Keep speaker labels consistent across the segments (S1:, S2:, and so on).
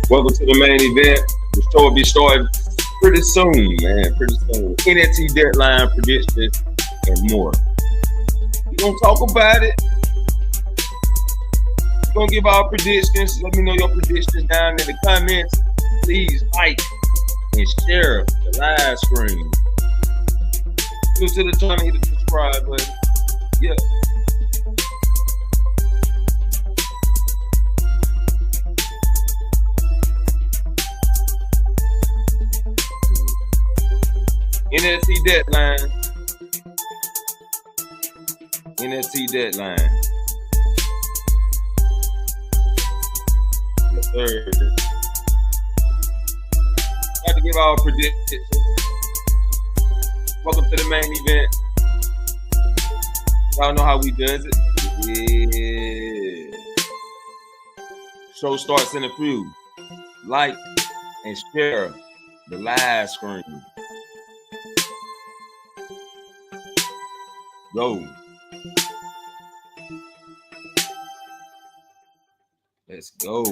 S1: Welcome to the main event. The show will be starting pretty soon, man. Pretty soon. NXT Deadline, predictions, and more. We're going to talk about it. We're going to give our predictions. Let me know your predictions down in the comments. Please like and share the live stream. New to the channel, hit the subscribe button. Yeah. NXT Deadline. NXT Deadline. The third. Got to give our predictions. Welcome to the main event. Y'all know how we does it. Yeah. Show starts in a few. Like and share the live screen. Go. Let's go.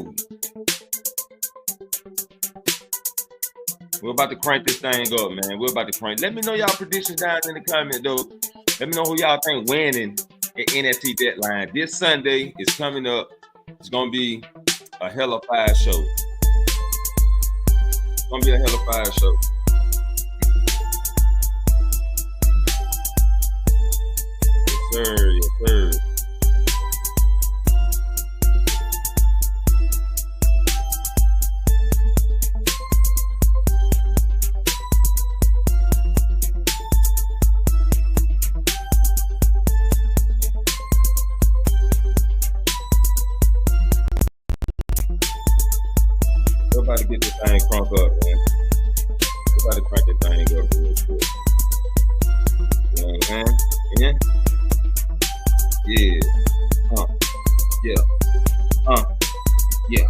S1: We're about to crank this thing up, man. We're about to crank. Let me know y'all predictions down in the comment, though. Let me know who y'all think winning at NXT Deadline. This Sunday is coming up. It's going to be a hell of a fire show. It's going to be a hell of a fire show. Yes, sir. Yes, sir. We're about to get this thing crunk up, man. We're about to crank this thing up real quick. You know what I'm saying? Yeah. Yeah. Yeah. Yeah.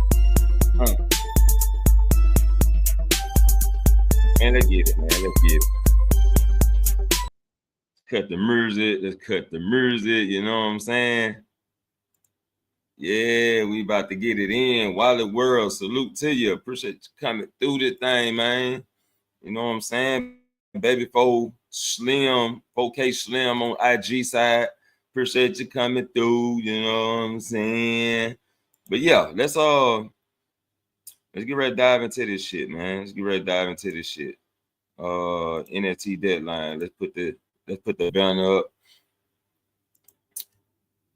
S1: Man, let's get it, man. Let's get it. Cut the music. Let's cut the music. You know what I'm saying? Yeah, we about to get it in. Wally World, salute to you. Appreciate you coming through this thing, man. You know what I'm saying? Baby 4 Slim, 4K Slim on IG side. Appreciate you coming through. You know what I'm saying? But yeah, let's get ready to dive into this shit, man. Let's get ready to dive into this shit. NXT Deadline. Let's put the banner up.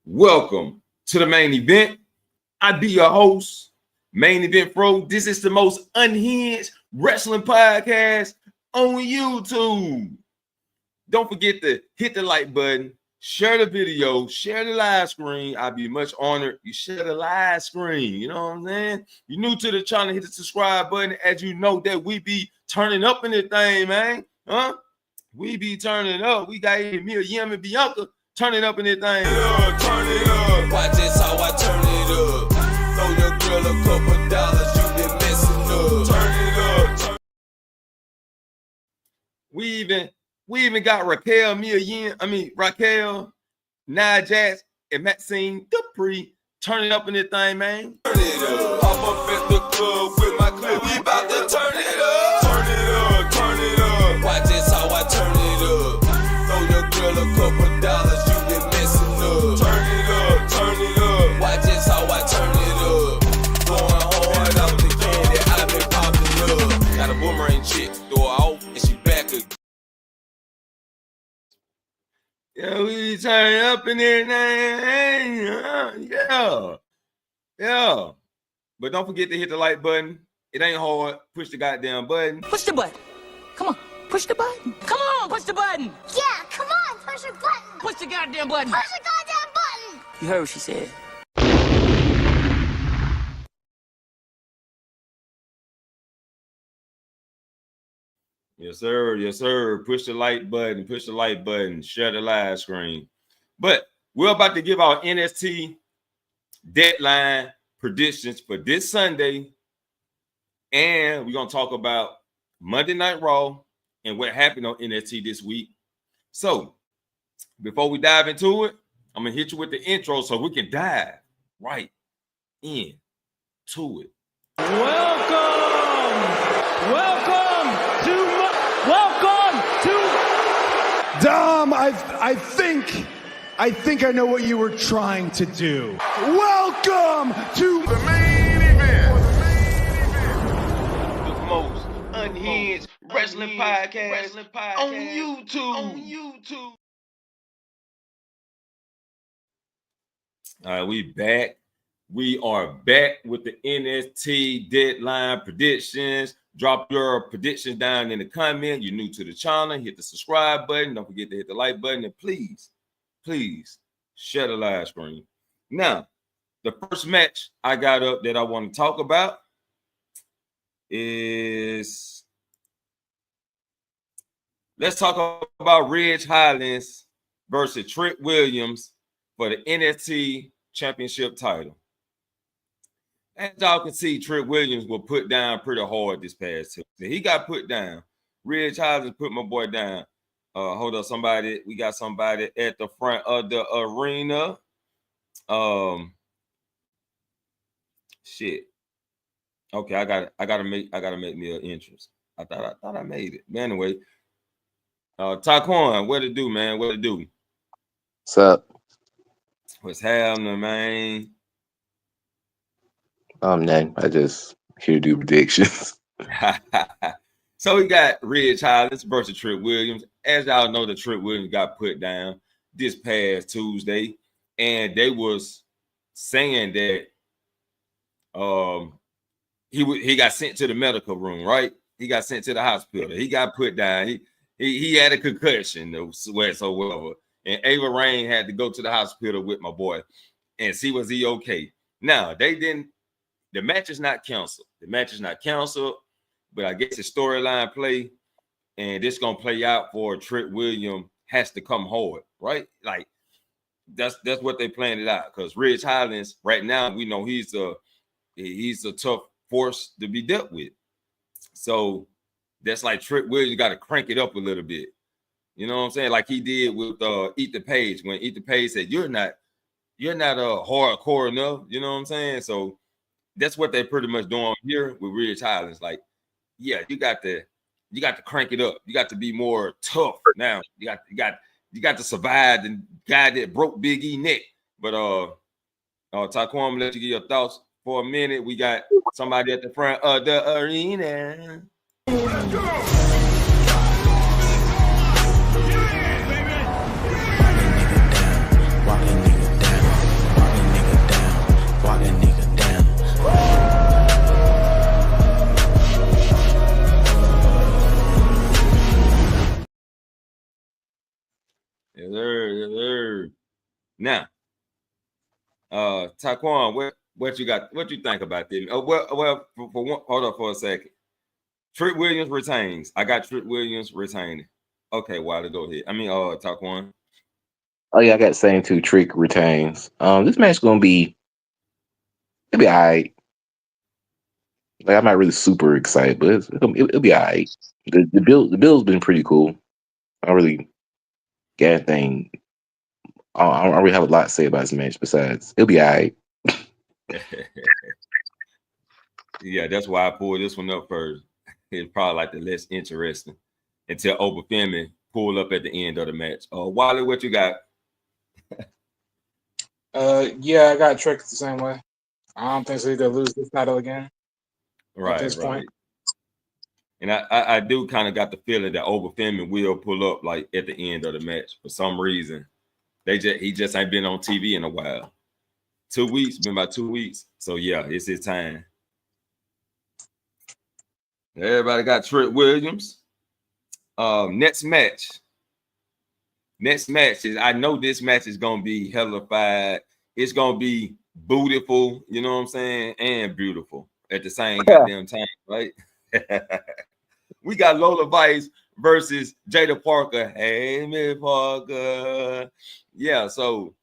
S1: Welcome to the main event. I be your host, Main Event Pro. This is the most unhinged wrestling podcast on YouTube. Don't forget to hit the like button, share the video, share the live screen. I'd be much honored. You share the live screen. You know what I'm saying? You're new to the channel, hit the subscribe button. As you know that we be turning up in this thing, man. Huh? We be turning up. We got me, Yam, and Bianca turning up in this thing.
S2: Turn it up. Watch this how I turn it up. Throw your girl a couple dollars, you been messing up. Turn it up.
S1: We even got Raquel, Raquel, Nia Jax, and Maxine Dupree turning up in this thing, man.
S2: Turn it up. Hop up at the club with my clip. We about to turn it up. Turn it up. Turn it up. Watch this how I turn it up. Throw your girl a couple dollars, you been messing up. Turn it up. Turn it up. Watch this how I turn it up. Going hard out the candy, I been popping up. Got a boomerang chick, throw her off, and she back again.
S1: Yeah, we turning up in there, yeah. But don't forget to hit the like button. It ain't hard. Push the goddamn button.
S3: Push the button. Come on, push the button. Come on, push the button.
S4: Yeah, come on, push the button.
S3: Push the goddamn button.
S4: Push the goddamn button.
S3: You heard what she said.
S1: Yes, sir. Yes, sir. Push the like button. Push the like button. Share the live screen. But we're about to give our NXT Deadline predictions for this Sunday. And we're going to talk about Monday Night Raw and what happened on NXT this week. So before we dive into it, I'm going to hit you with the intro so we can dive right into it.
S5: Welcome I think I know what you were trying to do. Welcome to the main event.
S1: The most unhinged wrestling podcast on YouTube. All right, we back. We are back with the NXT Deadline predictions. Drop your predictions down in the comment. You're new to the channel, hit the subscribe button. Don't forget to hit the like button. And please share the live stream. Now, the first match I got up that I want to talk about is, let's talk about Ridge Highlands versus Trick Williams for the NXT Championship title. As y'all can see, Trick Williams was put down pretty hard this past Tuesday. He got put down. Ridge Highlands put my boy down. Hold up, somebody. We got somebody at the front of the arena. Shit. Okay, I gotta make me an entrance. I thought I made it. But anyway, Taquan, what it do, man? What it do?
S6: What's up?
S1: What's happening, man?
S6: Nothing. I just here to do predictions.
S1: So we got Ridge Highlands versus Trick Williams. As y'all know, the Trick Williams got put down this past Tuesday, and they was saying that he got sent to the medical room, right? He got sent to the hospital. He got put down. He had a concussion, whatsoever. And Ava Rain had to go to the hospital with my boy and see was he okay. Now the match is not canceled. The match is not canceled, but I guess the storyline play, and this gonna play out for Trick Williams has to come hard, right? Like that's what they planned it out. Because Ridge Highlands right now, we know he's a tough force to be dealt with. So that's like Trick Williams got to crank it up a little bit. You know what I'm saying? Like he did with Ethan Page, when Ethan Page said, You're not hardcore enough. You know what I'm saying? So that's what they're pretty much doing here with Ridge Highlands. Like, yeah, you got to crank it up. You got to be more tough now. You got to survive the guy that broke Big E neck. But Taquan, let you get your thoughts for a minute. We got somebody at the front of the arena.
S5: Let's go.
S1: Yes, sir. Now, Taquan, what you got? What you think about this? Well, for one, hold up for a second. Trick Williams retains. I got Trick Williams retaining. Okay, Wilder, go ahead. Taquan.
S6: Oh yeah, I got the same two. Trick retains. This match it'll be all right. Like I'm not really super excited, but it'll be all right. The build's been pretty cool. I don't really get anything. I don't really have a lot to say about this match. Besides, it'll be all right.
S1: Yeah, that's why I pulled this one up first. It's probably like the less interesting until Oba Femi pull up at the end of the match. Wally, what you got?
S7: Yeah, I got Trick the same way. I don't think so. He's gonna lose this title again.
S1: Right,
S7: at this point.
S1: And I do kind of got the feeling that Oba Femi will pull up like at the end of the match for some reason. He just ain't been on TV in a while. 2 weeks, been about 2 weeks. So yeah, it's his time. Everybody got Trick Williams. Next match is, I know this match is gonna be hellified. It's gonna be bootiful, you know what I'm saying, and beautiful at the same goddamn time, right? We got Lola Vice versus Jada Parker. Hey, Miss Parker. Yeah, so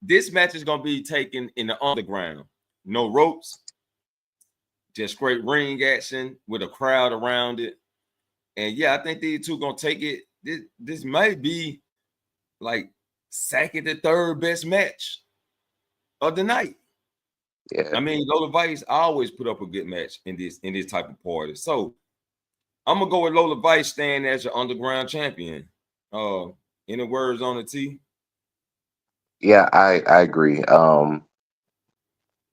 S1: this match is gonna be taken in the underground. No ropes, just straight ring action with a crowd around it. And yeah, I think these two gonna take it. This might be like second to third best match of the night.
S6: Yeah.
S1: I mean, Lola Vice always put up a good match in this type of party. So I'm gonna go with Lola Vice staying as your underground champion. Any words on the T?
S6: Yeah, I agree.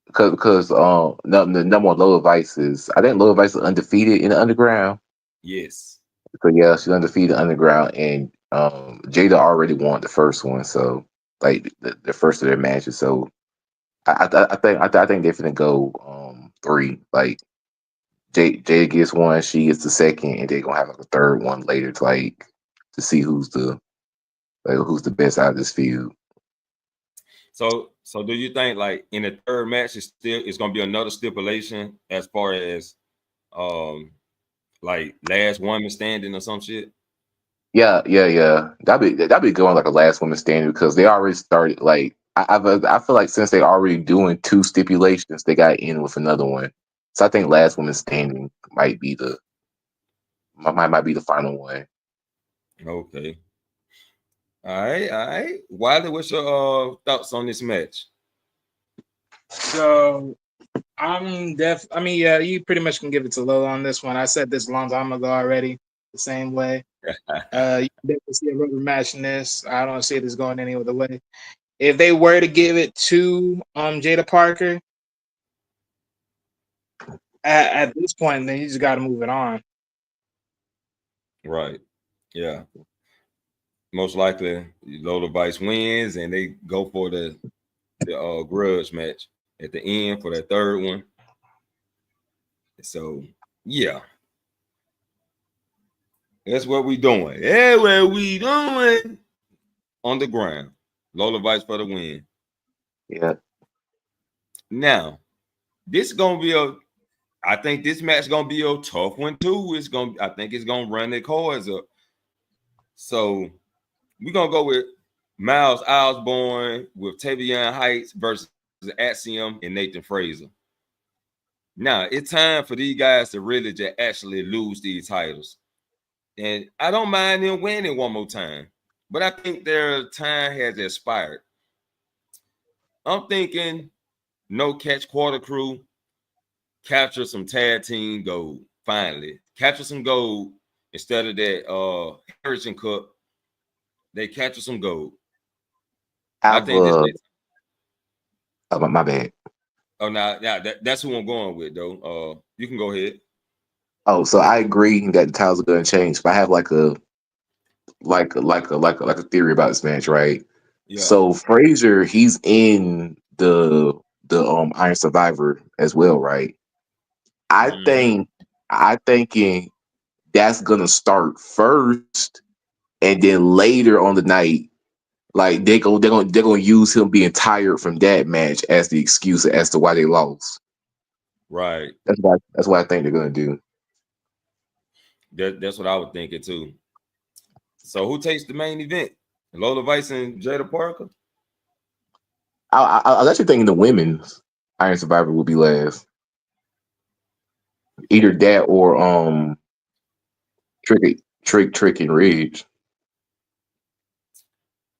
S6: Because the number one Low Vice is, I think Low Vice is undefeated in the underground.
S1: Yes.
S6: So yeah, she's undefeated underground, and Jada already won the first one. So like the first of their matches. So I think they're gonna go three. Like Jada gets one, she gets the second, and they're gonna have like a third one later to see who's the best out of this field.
S1: So do you think like in the third match it's gonna be another stipulation as far as like last woman standing or some shit?
S6: Yeah. That'd be going like a last woman standing because they already started. Like I feel like since they already doing two stipulations, they got in with another one. So I think last woman standing might be the final one.
S1: Okay. All right. Wiley, what's your thoughts on this match?
S7: So I mean, yeah, you pretty much can give it to Lola on this one. I said this a long time ago already, the same way. You can definitely see a rubber match in this. I don't see this going any other way. If they were to give it to Jada Parker at this point, then you just got to move it on.
S1: Right. Yeah. Most likely Lola Vice wins and they go for the grudge match at the end for that third one. So yeah. That's what we doing. Yeah, what we doing on the ground. Lola Vice for the win.
S6: Yeah.
S1: Now, this is gonna be I think this match gonna be a tough one too. I think it's gonna run their cards up. So we're gonna go with Miles Osborne with Tavion Heights versus Axiom and Nathan Fraser. Now it's time for these guys to really just actually lose these titles. And I don't mind them winning one more time, but I think their time has expired. I'm thinking no catch quarter crew, capture some tag team gold. Finally, capture some gold instead of that Harrison Cup. They capture some gold. I
S6: I've
S1: think this.
S6: my bad.
S1: Oh, now that's who I'm going with though. You can go ahead.
S6: Oh, so I agree that the titles are gonna change, but I have like a theory about this match, right?
S1: Yeah.
S6: So Frazier, he's in the Iron Survivor as well, right? I
S1: Mhm.
S6: think I thinking that's gonna start first, and then later on the night, like they're gonna use him being tired from that match as the excuse as to why they lost.
S1: Right.
S6: That's what I think they're gonna do.
S1: That's what I was thinking too. So who takes the main event? Lola Vice and Jada Parker?
S6: I was actually thinking the women's Iron Survivor will be last. Either that or Trick and Ridge.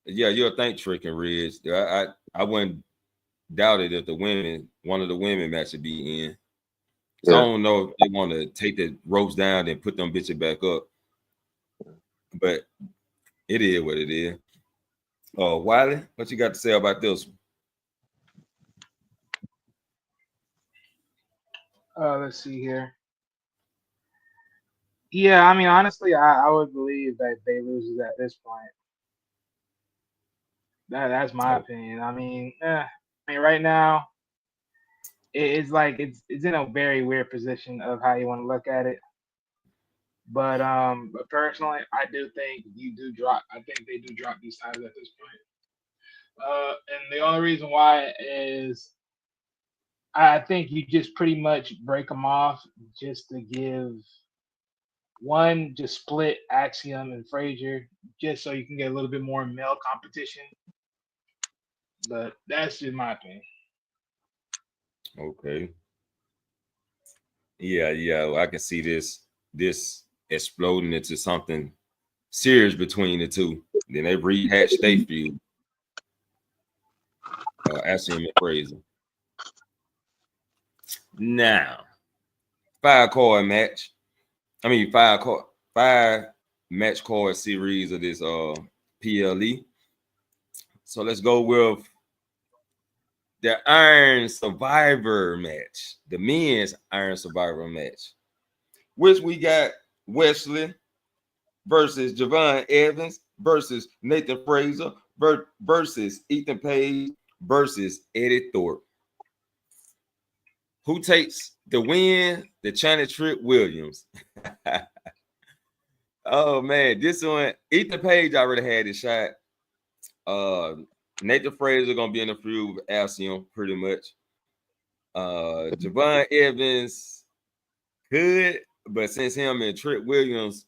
S1: Yeah, you'll think Trick and Ridge. I wouldn't doubt it if one of the women match would be in. So I
S6: Yeah.
S1: don't know if they want to take the ropes down and put them bitches back up. But it is what it is. Oh, Wiley, what you got to say about this one?
S7: Let's see here. Yeah, I mean, honestly, I would believe that they loses at this point. That's my
S1: Oh,
S7: opinion. I mean, right now it's like it's in a very weird position of how you want to look at it. But personally, I do think you do drop. I think they do drop these titles at this point. And the only reason why is I think you just pretty much break them off just to give one, just split Axiom and Frazier, just so you can get a little bit more male competition. But that's just my opinion.
S1: okay. Yeah. Well, I can see this exploding into something serious between the two. Then they rehatch their feud. Axiom and Fraser. Now, five match card series of this PLE. So let's go with the Iron Survivor match, the men's Iron Survivor match, which we got Wesley versus Javon Evans versus Nathan Fraser versus Ethan Page versus Eddie Thorpe. Who takes the win? The China Trick Williams. Oh man, this one, Ethan Page already had his shot. Nathan Fraser gonna be in the feud with Alcyon pretty much. Javon Evans could, but since him and Trick Williams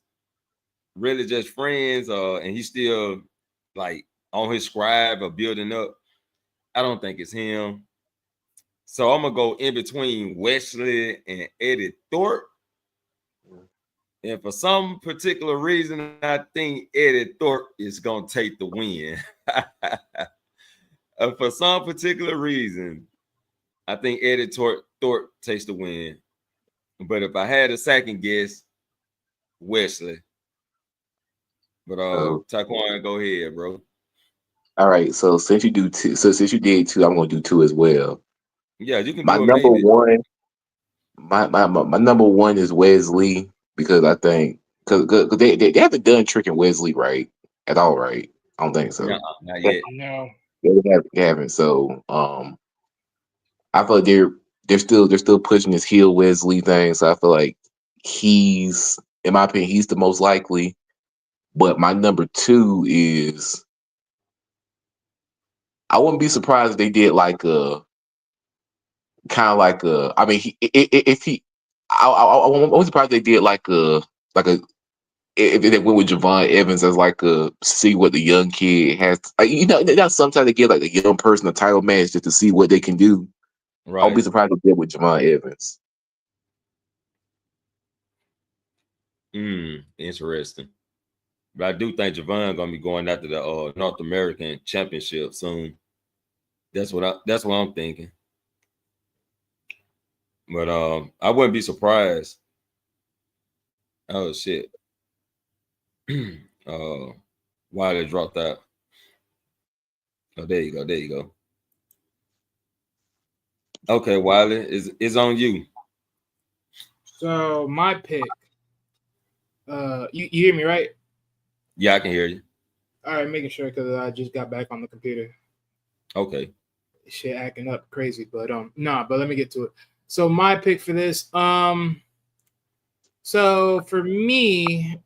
S1: really just friends, and he's still like on his scribe or building up, I don't think it's him. So I'm gonna go in between Wesley and Eddie Thorpe. And for some particular reason, I think Eddie Thorpe is gonna take the win. For some particular reason, I think Eddie Thorpe takes the win. But if I had a second guess, Wesley. But Taquan, go ahead, bro.
S6: All right. So since you did two, I'm gonna do two as well.
S1: Yeah, you can
S6: My
S1: do it.
S6: number
S1: Maybe.
S6: one, my number one is Wesley because I think because they haven't done Trick and Wesley right at all, right? I don't think so.
S1: No, not yet.
S7: No.
S6: They haven't. So I feel like they're still pushing this heel Wesley thing. So I feel like he's, in my opinion, he's the most likely. But my number two is, I wouldn't be surprised if they did like a kind of like a. I mean, I wasn't surprised if they did like a if they went with Javon Evans as like a see what the young kid has. Sometimes they give like a young person a title match just to see what they can do.
S1: Right.
S6: I would be surprised if they did with Javon Evans.
S1: Interesting. But I do think Javon gonna be going after the North American Championship soon. That's what I'm thinking. But I wouldn't be surprised. Oh shit. Why they dropped out? Oh, there you go. Okay, Wiley, is on you.
S7: So my pick. You hear me right?
S1: Yeah, I can hear you.
S7: All right, making sure because I just got back on the computer.
S1: Okay.
S7: Shit acting up crazy, but but let me get to it. So my pick for this, so for me,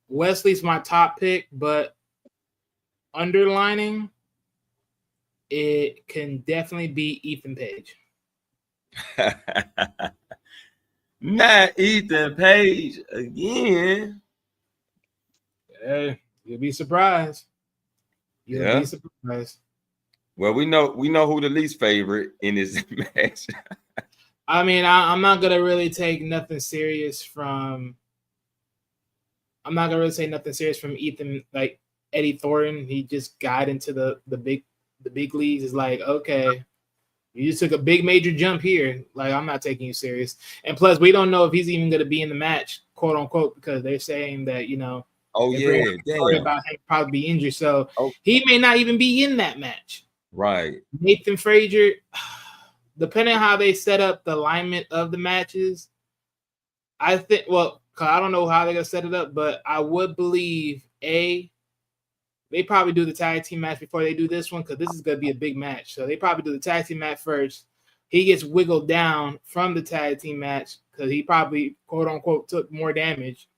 S7: Wesley's my top pick, but underlining, it can definitely be Ethan Page.
S1: Not Ethan Page again.
S7: Hey, you'll be surprised. You'll be surprised.
S1: Well, we know who the least favorite in this match.
S7: I mean, I'm not gonna really take nothing serious from. I'm not gonna really say nothing serious from Ethan, like Eddie Thornton. He just got into the big leagues. Is like, okay, you just took a big major jump here. Like, I'm not taking you serious. And plus, we don't know if he's even gonna be in the match, quote unquote, because they're saying that
S1: Oh yeah, damn.
S7: About him probably be injured, so he may not even be in that match.
S1: Right.
S7: Nathan Frazier, depending on how they set up the alignment of the matches, I think. Well, cause I don't know how they're gonna set it up, but I would believe they probably do the tag team match before they do this one because this is gonna be a big match. So they probably do the tag team match first. He gets wiggled down from the tag team match because he probably, quote unquote, took more damage.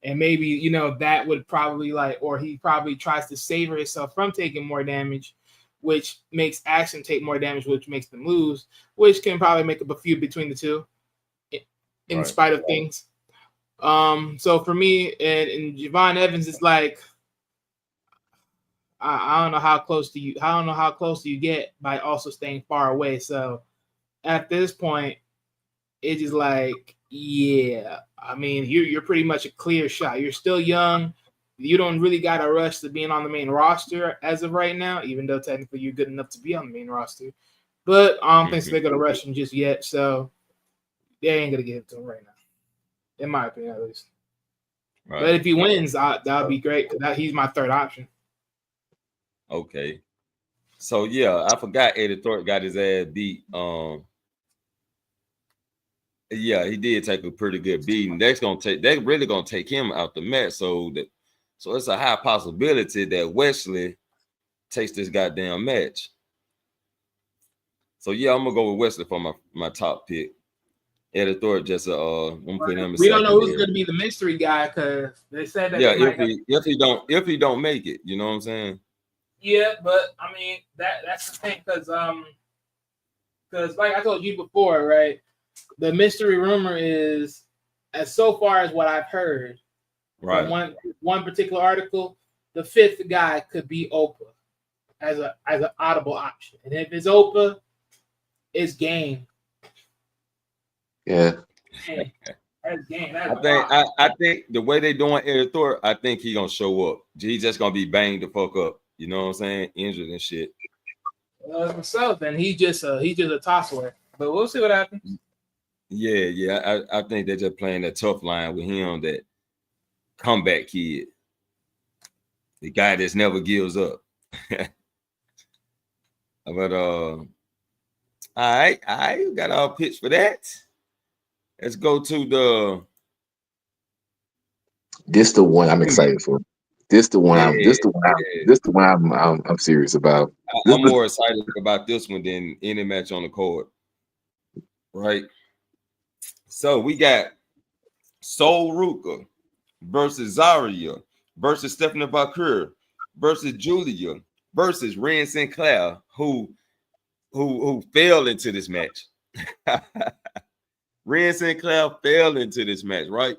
S7: And maybe, that would probably or he probably tries to save himself from taking more damage, which makes Action take more damage, which makes them lose, which can probably make up a feud between the two in spite of things. So for me and Javon Evans, it's like, I don't know how close do you get by also staying far away. So at this point, it's just like, yeah, I mean, you're pretty much a clear shot. You're still young. You don't really got a rush to being on the main roster as of right now, even though technically you're good enough to be on the main roster. But I don't think they're going to rush him just yet. So they ain't going to give it to him right now, in my opinion, at least. Right. But if he wins, that would be great because he's my third option.
S1: Okay. So yeah, I forgot Eddie Thorpe got his ass beat. Yeah, he did take a pretty good beating. They're really gonna take him out the match. So it's a high possibility that Wesley takes this goddamn match. So yeah, I'm gonna go with Wesley for my top pick. Eddie Thorpe just I'm putting him in
S7: We don't
S1: second
S7: know who's
S1: there.
S7: going to be the mystery guy because they said that
S1: Yeah,
S7: they might
S1: if he don't make it, you know what I'm saying?
S7: Yeah, but I mean that's the thing because like I told you before, right? The mystery rumor is, as so far as what I've heard
S1: Right.
S7: from one particular article, the fifth guy could be Oprah as an audible option, and if it's Oprah, it's game.
S6: Yeah.
S7: That's game.
S1: I think the way they doing Eddie Thorpe, I think he gonna show up. He's just gonna be banged the fuck up. You know what I'm saying? Injured and shit.
S7: Himself, and he's just a tosser. But we'll see what happens.
S1: Yeah. I think they're just playing that tough line with him, that comeback kid, the guy that's never gives up. But all right, you got our pitch for that. Let's go to
S6: This the one I'm excited for. This the one. This the one. I'm serious about.
S1: I'm more excited about this one than any match on the card. Right. So we got Sol Ruka versus Zaria versus Stephanie Bakir versus Julia versus Rhea Sinclair, who fell into this match. Rhea Sinclair fell into this match, right?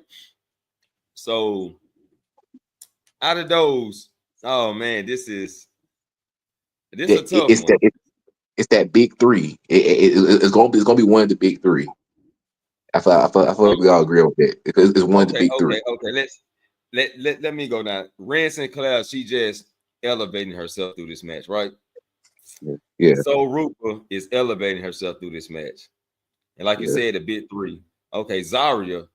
S1: So out of those, oh man, this is a tough one.
S6: It's that big three. It's gonna be one of the big three. I feel like we all agree on that. It's one of the big three.
S1: Okay. Let me go now. Rhea Sinclair, she just elevating herself through this match, right?
S6: Yeah.
S1: So Rupa is elevating herself through this match, and like you said, the big three. Okay, Zaria,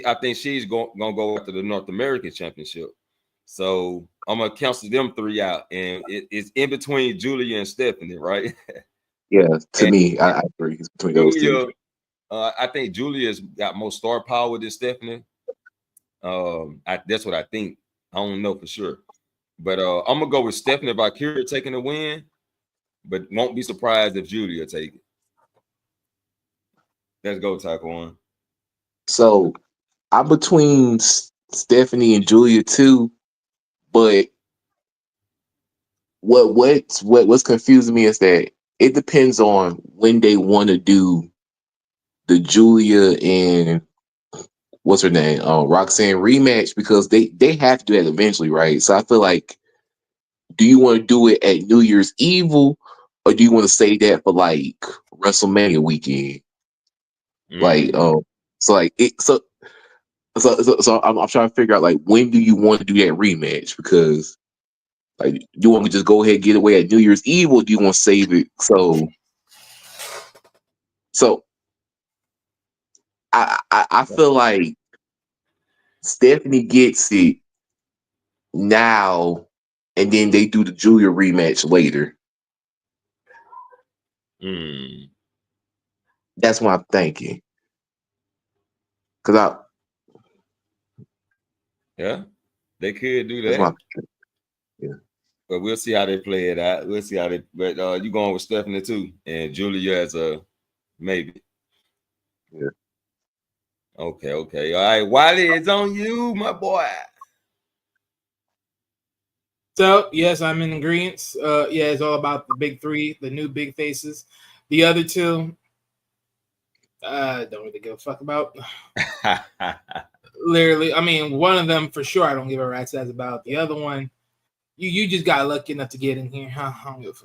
S1: I think she's gonna go after the North American Championship. So I'm gonna cancel them three out, and it's in between Julia and Stephanie, right?
S6: Yeah, to me, I agree. It's between those two.
S1: I think Julia's got more star power than Stephanie. That's what I think. I don't know for sure, but I'm gonna go with Stephanie Bakir taking the win, but won't be surprised if Julia take it. Let's go, Taquan.
S6: So I'm between Stephanie and Julia too, but what's confusing me is that it depends on when they want to do the Julia and what's her name, Roxanne rematch, because they have to do that eventually, right? So I feel like, do you want to do it at New Year's Evil, or do you want to save that for like WrestleMania weekend? Like, so like it, so I'm trying to figure out, like, when do you want to do that rematch? Because like, do you want to just go ahead and get away at New Year's Eve, or do you want to save it? So I feel like Stephanie gets it now, and then they do the Julia rematch later. That's what I'm thinking.
S1: Yeah, they could do that. But we'll see how they play it out. We'll see how they. But you going with Stephanie too, and Julia as a maybe.
S6: Yeah.
S1: Okay. All right, Wiley, it's on you, my boy.
S7: So yes, I'm in agreement. Yeah, it's all about the big three, the new big faces. The other two, don't really give a fuck about. Literally, I mean, one of them for sure I don't give a rat's ass about. The other one, you just got lucky enough to get in here. I don't give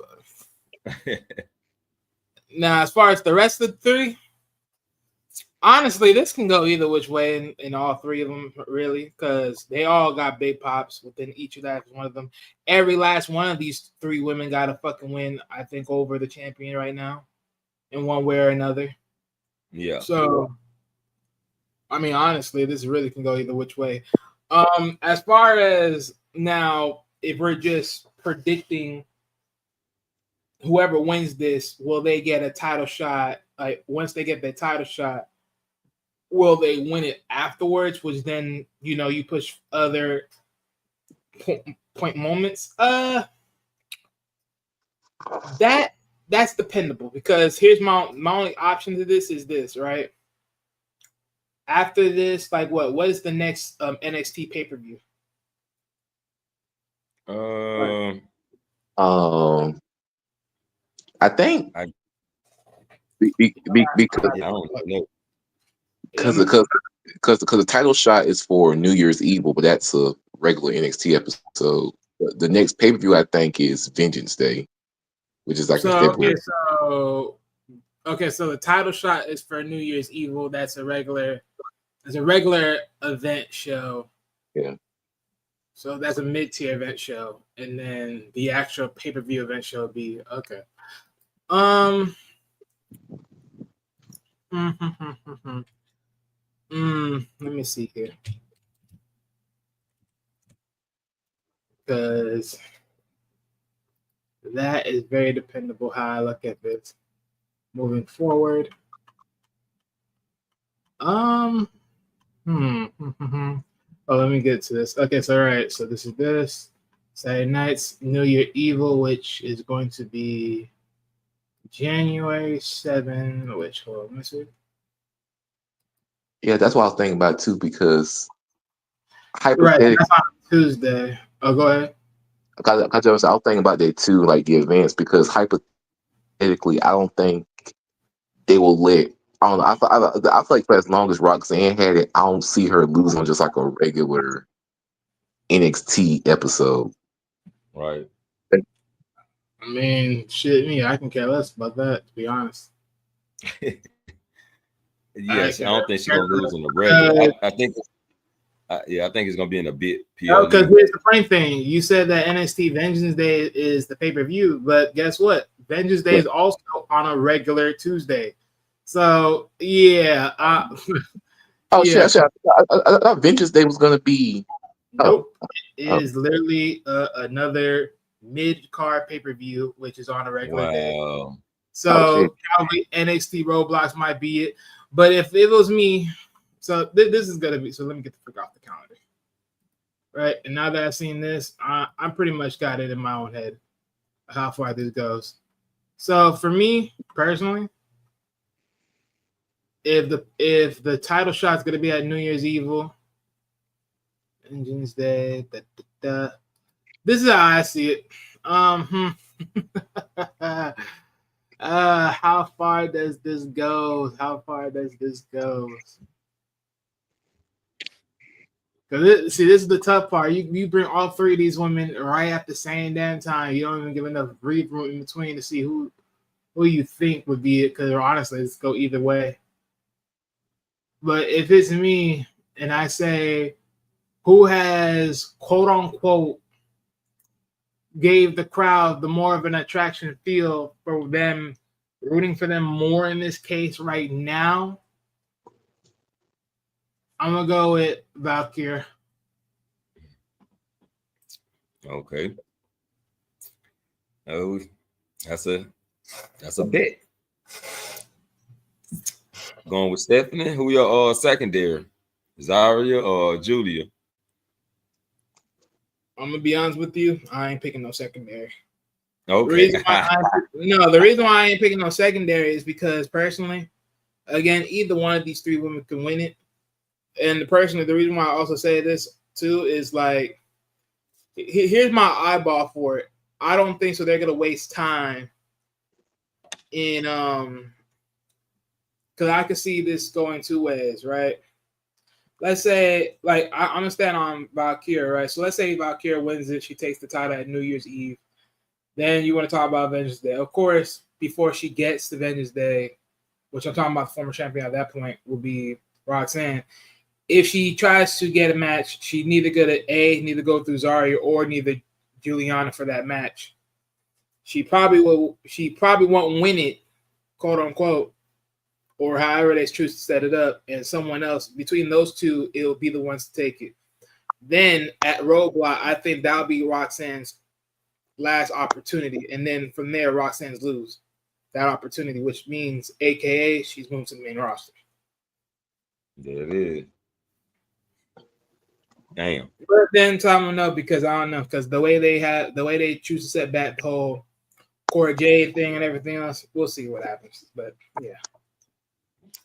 S7: a fuck. Now, as far as the rest of the three, honestly, this can go either which way in all three of them, really, because they all got big pops within each of that one of them. Every last one of these three women got a fucking win, I think, over the champion right now, in one way or another.
S1: Yeah.
S7: So, I mean, honestly, this really can go either which way. As far as now, if we're just predicting whoever wins this, will they get a title shot? Like once they get their title shot, will they win it afterwards? Which then you push other point moments. That's dependable because here's my only option to this is this, right? After this, like what is the next NXT pay-per-view?
S6: I think because
S1: I don't know.
S6: because the title shot is for New Year's Evil, but that's a regular NXT episode. The next pay per view I think is Vengeance Day, which is like in February.
S7: So the title shot is for New Year's Evil. That's a regular event show.
S6: Yeah.
S7: So that's a mid-tier event show, and then the actual pay-per-view event show will be okay. Let me see here, because that is very dependable how I look at this moving forward. Oh, let me get to this. Okay, so all right, so this is this Saturday night's New Year Evil, which is going to be January 7. Which hold on, let me see.
S6: Yeah, that's what I was thinking about too, because
S7: Right, that's on Tuesday. Oh, go ahead.
S6: I was thinking about that too, like the events, because hypothetically, I don't think they will let. I don't know. I feel like for as long as Roxanne had it, I don't see her losing on just like a regular NXT episode.
S1: Right.
S7: I mean, shit, me, I can care less about that, to be honest.
S1: Yes, I don't think she's gonna lose on the regular. I think it's gonna be in a bit.
S7: No, because here's the funny thing: you said that NXT Vengeance Day is the pay-per-view, but guess what? Vengeance Day is also on a regular Tuesday. So yeah,
S6: shit! I thought Vengeance Day was gonna be.
S7: Nope, it is literally another mid-card pay-per-view, which is on a regular day. So probably NXT Roadblocks might be it, but if it was me, so this is gonna be. So let me get the freak off the calendar, right? And now that I've seen this, I'm pretty much got it in my own head how far this goes. So for me personally, if the title shot's gonna be at New Year's Evil, Vengeance Day, this is how I see it. How far does this go? Because this is the tough part. You bring all three of these women right at the same damn time. You don't even give enough breathing room in between to see who you think would be it. Because honestly, it's go either way. But if it's me and I say, who has quote unquote gave the crowd the more of an attraction feel for them, rooting for them more in this case right now, I'm gonna go with Valkyrie.
S1: Okay. Oh, that's a bet. Going with Stephanie. Who your secondary? Zarya or Julia?
S7: I'm gonna be honest with you. I ain't picking no secondary.
S1: Okay.
S7: The reason why I ain't picking no secondary is because personally, again, either one of these three women can win it. And personally, the reason why I also say this too is like, here's my eyeball for it. I don't think so. They're gonna waste time in because I could see this going two ways, right? Let's say, like, I'm gonna stand on Valkyrie, right? So let's say Valkyrie wins it, she takes the title at New Year's Eve. Then you want to talk about Vengeance Day. Of course, before she gets to Vengeance Day, which I'm talking about the former champion at that point, will be Roxanne. If she tries to get a match, she neither go through Zarya or neither Juliana for that match. She probably won't win it, quote unquote, or however they choose to set it up, and someone else between those two, it'll be the ones to take it. Then at Roadblock, I think that'll be Roxanne's last opportunity, and then from there, Roxanne's lose that opportunity, which means, AKA, she's moving to the main roster.
S1: There it is. Damn.
S7: But then time will know, because I don't know, because the way they choose to set back the whole Cora Jade thing and everything else, we'll see what happens. But yeah,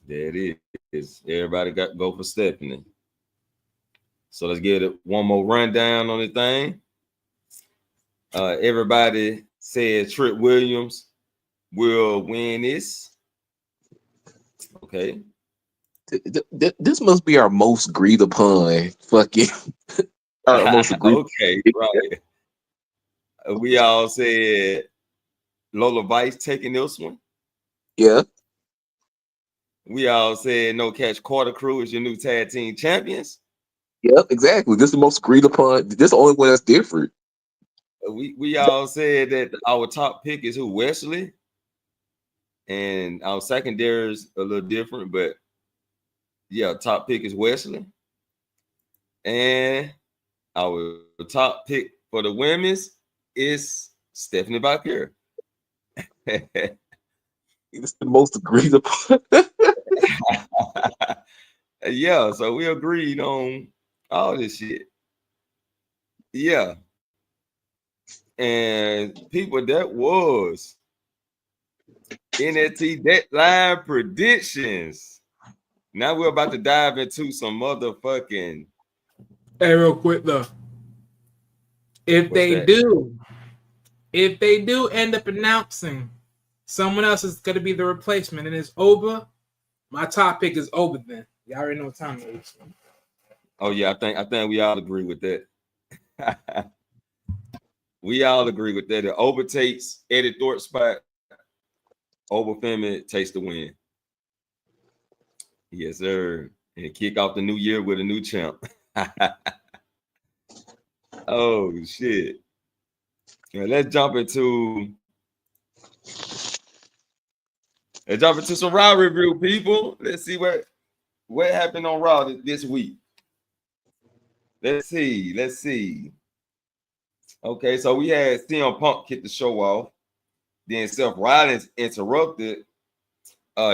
S1: there it is. Everybody got to go for Stephanie. So let's get it one more rundown on the thing. Everybody said Trick Williams will win this. Okay.
S6: This must be our most agreed upon fucking. Most agreed.
S1: Okay, right. We all said Lola Vice taking this one.
S6: Yeah.
S1: We all said No Catch Quarter Crew is your new tag team champions.
S6: Yep, exactly. This is the most agreed upon. This is the only one that's different.
S1: We all said that our top pick is who? Wesley. And our secondary is a little different, but yeah, top pick is Wesley. And our top pick for the women's is Stephanie Valkyrie.
S6: It's the most agreed upon.
S1: Yeah, so we agreed on all this shit. Yeah. And people, that was NXT Deadline predictions. Now we're about to dive into some motherfucking.
S7: hey, real quick though, if they do end up announcing someone else is going to be the replacement and it's Oba, my top pick is Oba. Then you already know what time it is.
S1: Oh yeah, I think we all agree with that. We all agree with that. It overtakes Eddie Thorpe's spot. Oba Femi takes the win. Yes, sir. And kick off the new year with a new champ. Oh shit. Well, let's jump into some Raw review, people. Let's see what happened on Raw this week. Let's see. Okay, so we had CM Punk kick the show off. Then Seth Rollins interrupted.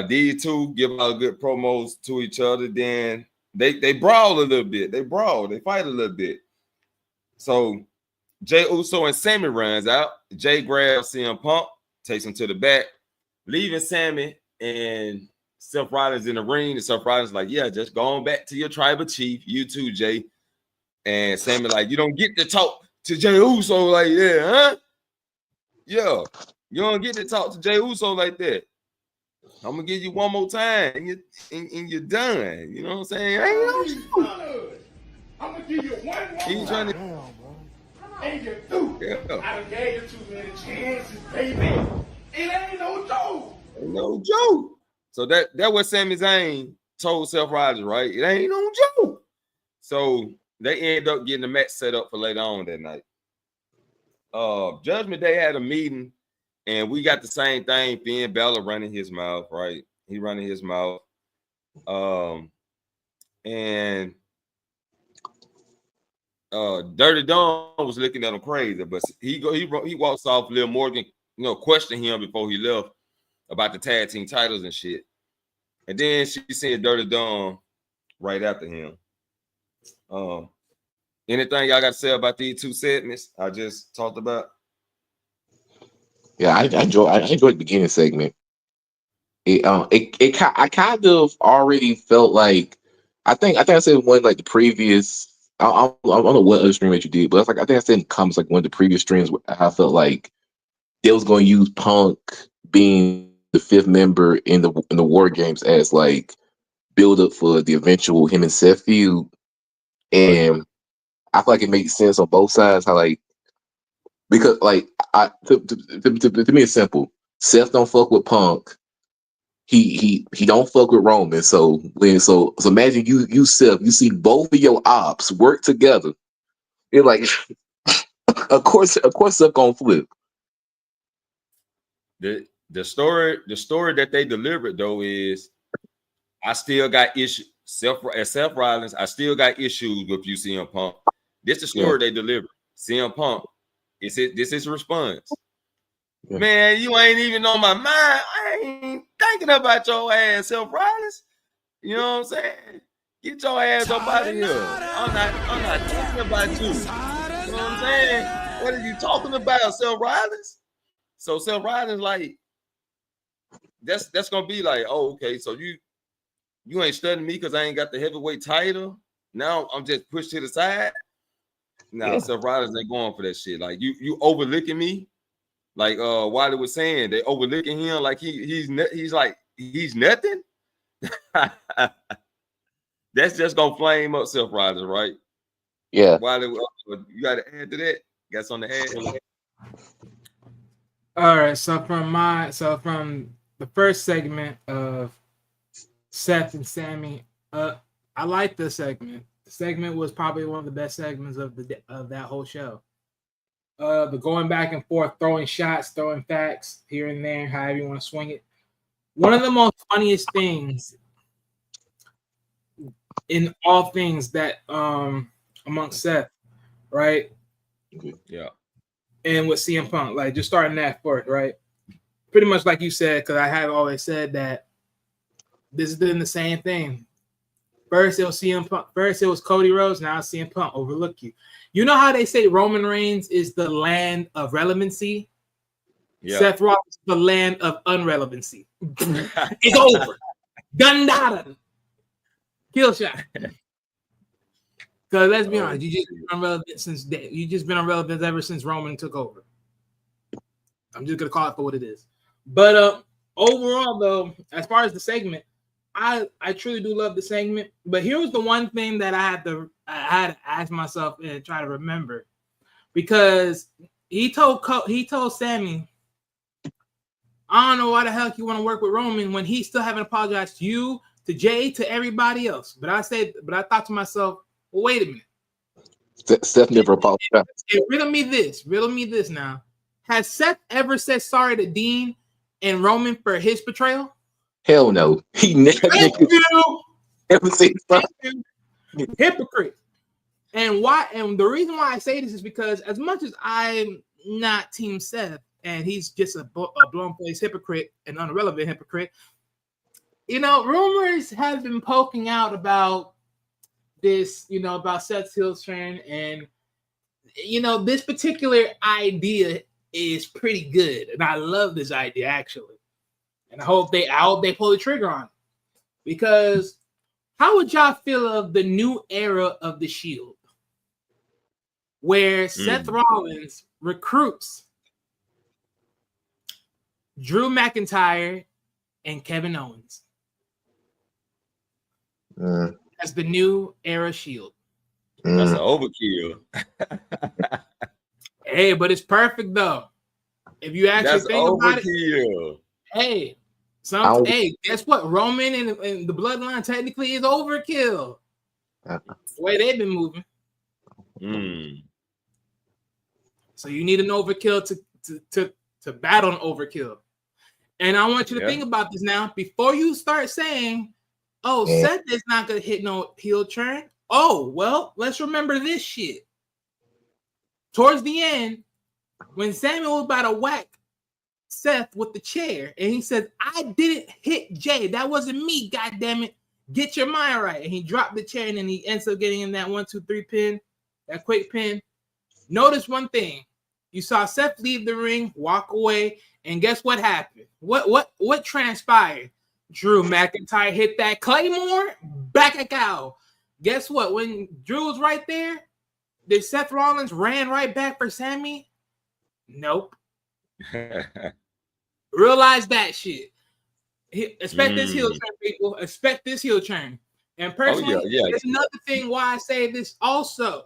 S1: These two give out good promos to each other. Then they brawl a little bit. They fight a little bit. So Jey Uso and Sammy runs out. Jay grabs CM Punk, takes him to the back, leaving Sammy and Seth Rollins in the ring. And Seth Rollins like, yeah, just go on back to your tribal chief. You too, Jay. And Sammy like, you don't get to talk to Jey Uso like that, huh? Yeah, you don't get to talk to Jey Uso like that. I'm gonna give you one more time, and you're done. You know what I'm saying?
S5: I'm gonna give you one
S1: He's trying to.
S5: and you're through.
S1: Yeah.
S5: I done gave you too many chances, baby. It ain't no joke.
S1: Ain't no joke. So that what Sami Zayn told Seth Rollins, right? It ain't no joke. So they end up getting the match set up for later on that night. Judgment Day had a meeting, and we got the same thing. Finn Balor running his mouth, right? He running his mouth. And Dirty Don was looking at him crazy, but he walks off. Lil Morgan, questioned him before he left about the tag team titles and shit. And then she said Dirty Don right after him. Anything y'all got to say about these two segments I just talked about?
S6: Yeah, I enjoyed the beginning segment. I kind of already felt like I think I said one like the previous. I don't know what other stream that you did, but I think I said in comments like one of the previous streams where I felt like they was going to use Punk being the fifth member in the War Games as like build up for the eventual him and Seth feud, and I feel like it makes sense on both sides. How like because like to me it's simple. Seth don't fuck with Punk. He don't fuck with Roman. So imagine you Seth, you see both of your ops work together. You're like, of course Seth gonna flip.
S1: The story that they delivered though is I still got issues. Seth Rollins, I still got issues with you, CM Punk. This is the story they delivered. CM Punk This is his response.
S6: Yeah.
S1: Man, you ain't even on my mind. I ain't thinking about your ass, Seth Rollins. You know what I'm saying? Get your ass up out of here. I'm not thinking about you. You know what I'm saying? What are you talking about, Seth Rollins? So Seth Rollins, like, that's gonna be like, oh, okay. So you ain't studying me because I ain't got the heavyweight title. Now I'm just pushed to the side. Now Seth Rollins ain't going for that shit. Like you overlooking me. Like Wiley was saying, they overlooking him like he's nothing. That's just gonna flame up Seth Rollins, right?
S6: Yeah.
S1: Wiley, you got to add to that. Got something to add?
S8: All right. So from the first segment of Seth and Sammy, I like this segment. The segment was probably one of the best segments of that whole show. The going back and forth, throwing shots, throwing facts here and there, however you want to swing it. One of the most funniest things in all things that amongst Seth, right?
S1: Yeah.
S8: And with CM Punk, like just starting that first, right? Pretty much like you said, because I have always said that this has been the same thing. First it was CM Punk, first it was Cody Rhodes, now it's CM Punk. Overlook you. You know how they say Roman Reigns is the land of relevancy? Yeah. Seth Rollins is the land of unrelevancy. It's over. Done. Kill shot. Because let's be honest, you just been irrelevant ever since Roman took over. I'm just gonna call it for what it is. But overall, though, as far as the segment, I truly do love the segment. But here was the one thing that I had to ask myself and try to remember, because he told Sammy, I don't know why the heck you want to work with Roman when he still haven't apologized to you, to Jay, to everybody else. But I thought to myself, well, wait a minute.
S6: Seth never apologized.
S8: Riddle me this now. Has Seth ever said sorry to Dean and Roman for his betrayal?
S6: Hell no. He never said something.
S8: Hypocrite. And why? And the reason why I say this is because as much as I'm not Team Seth, and he's just a blown face hypocrite, an irrelevant hypocrite, you know, rumors have been poking out about this, you know, about Seth's heel turn, and you know, this particular idea is pretty good, and I love this idea actually, and I hope they pull the trigger on it. Because how would y'all feel of the new era of the Shield, where Seth Rollins recruits Drew McIntyre and Kevin Owens as the new era Shield?
S1: That's an overkill.
S8: Hey, but it's perfect though. If you actually think about it, hey, guess what? Roman and the bloodline technically is overkill. The way they've been moving. So you need an overkill to battle an overkill. And I want you to think about this now before you start saying, oh, Seth is not gonna hit no heel turn. Oh, well, let's remember this shit. Towards the end, when Samuel was about to whack Seth with the chair, and he said, I didn't hit Jay. That wasn't me, goddammit. Get your mind right. And he dropped the chair, and then he ends up getting in that 1-2-3 pin, that quick pin. Notice one thing. You saw Seth leave the ring, walk away, and guess what happened? What transpired? Drew McIntyre hit that Claymore, back a cow. Guess what? When Drew was right there, did Seth Rollins ran right back for Sammy? Nope. Realize that shit. Expect this heel turn, people. Expect this heel turn. And personally, there's another thing why I say this also,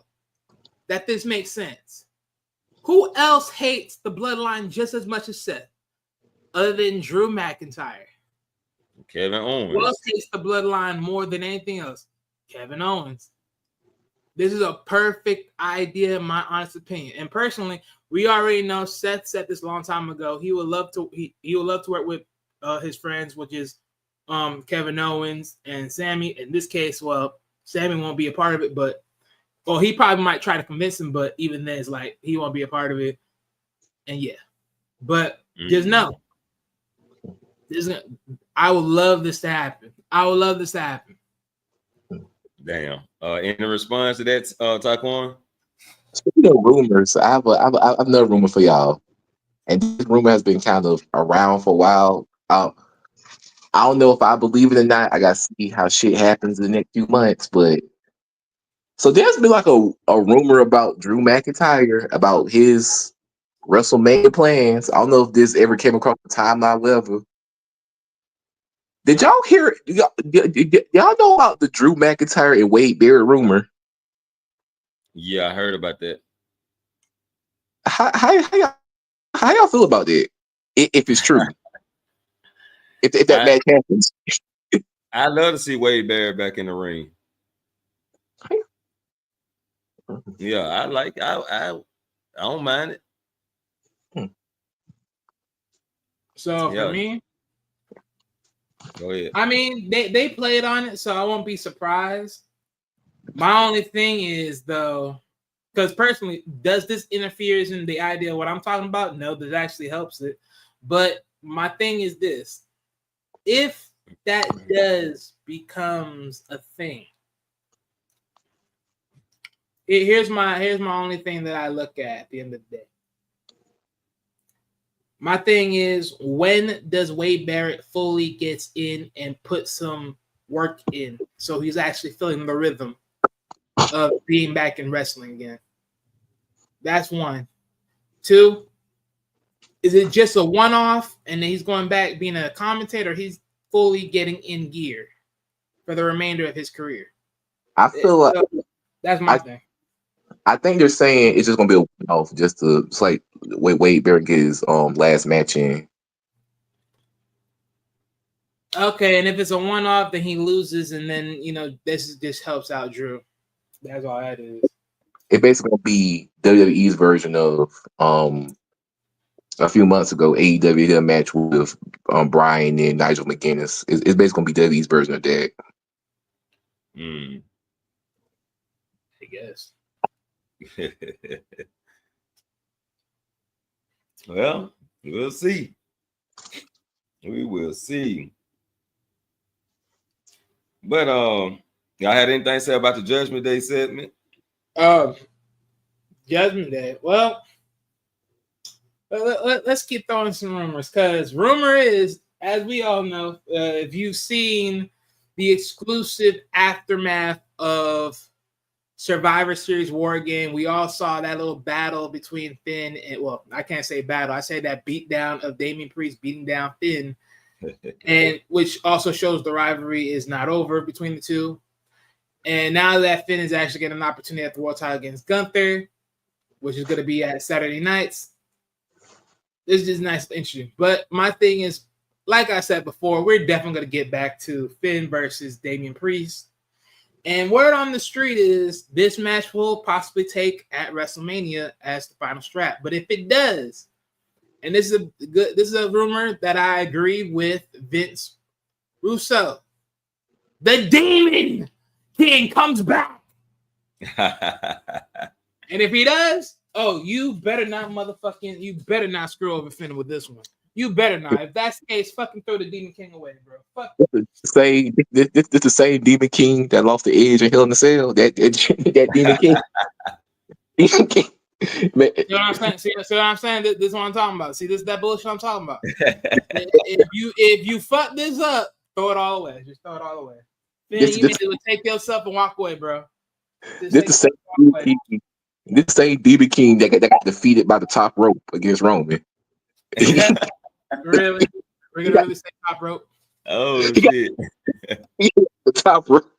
S8: that this makes sense. Who else hates the bloodline just as much as Seth, other than Drew McIntyre?
S1: Kevin Owens.
S8: Who else hates the bloodline more than anything else? Kevin Owens. This is a perfect idea, in my honest opinion. And personally, we already know Seth said this a long time ago. He would love to. He would love to work with his friends, which is Kevin Owens and Sammy. In this case, well, Sammy won't be a part of it, but he probably might try to convince him. But even then, it's like he won't be a part of it. And yeah, but just know, I would love this to happen. I would love this to happen.
S1: Damn. In response to that, Taquan?
S6: Speaking of rumors, I have another rumor for y'all, and this rumor has been kind of around for a while. I don't know if I believe it or not. I gotta see how shit happens in the next few months. But so there's been like a rumor about Drew McIntyre, about his WrestleMania plans. I don't know if this ever came across the timeline level. Did y'all hear? Y'all know about the Drew McIntyre and Wade Barrett rumor?
S1: Yeah, I heard about that.
S6: How y'all feel about that? If it's true, if that match happens,
S1: I'd love to see Wade Barrett back in the ring. Yeah, I don't mind it.
S8: So for me,
S1: go ahead.
S8: I mean, they played on it, so I won't be surprised. My only thing is though, because personally, does this interferes in the idea of what I'm talking about? No, this actually helps it. But my thing is this: if that becomes a thing, here's my only thing that I look at the end of the day. My thing is, when does Wade Barrett fully gets in and put some work in, so he's actually feeling the rhythm of being back in wrestling again? That's one. Two, is it just a one-off and then he's going back being a commentator? He's fully getting in gear for the remainder of his career.
S6: I feel like
S8: that's my thing.
S6: I think they're saying it's just gonna be a one-off, just to it's like Wade Barrett get his last match in.
S8: Okay, and if it's a one-off, then he loses, and then this helps out Drew. That's all that is.
S6: It's basically gonna be WWE's version of a few months ago AEW did a match with Bryan and Nigel McGuinness. It's basically gonna be WWE's version of that.
S8: I guess.
S1: Well, we'll see. We will see. But y'all had anything to say about the Judgment Day segment?
S8: Judgment Day. Well, let's keep throwing some rumors, because rumor is, as we all know, if you've seen the exclusive aftermath of Survivor Series War Game, we all saw that little battle between Finn and, well, I can't say battle, I say that beatdown of Damian Priest beating down Finn, and which also shows the rivalry is not over between the two. And now that Finn is actually getting an opportunity at the World title against Gunther, which is going to be at Saturday nights, this is just nice and interesting. But my thing is, like I said before, we're definitely going to get back to Finn versus Damian Priest. And word on the street is this match will possibly take at WrestleMania as the final strap. But if it does, and this is a rumor that I agree with Vince Russo, the Demon King comes back. And if he does, you better not screw over Finn with this one. You better not. If that's the case, fucking throw the Demon King away, bro. Fuck.
S6: This the same Demon King that lost the Edge and Hell in the Cell. That Demon King. Demon King. Man.
S8: You know what I'm saying? See what I'm saying? This is what I'm talking about. See, this is that bullshit I'm talking about. if you fuck this up, throw it all away. Just throw it all away. Then you need to take yourself and walk away, bro.
S6: This the same Demon King that got defeated by the top rope against Roman.
S8: Really? We're gonna really say top rope?
S1: Oh shit!
S6: The top rope.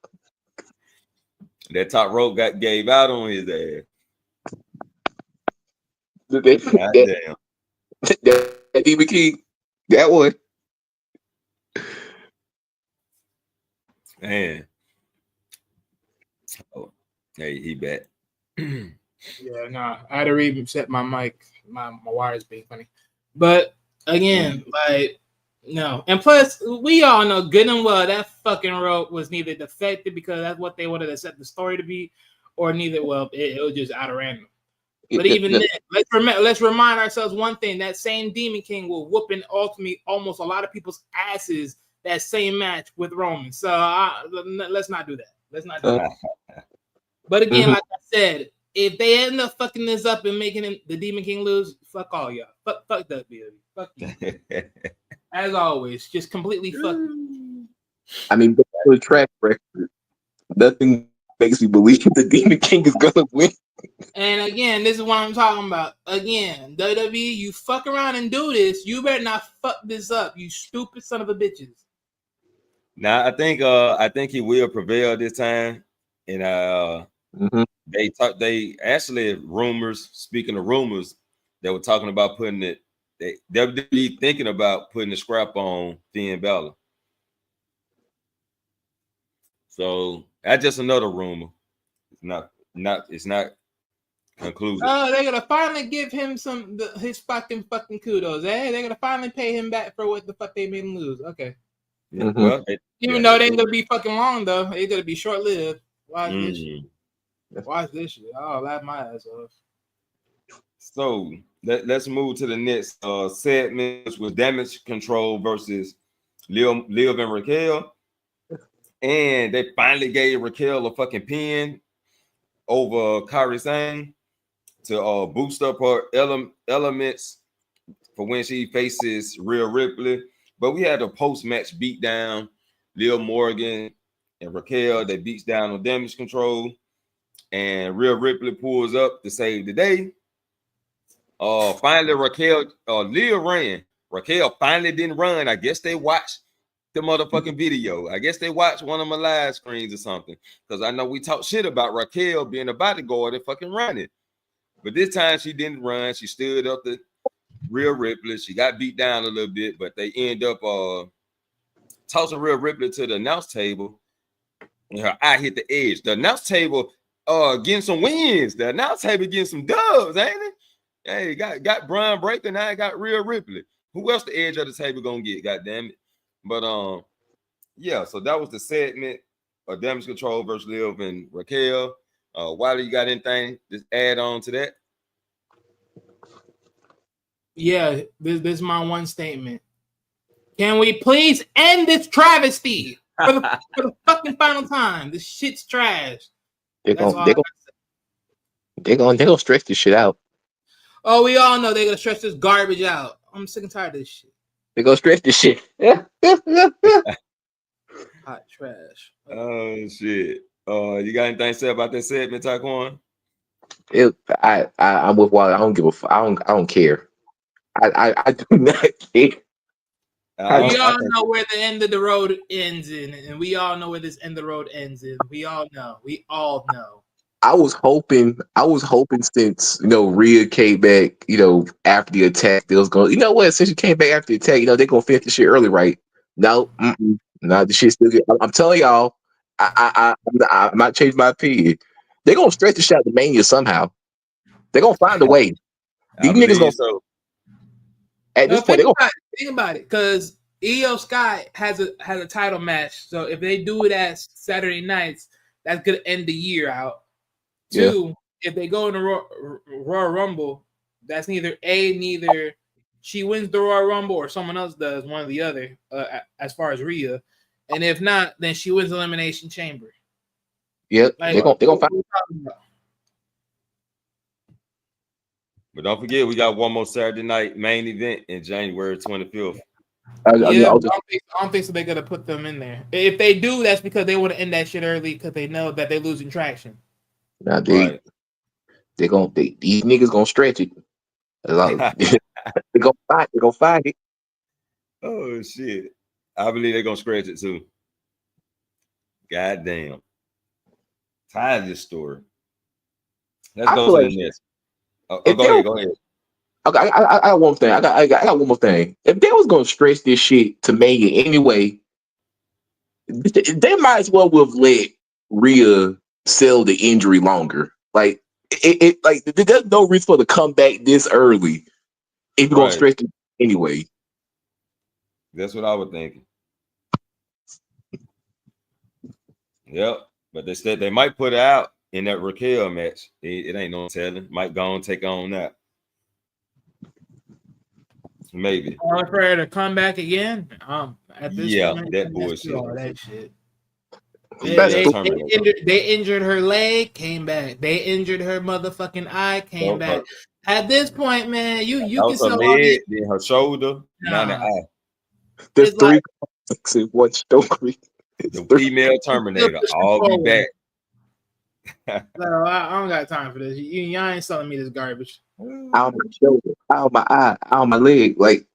S1: That top rope gave out on his ass.
S6: That Demon King, that one.
S1: Man. Oh, hey, he back.
S8: Yeah, nah. I had to reset my mic. My wires being funny. But again, no. And plus, we all know good and well that fucking rope was neither defective because that's what they wanted to set the story to be, or neither, it was just out of random. But even then, let's remind ourselves one thing: that same Demon King will whoop in ultimately almost a lot of people's asses that same match with Roman. So let's not do that. Let's not do that. But again, like I said, if they end up fucking this up and making the Demon King lose, fuck all y'all. Fuck WWE. Fuck you. As always, just completely fuck you.
S6: I mean, the track record, nothing makes me believe the Demon King is gonna win.
S8: And again, this is what I'm talking about. Again, WWE, you fuck around and do this, you better not fuck this up, you stupid son of a bitches.
S1: Now I think he will prevail this time. And they actually rumors, speaking of rumors, they were talking about putting it, WWE thinking about putting the scrap on Finn Balor. So that's just another rumor. It's not conclusive.
S8: Oh, they're gonna finally give him his fucking kudos. They're gonna finally pay him back for what the fuck they made him lose. Okay.
S1: Yeah, well,
S8: even though they ain't gonna be fucking long though, they're gonna be short lived. Watch this shit. Watch this shit. I'll laugh my ass off.
S1: So let's move to the next segment, which was Damage Control versus Liv and Raquel. And they finally gave Raquel a fucking pin over Kairi Sane to boost up her elements for when she faces Rhea Ripley. But we had a post-match beatdown. Liv Morgan and Raquel, they beats down on Damage Control. And Rhea Ripley pulls up to save the day. Finally, Liv ran. Raquel finally didn't run. I guess they watched the motherfucking video. I guess they watched one of my live screens or something. Because I know we talk shit about Raquel being a bodyguard and fucking running. But this time she didn't run. She stood up to Rhea Ripley. She got beat down a little bit, but they end up tossing Rhea Ripley to the announce table. And her eye hit the edge. The announce table getting some wins. The announce table getting some dubs, ain't it? Hey, got Braun Breaker, now I got Rhea Ripley. Who else the edge of the table gonna get? God damn it. But yeah, so that was the segment of Damage Control versus Liv and Raquel. Wiley, you got anything just add on to that?
S8: Yeah, this is my one statement. Can we please end this travesty for the fucking final time? This shit's trash.
S6: They're gonna stretch this shit out.
S8: Oh, we all know they're gonna stretch this garbage out. I'm sick and tired of this shit.
S6: They're gonna stretch this shit.
S8: Hot trash.
S1: Oh shit. You got anything to say about that segment, Taquan?
S6: I'm with Wally. I don't give a fuck. I don't care. I do not care.
S8: We all know where the end of the road ends in, and we all know where this end of the road ends in. We all know. I was hoping
S6: since Rhea came back, after the attack, they was going. Since you came back after the attack, they're gonna finish the shit early, right? No, the shit still good. I'm telling y'all, I might change my opinion. They're gonna stretch the shot to Mania somehow. They're gonna find a way. These niggas gonna.
S1: So.
S6: At this point,
S8: think about it, because Io Sky has a title match. So if they do it as Saturday nights, that's gonna end the year out. Two, if they go in the Royal Rumble, that's neither she wins the Royal Rumble or someone else does, one or the other, as far as Rhea. And if not, then she wins Elimination Chamber.
S6: Yeah, they're gonna find.
S1: But don't forget, we got one more Saturday night main event in January 25th.
S8: I don't think so. They're gonna put them in there. If they do, that's because they want to end that shit early because they know that they're losing traction.
S6: Now these niggas gonna stretch it. They're gonna find it.
S1: Oh shit! I believe they're gonna scratch it too. God damn. Tired of this story. Let's go to the next. Go ahead.
S6: Okay, I got one thing. I got one more thing. If they was gonna stretch this shit to Mania anyway, they might as well have let Rhea sell the injury longer. Like there's no reason for the come back this early if you're gonna stretch it anyway.
S1: That's what I was thinking. Yep, but they said they might put it out in that Raquel match. It ain't no telling. Might go and take on that. Maybe.
S8: For her to come back again. At this point,
S1: that bullshit.
S8: All that shit. They injured her leg, came back. They injured her motherfucking eye, came back. At this point, man, you can
S1: sell her leg, then her shoulder, now the eye.
S6: There's three. Like, what story?
S1: The female Terminator. I'll be back.
S8: No, I don't got time for this. Y'all ain't selling me this garbage.
S6: Out my shoulder, out my eye, out my leg. Like,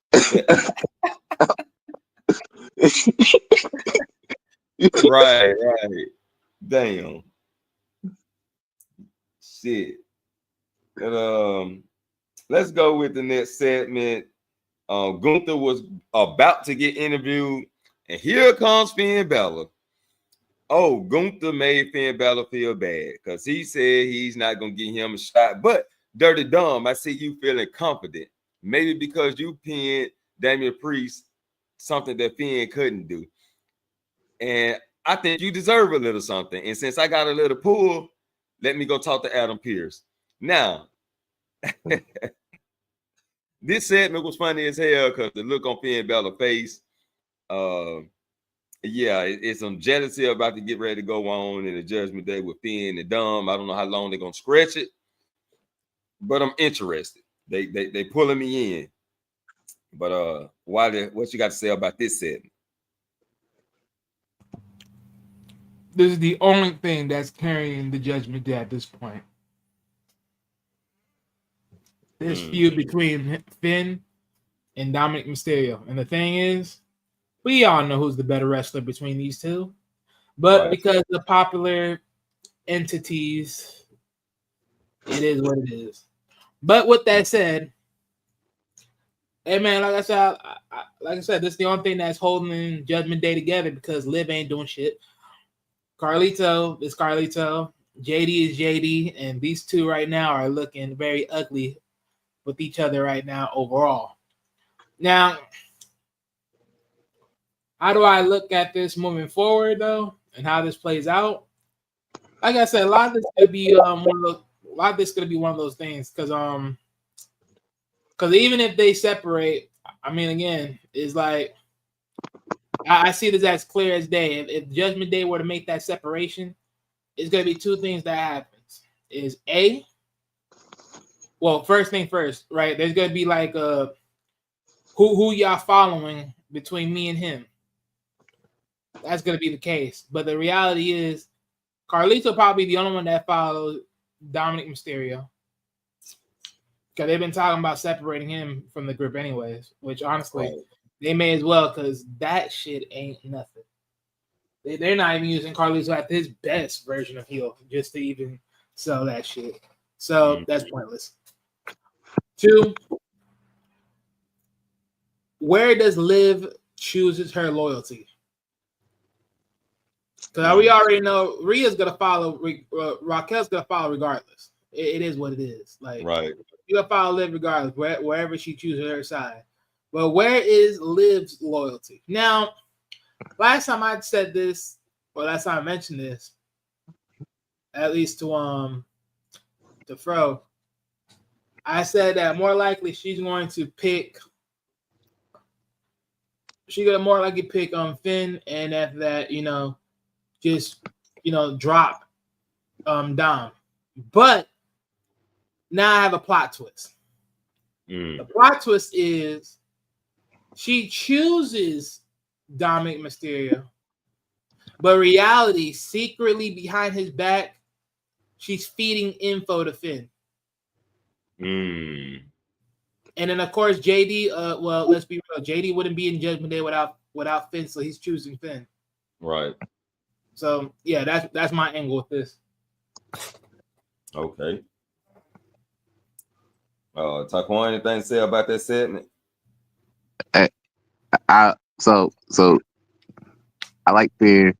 S1: right. Damn. Shit. But, let's go with the next segment. Gunther was about to get interviewed, and here comes Finn Balor. Oh, Gunther made Finn Balor feel bad because he said he's not going to give him a shot. But, Dirty Dom, I see you feeling confident. Maybe because you pinned Damian Priest, something that Finn couldn't do. And I think you deserve a little something. And since I got a little pull, let me go talk to Adam Pearce. Now, this segment was funny as hell because the look on Finn Balor's face, it's some jealousy about to get ready to go on in the Judgment Day with Finn and Dom. I don't know how long they're gonna stretch it, but I'm interested. They pulling me in. But what you got to say about this segment?
S8: This is the only thing that's carrying the Judgment Day at this point. This feud between Finn and Dominic Mysterio. And the thing is, we all know who's the better wrestler between these two. But because the popular entities, it is what it is. But with that said, hey man, like I said, this is the only thing that's holding Judgment Day together because Liv ain't doing shit. Carlito is Carlito. JD is JD. And these two right now are looking very ugly with each other right now overall. Now, how do I look at this moving forward though, and how this plays out? Like I said, a lot of this could be one of those things because even if they separate, I mean, again, it's like I see this as clear as day. If Judgment Day were to make that separation, it's gonna be two things that happens. Is first thing first, right? There's gonna be like who y'all following between me and him. That's gonna be the case. But the reality is Carlito probably the only one that follows Dominic Mysterio. Because they've been talking about separating him from the group anyways, which honestly, they may as well because that shit ain't nothing. They're not even using Carlito at his best version of heel just to even sell that shit. So that's pointless. 2, where does Liv chooses her loyalty? Because we already know Rhea's gonna follow, Raquel's gonna follow regardless. It is what it is. Like,
S1: right,
S8: you're gonna follow Liv regardless, wherever she chooses her side. But where is Liv's loyalty? Now, last time I said this, or last time I mentioned this, at least to Fro, I said that more likely she's going to pick. She's gonna more likely pick Finn, and after that, just drop Dom. But now I have a plot twist. The plot twist is she chooses Dominic Mysterio, but reality, secretly behind his back, she's feeding info to Finn. And then of course JD, let's be real, JD wouldn't be in Judgment Day without Finn, so he's choosing Finn.
S1: Right.
S8: So yeah, that's my angle with this.
S1: Okay. Taquan, anything to say about that segment?
S6: So I like everybody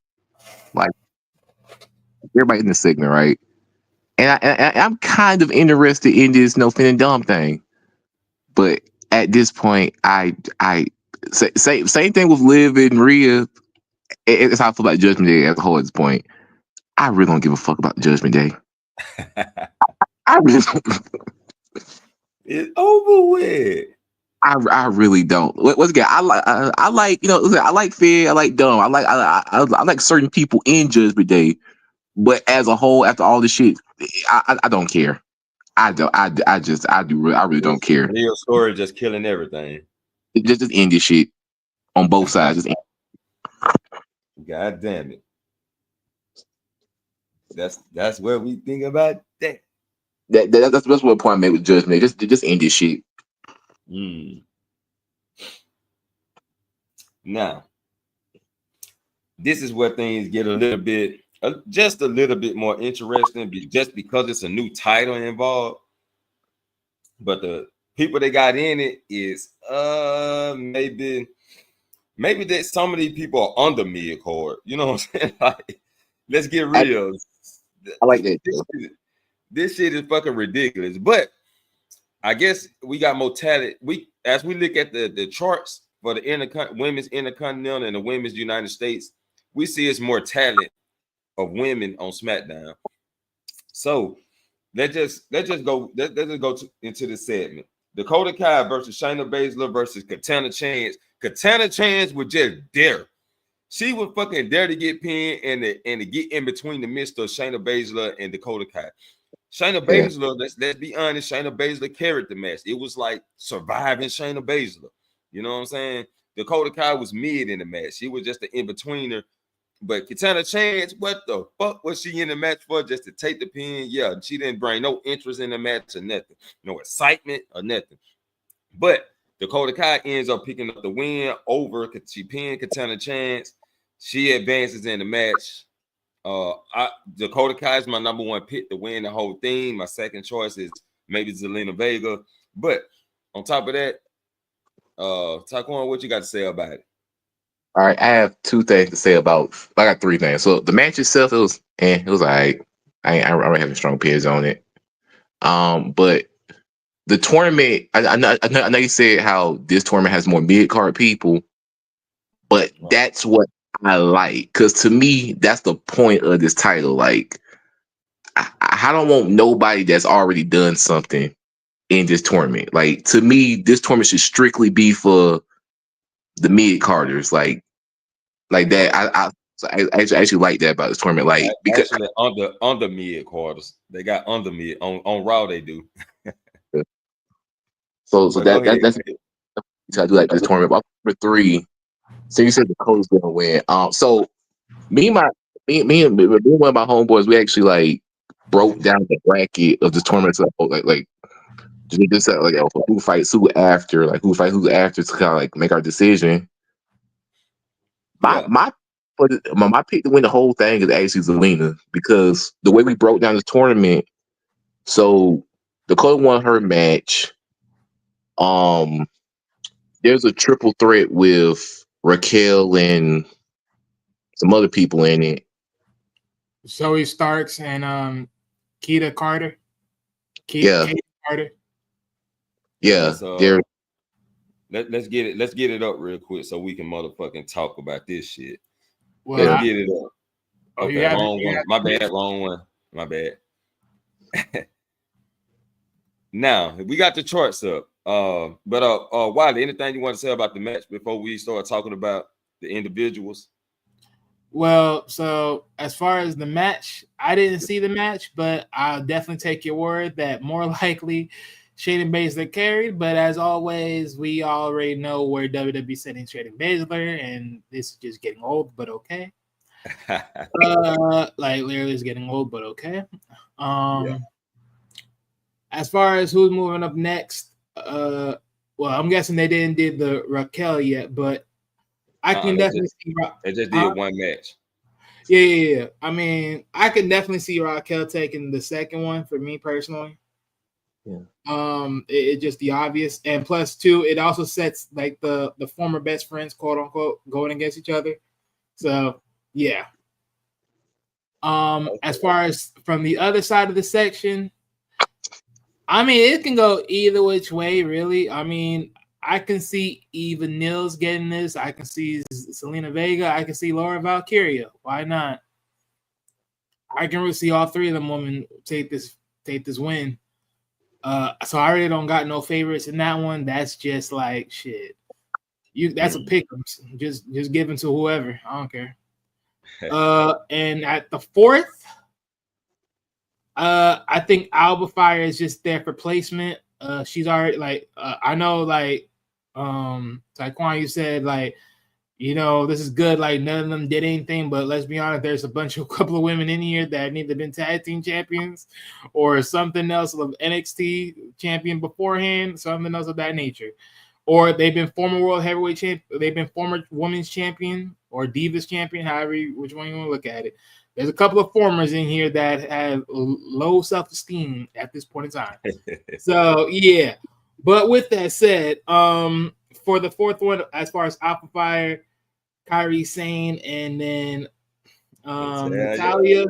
S6: in this segment, right? And I'm kind of interested in this Finn and Dom thing, but at this point, I same thing with Liv and Rhea. It's how I feel about Judgment Day as a whole at this point. I really don't give a fuck about Judgment Day. I really,
S1: It's over with.
S6: I really don't. Once again, I like listen, I like Fed, I like Dumb, I like certain people in Judgment Day, but as a whole, after all this shit, I don't care. I don't. I really don't care.
S1: Real story just killing everything.
S6: Just end this shit on both sides. Just
S1: God damn it. That's what we think about that.
S6: that's what point I made with Judgment Day. Just end this shit.
S1: Now, this is where things get a little bit, just a little bit more interesting, just because it's a new title involved. But the people that got in it is maybe that some of these people are under mid card. You know what I'm saying? Like, let's get real.
S6: I like that.
S1: This shit is fucking ridiculous. But I guess we got more talent. As we look at the charts for the women's Intercontinental and the women's United States, we see it's more talent of women on SmackDown. So let's just go into this segment. Dakota Kai versus Shayna Baszler versus Katana Chance. Katana Chance would just dare. She would fucking dare to get pinned and to get in between the midst of Shayna Baszler and Dakota Kai. Shayna Baszler, let's be honest, Shayna Baszler carried the match. It was like surviving Shayna Baszler. You know what I'm saying? Dakota Kai was mid in the match. She was just an in-betweener. But Katana Chance, what the fuck was she in the match for? Just to take the pin? Yeah, she didn't bring no interest in the match or nothing. No excitement or nothing. But Dakota Kai ends up picking up the win over. She pinned Katana Chance. She advances in the match. Dakota Kai is my number one pick to win the whole thing. My second choice is maybe Zelina Vega. But on top of that, Taquan, what you got to say about it?
S6: All right, I have two things to say about. I got three things. So the match itself, it was all right. I don't have strong opinions on it. But the tournament, I know you said how this tournament has more mid card people, but that's what I like, because to me, that's the point of this title. Like, I don't want nobody that's already done something in this tournament. Like, to me, this tournament should strictly be for the mid carders. Like that. I actually like that about this tournament. Like, because
S1: actually under mid quarters, they got under mid on Raw. They do.
S6: so that's I do like this tournament. But number three, so you said the Cody's gonna win. So me and one of my homeboys, we actually like broke down the bracket of this tournament. So like just like who fights who after, like who fights who after, to kind of like make our decision. My pick to win the whole thing is actually Zelina, because the way we broke down this tournament, so Dakota won her match. There's a triple threat with Raquel and some other people in it.
S8: Zoe Starks and Keita Carter.
S6: Keita
S8: Carter.
S6: Yeah,
S1: let's get it up real quick so we can motherfucking talk about this shit.
S8: Well,
S1: let's get it up. Okay, wrong one. My bad, wrong one. My bad. Now we got the charts up. But Wiley, anything you want to say about the match before we start talking about the individuals?
S8: Well, so as far as the match, I didn't see the match, but I'll definitely take your word that more likely Shayna Baszler carried. But as always, we already know where WWE setting Shayna Baszler, and this is just getting old, but okay. Like literally is getting old, but okay. As far as who's moving up next, well, I'm guessing they didn't do the Raquel yet, but I can definitely see.
S1: They just did one match.
S8: Yeah. I mean, I can definitely see Raquel taking the second one for me personally. Yeah. It just the obvious, and plus two, it also sets like the former best friends, quote unquote, going against each other. So yeah. As far as from the other side of the section, I mean, it can go either which way, really. I mean, I can see Eva Nils getting this. I can see Zelina Vega. I can see Laura Valkyria. Why not? I can really see all three of them women take this win. So I really don't got no favorites in that one. That's just like shit. That's a pick 'em. Just give to whoever. I don't care. And at the fourth, I think Alba Fire is just there for placement. She's already like I know like Taekwon, you said like, you know, this is good. Like none of them did anything, but let's be honest, there's a couple of women in here that have either been tag team champions or something else of NXT champion beforehand, something else of that nature. Or they've been former world heavyweight champion, they've been former women's champion or divas champion, which one you want to look at it. There's a couple of formers in here that have low self-esteem at this point in time. So yeah. But with that said, for the fourth one, as far as Alpha Fire, Kairi Sane, and then Natalia.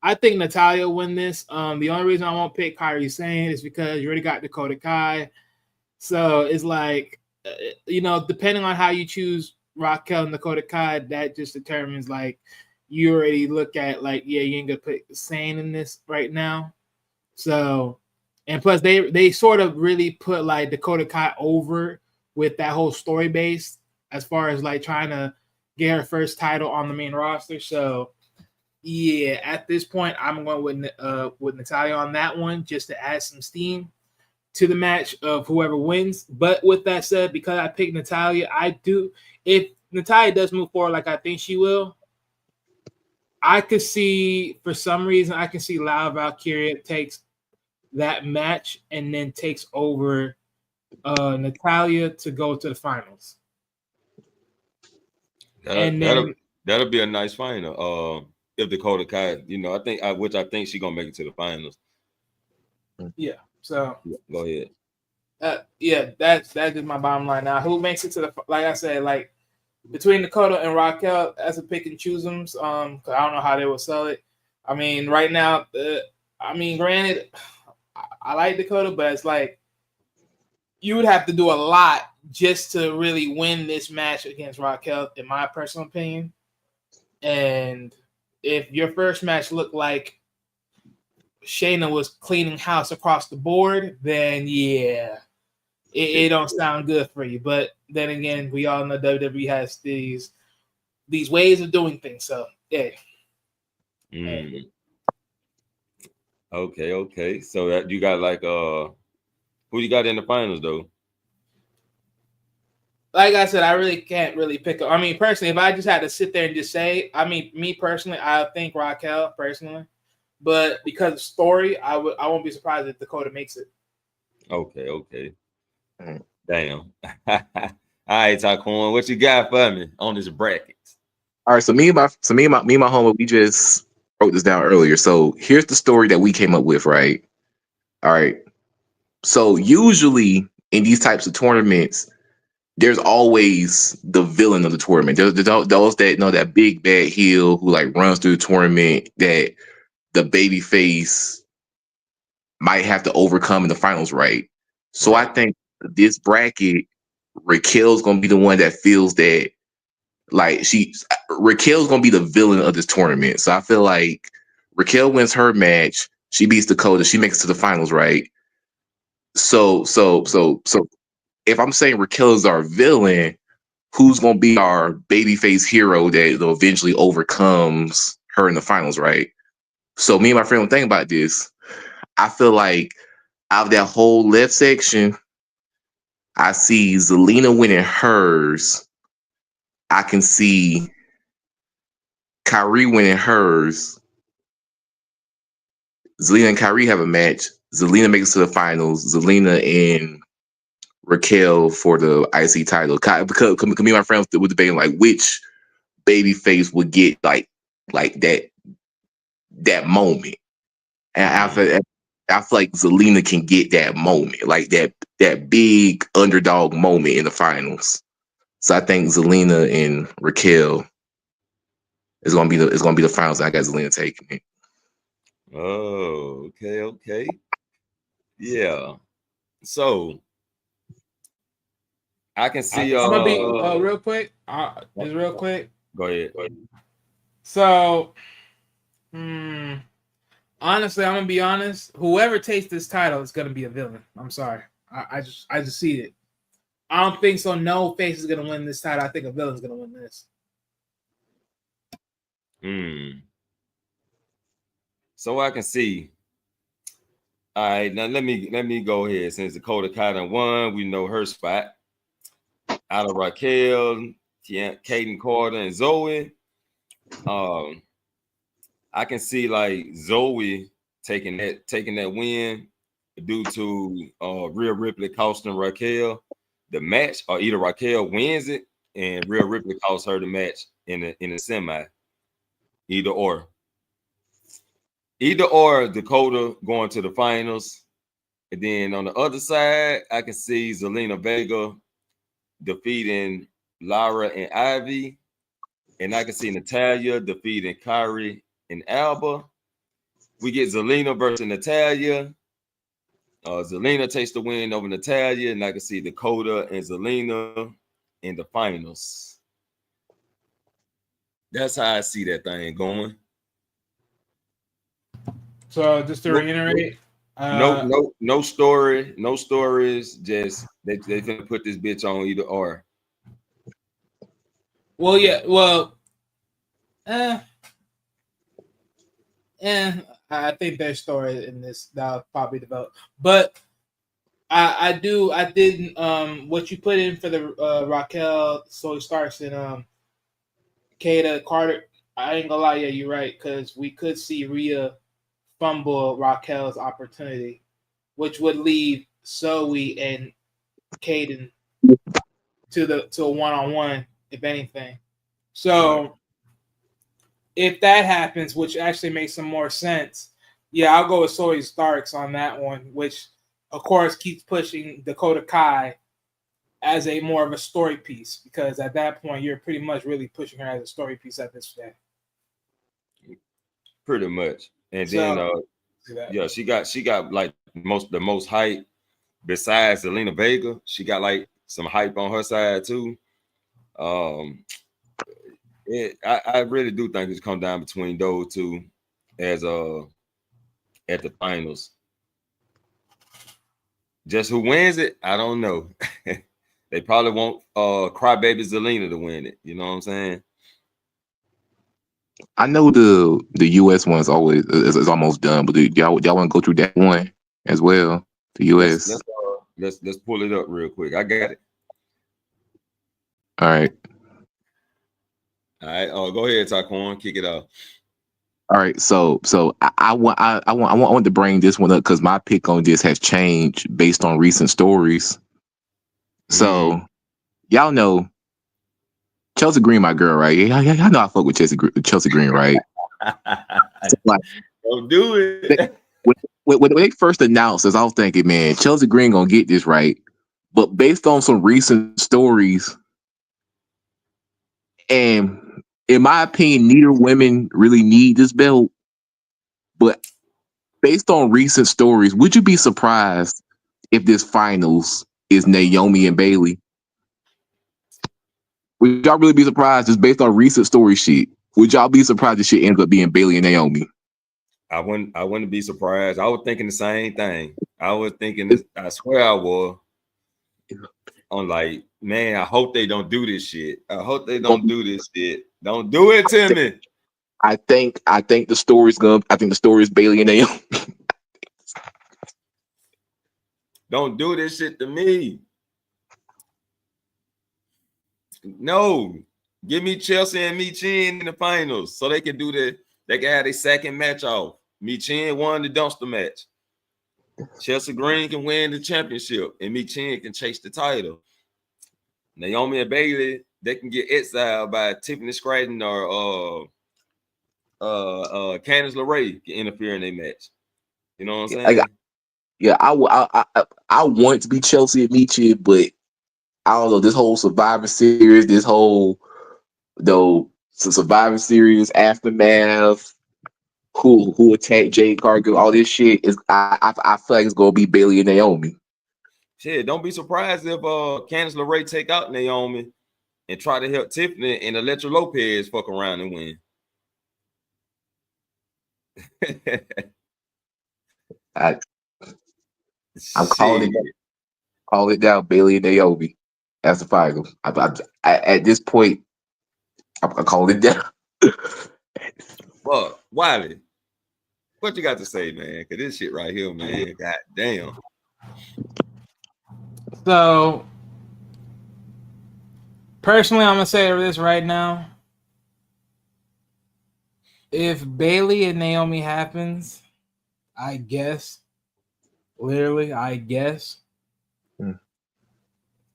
S8: I think Natalia win this. The only reason I won't pick Kairi Sane is because you already got Dakota Kai. So it's like, you know, depending on how you choose Raquel and Dakota Kai, that just determines like you already look at like, yeah, you ain't gonna put Sane in this right now. So, and plus they sort of really put like Dakota Kai over with that whole story base as far as like trying to get her first title on the main roster. So yeah, at this point, I'm going with Natalia on that one just to add some steam to the match of whoever wins. But with that said, because I picked Natalia, if Natalia does move forward like I think she will, I could see, for some reason, I can see Lau Valkyria takes that match and then takes over Natalia to go to the finals.
S1: That'll be a nice final. If Dakota Kai, you know, I think she's gonna make it to the finals.
S8: Yeah. So
S1: go ahead.
S8: Yeah, that's just my bottom line. Now, who makes it to the, like I said, like between Dakota and Raquel, that's a pick and choose them. Cause I don't know how they will sell it. I mean, right now, granted, I like Dakota, but it's like you would have to do a lot just to really win this match against Raquel, in my personal opinion. And if your first match looked like Shayna was cleaning house across the board, then yeah, it don't sound good for you. But then again, we all know WWE has these ways of doing things. So yeah.
S1: Okay. So that you got like who you got in the finals though?
S8: Like I said, I really can't really pick up. I mean, personally, if I just had to sit there and just say, I mean, me personally, I think Raquel personally, but because of story, I won't be surprised if Dakota makes it.
S1: Okay. Damn. All right, Taekwon, what you got for me on this bracket?
S6: All right, so me and my homie, we just wrote this down earlier. So here's the story that we came up with, right? All right. So usually in these types of tournaments, there's always the villain of the tournament. There's those that know that big bad heel who like runs through the tournament that the baby face might have to overcome in the finals, right? So I think this bracket, Raquel's gonna be the one that feels that like Raquel's gonna be the villain of this tournament. So I feel like Raquel wins her match, she beats Dakota, she makes it to the finals, right? So if I'm saying Raquel is our villain, who's gonna be our babyface hero that eventually overcomes her in the finals, right? So me and my friend were thinking about this. I feel like out of that whole left section, I see Zelina winning hers. I can see Kyrie winning hers. Zelina and Kyrie have a match. Zelina makes it to the finals. Zelina and Raquel for the IC title. Because me and my friends were debating like which baby face would get like that moment. And I feel like Zelina can get that moment, like that big underdog moment in the finals. So I think Zelina and Raquel is gonna be the finals. I got Zelina taking it.
S1: Oh, okay. Yeah. So I can see
S8: I'm gonna be real quick. Just real quick.
S1: Go ahead.
S8: So, honestly, I'm gonna be honest. Whoever takes this title is gonna be a villain. I'm sorry. I just see it. I don't think so. No face is gonna win this title. I think a villain's gonna win this.
S1: So I can see. All right, now let me go ahead. Since Dakota Kai done won, we know her spot. Out of Raquel, Kaden Carter, and Zoe. I can see like Zoe taking that win due to Rhea Ripley costing Raquel the match, or either Raquel wins it and Rhea Ripley costs her the match in the semi. Either or Dakota going to the finals. And then on the other side, I can see Zelina Vega defeating Lara and Ivy. And I can see Natalya defeating Kyrie and Alba. We get Zelina versus Natalya. Zelina takes the win over Natalya. And I can see Dakota and Zelina in the finals. That's how I see that thing going.
S8: So just to reiterate,
S1: no stories. Just they finna put this bitch on either or.
S8: Well, yeah, I think there's story in this that'll probably develop, but I didn't what you put in for the Raquel, Zoe Starks, and Kata Carter. I ain't gonna lie, yeah, you're right, because we could see Rhea fumble Raquel's opportunity, which would leave Zoe and Kaden to a one-on-one, if anything. So if that happens, which actually makes some more sense, yeah, I'll go with Zoe Starks on that one, which of course keeps pushing Dakota Kai as a more of a story piece, because at that point you're pretty much really pushing her as a story piece at this day.
S1: Pretty much. And then yeah, she got like the most hype besides Zelina Vega. She got like some hype on her side too. I really do think it's come down between those two as at the finals. Just who wins it, I don't know. They probably want Crybaby Zelina to win it. You know what I'm saying?
S6: I know the US one's always is almost done, but y'all want to go through that one as well? The US.
S1: Let's pull it up real quick. I got it.
S6: All right.
S1: All right. Oh, go ahead, Taquan. Kick it off.
S6: All right. So I want to bring this one up because my pick on this has changed based on recent stories. So y'all know Chelsea Green, my girl, right? Yeah, y'all know I fuck with Chelsea Green, right? So, like,
S1: don't do it.
S6: When they first announced this, I was thinking, man, Chelsea Green gonna get this right. But based on some recent stories, and in my opinion, neither women really need this belt. But based on recent stories, would you be surprised if this finals is Naomi and Bayley? Would y'all really be surprised just based on recent story shit? Would y'all be surprised if shit ends up being Bayley and Naomi?
S1: I wouldn't be surprised. I was thinking the same thing. I was thinking this, I swear I was. I'm like, man, I hope they don't do this shit. I hope they don't do this shit. Don't do it to me.
S6: I think the story's Bayley and Naomi.
S1: Don't do this shit to me. No, give me Chelsea and Michin in the finals so they can do that. They can have a second match off. Michin won the dumpster match. Chelsea Green can win the championship, and Michin can chase the title. Naomi and Bayley, they can get exiled by Tiffany Stratton or Candice LeRae can interfere in their match. You know what I'm saying?
S6: I want to be Chelsea and Michin, but I don't know, this whole Survivor Series, Survivor Series aftermath, who attacked Jade Cargill, all this shit is I feel like it's gonna be Bayley and Naomi.
S1: Shit, don't be surprised if Candice LeRae take out Naomi and try to help Tiffany and Electra Lopez fuck around and win.
S6: I'm
S1: Shit.
S6: calling it down. Bailey and Naomi as the final. At this point, I'm calling it down.
S1: Fuck, Wiley, what you got to say, man? Cause this shit right here, man. God damn.
S8: So, personally, I'm gonna say this right now. If Bailey and Naomi happens, I guess, literally, I guess.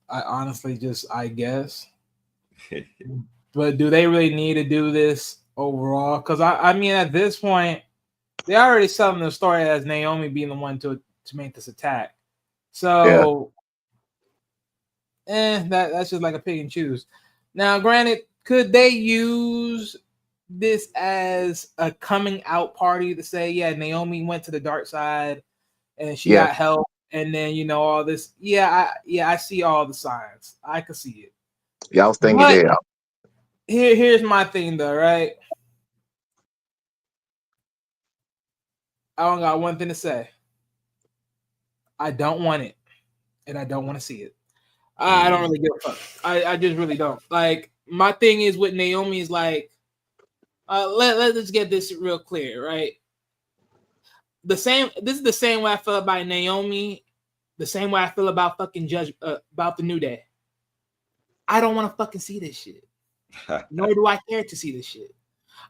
S8: I honestly I guess. But do they really need to do this overall? Because I mean, at this point, they already selling the story as Naomi being the one to make this attack. So, that's just like a pick and choose. Now, granted, could they use this as a coming out party to say, yeah, Naomi went to the dark side and she got help, and then all this. I see all the signs. I can see it.
S6: Yeah, I was thinking that.
S8: Here's my thing though, right? I only got one thing to say. I don't want it, and I don't want to see it. I don't really give a fuck. I just really don't. Like, my thing is with Naomi is like, let's get this real clear, right? This is the same way I feel about Naomi, the same way I feel about fucking about the New Day. I don't want to fucking see this shit. Nor do I care to see this shit.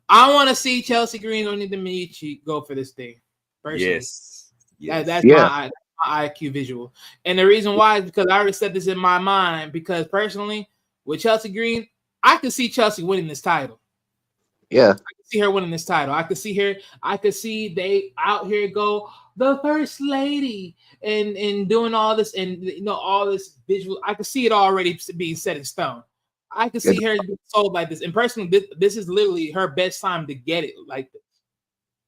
S8: I want to see Chelsea Green or Demichi go for this thing. Personally.
S1: Yes.
S8: That's my IQ visual. And the reason why is because I already said this in my mind, because personally, with Chelsea Green, I could see Chelsea winning this title.
S6: Yeah.
S8: I could see her winning this title. I could see they out here go, the first lady, and doing all this, and all this visual. I could see it already being set in stone. I could see her get sold like this. And personally, this is literally her best time to get it like this,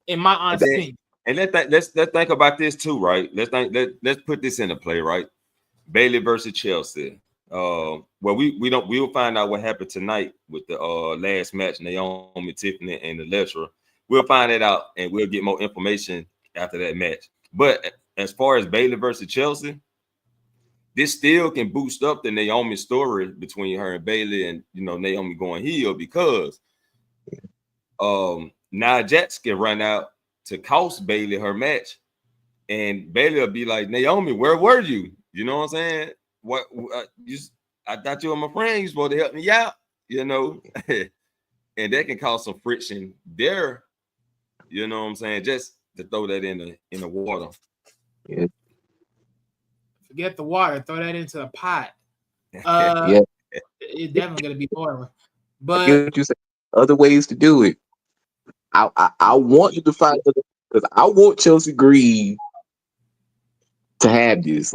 S8: in my honest opinion.
S1: And let's think about this too, right? Let's put this into play, right? Bailey versus Chelsea. Well, we'll find out what happened tonight with the last match, Naomi, Tiffany, and the lecturer. We'll find it out, and we'll get more information after that match. But as far as Bailey versus Chelsea, this still can boost up the Naomi story between her and Bailey, and Naomi going heel, because Nia Jax can run out to cost Bailey her match, and Bailey will be like, Naomi, where were you? You know what I'm saying? What I thought you were my friend. You're supposed to help me out, and that can cause some friction there. You know what I'm saying? Just to throw that in the water.
S6: Yeah.
S8: Forget the water. Throw that into the pot. It's definitely gonna be boiling. But
S6: you say other ways to do it. I want you to find, because I want Chelsea Green to have this.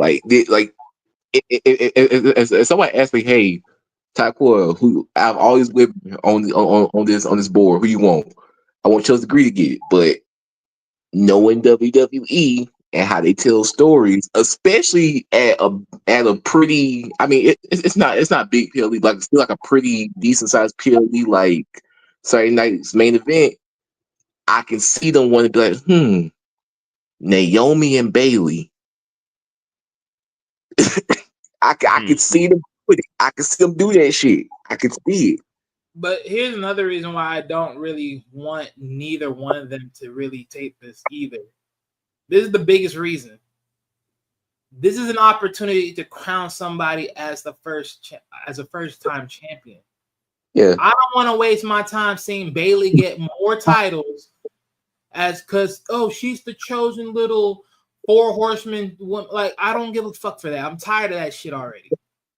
S6: If somebody asked me, hey, Taquilla, who I've always with on this board, who you want? I want Chelsea Green to get it, but knowing WWE and how they tell stories, especially at a pretty, I mean, it's not big PLE, but it's still like a pretty decent sized PLE, like Saturday night's main event. I can see them want to be like, Naomi and Bailey. I can see them put it. I can see them do that shit. I can see it.
S8: But here's another reason why I don't really want neither one of them to really take this either. This is the biggest reason. This is an opportunity to crown somebody as a first-time champion.
S6: Yeah,
S8: I don't want to waste my time seeing Bailey get more titles because she's the chosen little 4 horsemen. Like, I don't give a fuck for that. I'm tired of that shit already.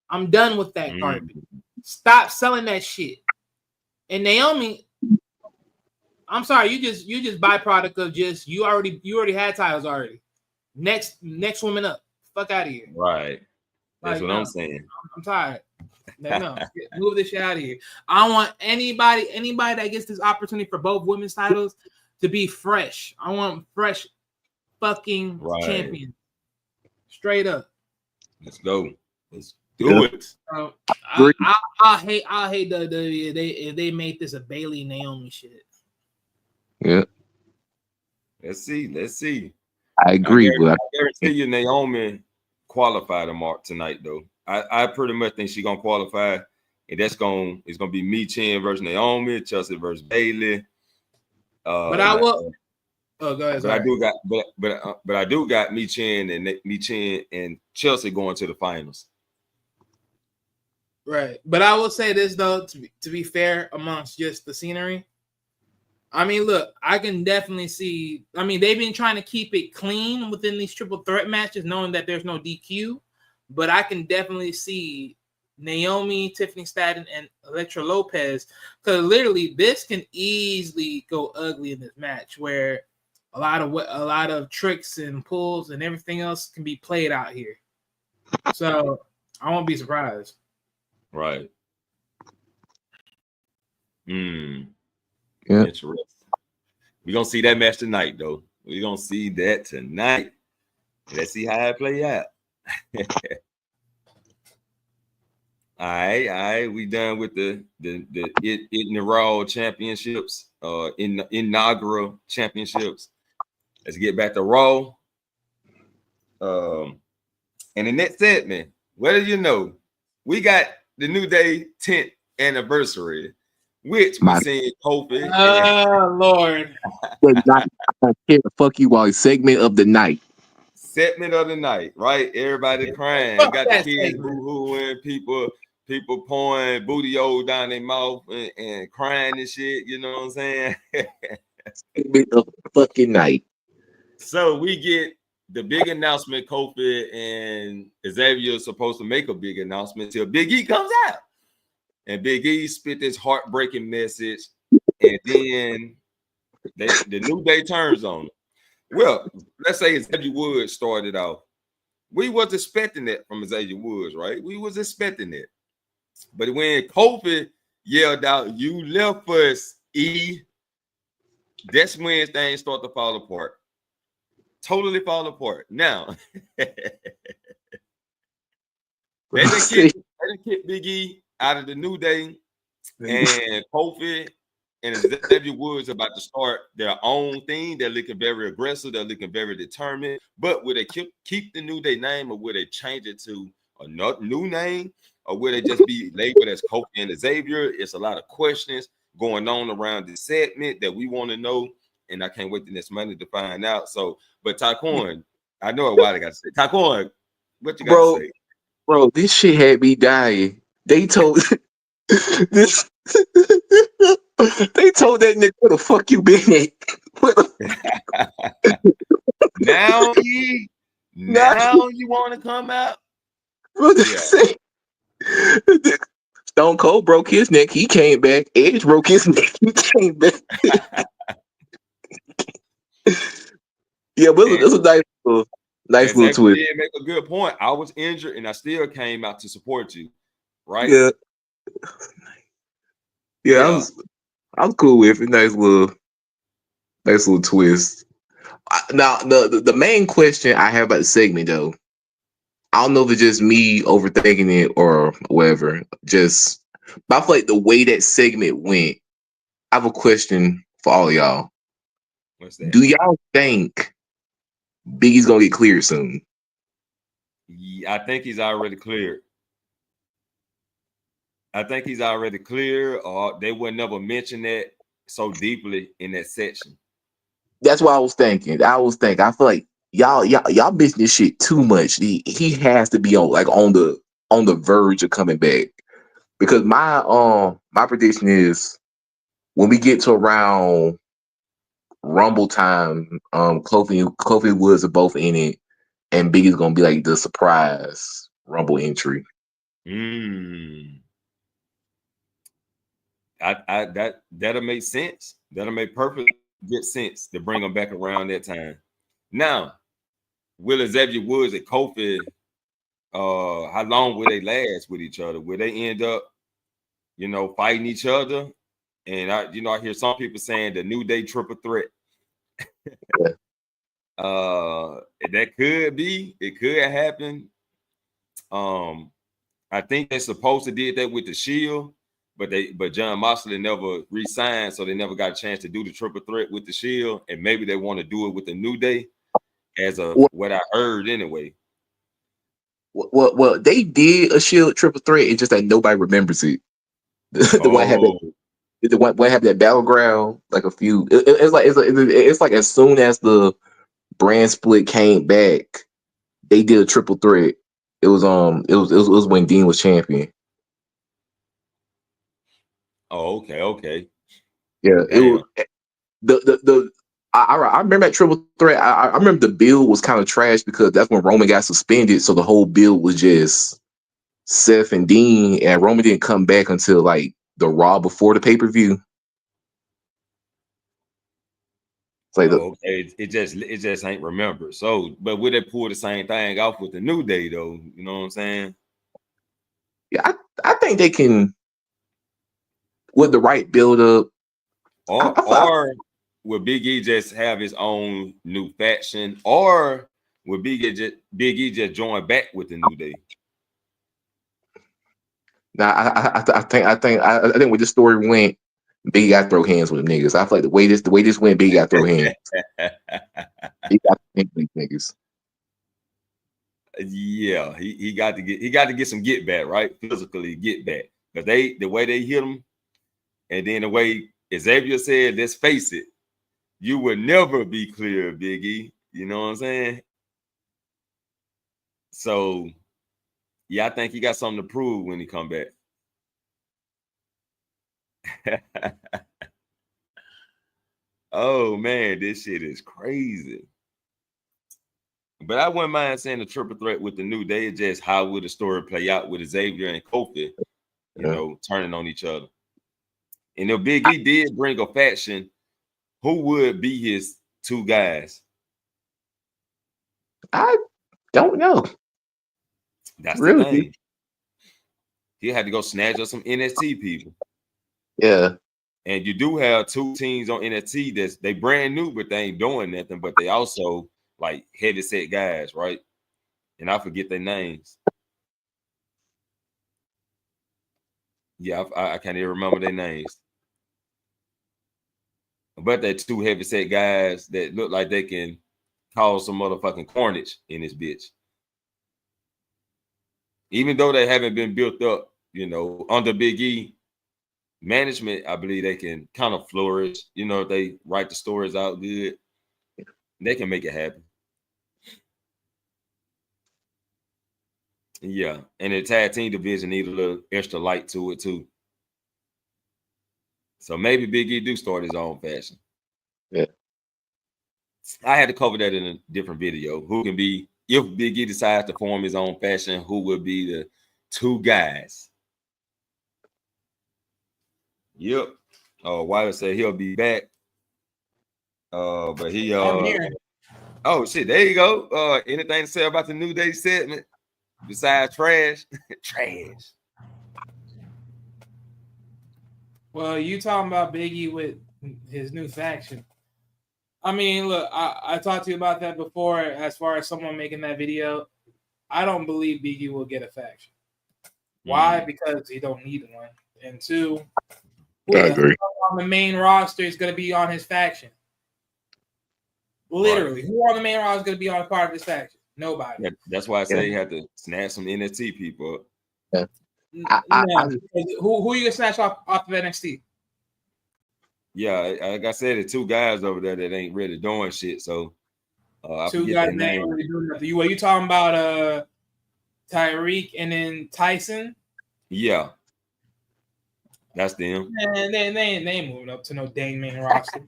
S8: I'm done with that garbage. Stop selling that shit. And Naomi, I'm sorry, you just byproduct of just you already had titles already. Next woman up. Fuck out of here.
S1: Right. That's what I'm saying.
S8: I'm tired. No, move this shit out of here. I want anybody that gets this opportunity for both women's titles to be fresh. I want fresh fucking champions. Straight up.
S1: Let's go. Let's do it.
S8: I hate if they made this a Bailey Naomi shit.
S6: Yeah.
S1: Let's see.
S6: I agree, but
S1: I guarantee you Naomi qualified tonight, though. I pretty much think she's gonna qualify, and it's gonna be Mi Chen versus Naomi, Chelsea versus Bailey.
S8: But I will. Oh, go ahead.
S1: But I do got Mi Chen and Chelsea going to the finals.
S8: Right, but I will say this though, to be fair, amongst just the scenery. I mean, look, I can definitely see. I mean, they've been trying to keep it clean within these triple threat matches, knowing that there's no DQ. But I can definitely see Naomi, Tiffany Stratton, and Elektra Lopez, because literally this can easily go ugly in this match, where a lot of tricks and pulls and everything else can be played out here. So I won't be surprised.
S1: Right.
S6: Yeah.
S1: Interesting. We're gonna see that match tonight, though. We're gonna see that tonight. Let's see how it play out. All right. We done with the Raw championships, inaugural championships. Let's get back to Raw. And in that segment, what do you know? We got the New Day 10th anniversary, which we seen Kofi.
S8: Oh Lord!
S6: Not fuck you all. Segment of the night.
S1: Segment of the night, right? Everybody crying.
S8: Fuck
S1: Got the
S8: that
S1: kids
S8: segment.
S1: boo-hooing, people pouring booty hole down their mouth and crying and shit. You know what I'm saying?
S6: Segment of the fucking night.
S1: So we get the big announcement. Kofi and Xavier are supposed to make a big announcement till Big E comes out. And Big E spit this heartbreaking message. And then the New Day turns on him. Well, let's say Xavier Woods started off. We was expecting that from Xavier Woods, right? We was expecting it. But when Kofi yelled out, "You left us, E," that's when things start to fall apart. Totally fall apart. Now, they done kicked Big E out of the New Day, and Kofi and Xavier Woods about to start their own thing. They're looking very aggressive. They're looking very determined. But will they keep the New Day name, or will they change it to a new name, or will they just be labeled as Kofi and Xavier? It's a lot of questions going on around this segment that we want to know, and I can't wait the next Monday to find out. So, but Taquan, I know what I got to say. Taquan, what you got to say?
S6: Bro, this shit had me dying. They told this. They told that nigga, "Where the fuck you been at?"
S1: Now you want to come out?
S6: Bro, say, Stone Cold broke his neck. He came back. Edge broke his neck. He came back. Yeah, but it's a nice little twist.
S1: Did make a good point. I was injured and I still came out to support you, right?
S6: Yeah. I'm cool with it. Nice little twist. Now, the main question I have about the segment, though, I don't know if it's just me overthinking it or whatever. Just, but I feel like the way that segment went, I have a question for all of y'all.
S1: What's that?
S6: Do y'all think Biggie's gonna get cleared soon?
S1: I think he's already cleared. Or they would never mention that so deeply in that section.
S6: That's what I was thinking. I feel like y'all bitching this shit too much. He has to be on the verge of coming back. Because my prediction is when we get to around Rumble time, Kofi Woods are both in it, and Biggie's gonna be like the surprise Rumble entry.
S1: That'll make sense. That'll make perfect good sense to bring them back around that time. Now, will Xavier Woods and Kofi, how long will they last with each other? Will they end up, fighting each other? And I hear some people saying the New Day triple threat. That could be. It could happen. I think they're supposed to did that with the Shield. but John Moxley never re-signed, so they never got a chance to do the triple threat with the Shield, and maybe they want to do it with the New Day, as what I heard anyway.
S6: Well, they did a Shield triple threat. It's just that nobody remembers it. The one had that battleground like a few. It's like as soon as the brand split came back, they did a triple threat. It was when Dean was champion.
S1: Oh, okay.
S6: Yeah,
S1: Damn.
S6: it was I remember that triple threat. I remember the build was kind of trash because that's when Roman got suspended, so the whole build was just Seth and Dean, and Roman didn't come back until like the Raw before the pay-per-view. It's like
S1: okay, it just ain't remembered. So, but would they pull the same thing off with the New Day though? You know what I'm saying?
S6: Yeah, I think they can with the right build up.
S1: Or would Big E just have his own new faction, or would Big E just join back with the New Day?
S6: Now, I think where this story went, Big E got to throw hands with them niggas. I feel like the way this went, Big E got to throw hands. He got to think with these niggas.
S1: Yeah, he got to get some get back, right? Physically get back, because the way they hit him, and then the way Xavier said, let's face it, you would never be clear, Big E. You know what I'm saying? So, yeah, I think he got something to prove when he come back. Oh man, this shit is crazy. But I wouldn't mind saying a triple threat with the New Day. It's just how would the story play out with Xavier and Kofi, turning on each other. And if Big E did bring a faction, who would be his two guys?
S6: I don't know.
S1: That's really the thing. He had to go snatch up some NXT people.
S6: Yeah.
S1: And you do have two teams on NXT they brand new, but they ain't doing nothing. But they also like heavy set guys, right? And I forget their names. Yeah, I can't even remember their names. But they're two heavy set guys that look like they can cause some motherfucking carnage in this bitch. Even though they haven't been built up, under Big E management, I believe they can kind of flourish. If they write the stories out good, they can make it happen. Yeah, and the tag team division need a little extra light to it too. So maybe Big E do start his own faction.
S6: Yeah.
S1: I had to cover that in a different video. Who can be, if Big E decides to form his own faction, who would be the two guys? Yep. Wilder said he'll be back. But he oh shit, there you go. Anything to say about the New Day segment besides trash? Trash.
S8: Well, you talking about Big E with his new faction. I mean, look, I talked to you about that before as far as someone making that video. I don't believe Big E will get a faction. Why? Because he don't need one. And two, who on the main roster is going to be on his faction? Literally, who on the main roster is going to be on part of this faction? Nobody.
S1: Yeah, that's why I say you have to snatch some NXT people.
S6: Yeah.
S8: Who are you gonna snatch off of NXT?
S1: Yeah, like I said, the two guys over there that ain't really doing shit. So
S8: two guys that ain't really doing nothing. You talking about Tyreek and then Tyson?
S1: Yeah, that's them.
S8: Man, they ain't moving up to no dang main roster.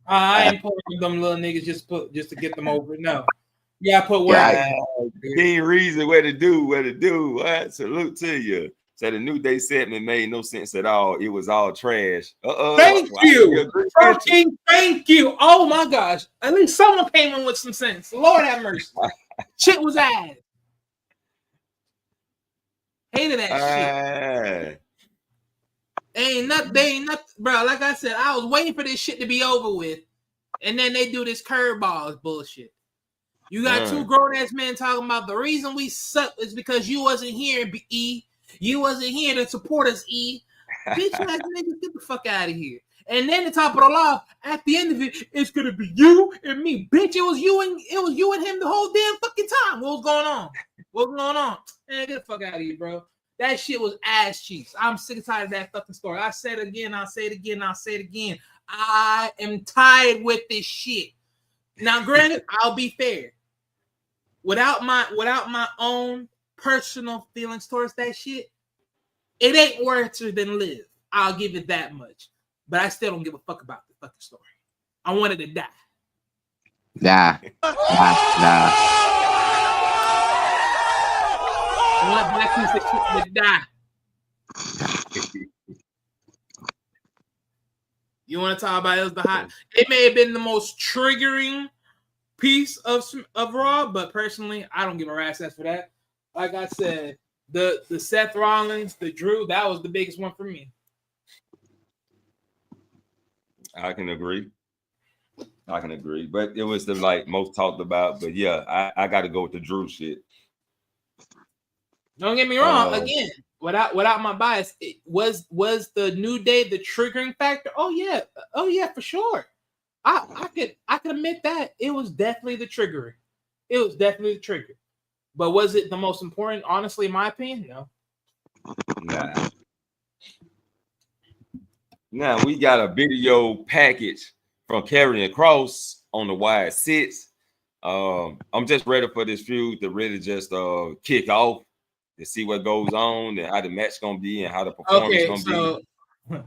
S8: I ain't putting them little niggas just to get them over. No. Yeah, I put work.
S1: Dean Reason, what to do. What? Salute to you. So the New Day segment made no sense at all. It was all trash.
S8: Thank you. Thank you. Oh my gosh. At least someone came in with some sense. Lord have mercy. Shit was ass. Hated that shit. Ain't nothing, bro. Like I said, I was waiting for this shit to be over with. And then they do this curveball bullshit. You got two grown-ass men talking about the reason we suck is because you wasn't here, E. You wasn't here to support us, E. Bitch ass niggas, get the fuck out of here. And then the top of the law, at the end of it, it's gonna be you and me. Bitch, it was you and him the whole damn fucking time. What was going on? What's going on? Man, get the fuck out of here, bro. That shit was ass cheeks. I'm sick and tired of that fucking story. I said it again, I'll say it again, I'll say it again. I am tired with this shit. Now, granted, I'll be fair. Without my own personal feelings towards that shit, it ain't worse than live. I'll give it that much. But I still don't give a fuck about the fucking story. I wanted to die.
S6: Nah.
S8: I want black people to die. You want to talk about it was the hot? It may have been the most triggering piece of Raw, but personally, I don't give a rat's ass for that. Like I said, the Seth Rollins, the Drew, that was the biggest one for me.
S1: I can agree, but it was the like most talked about. But yeah, I got to go with the Drew shit.
S8: Don't get me wrong. Again, without my bias, it was the New Day the triggering factor? Oh yeah, for sure. I could admit that it was definitely the triggering. It was definitely the trigger. But was it the most important? Honestly, in my opinion, no.
S1: Nah. Now we got a video package from Karrion Kross on the Wire 6. I'm just ready for this feud to really just kick off to see what goes on and how the match gonna be and how the performance gonna be.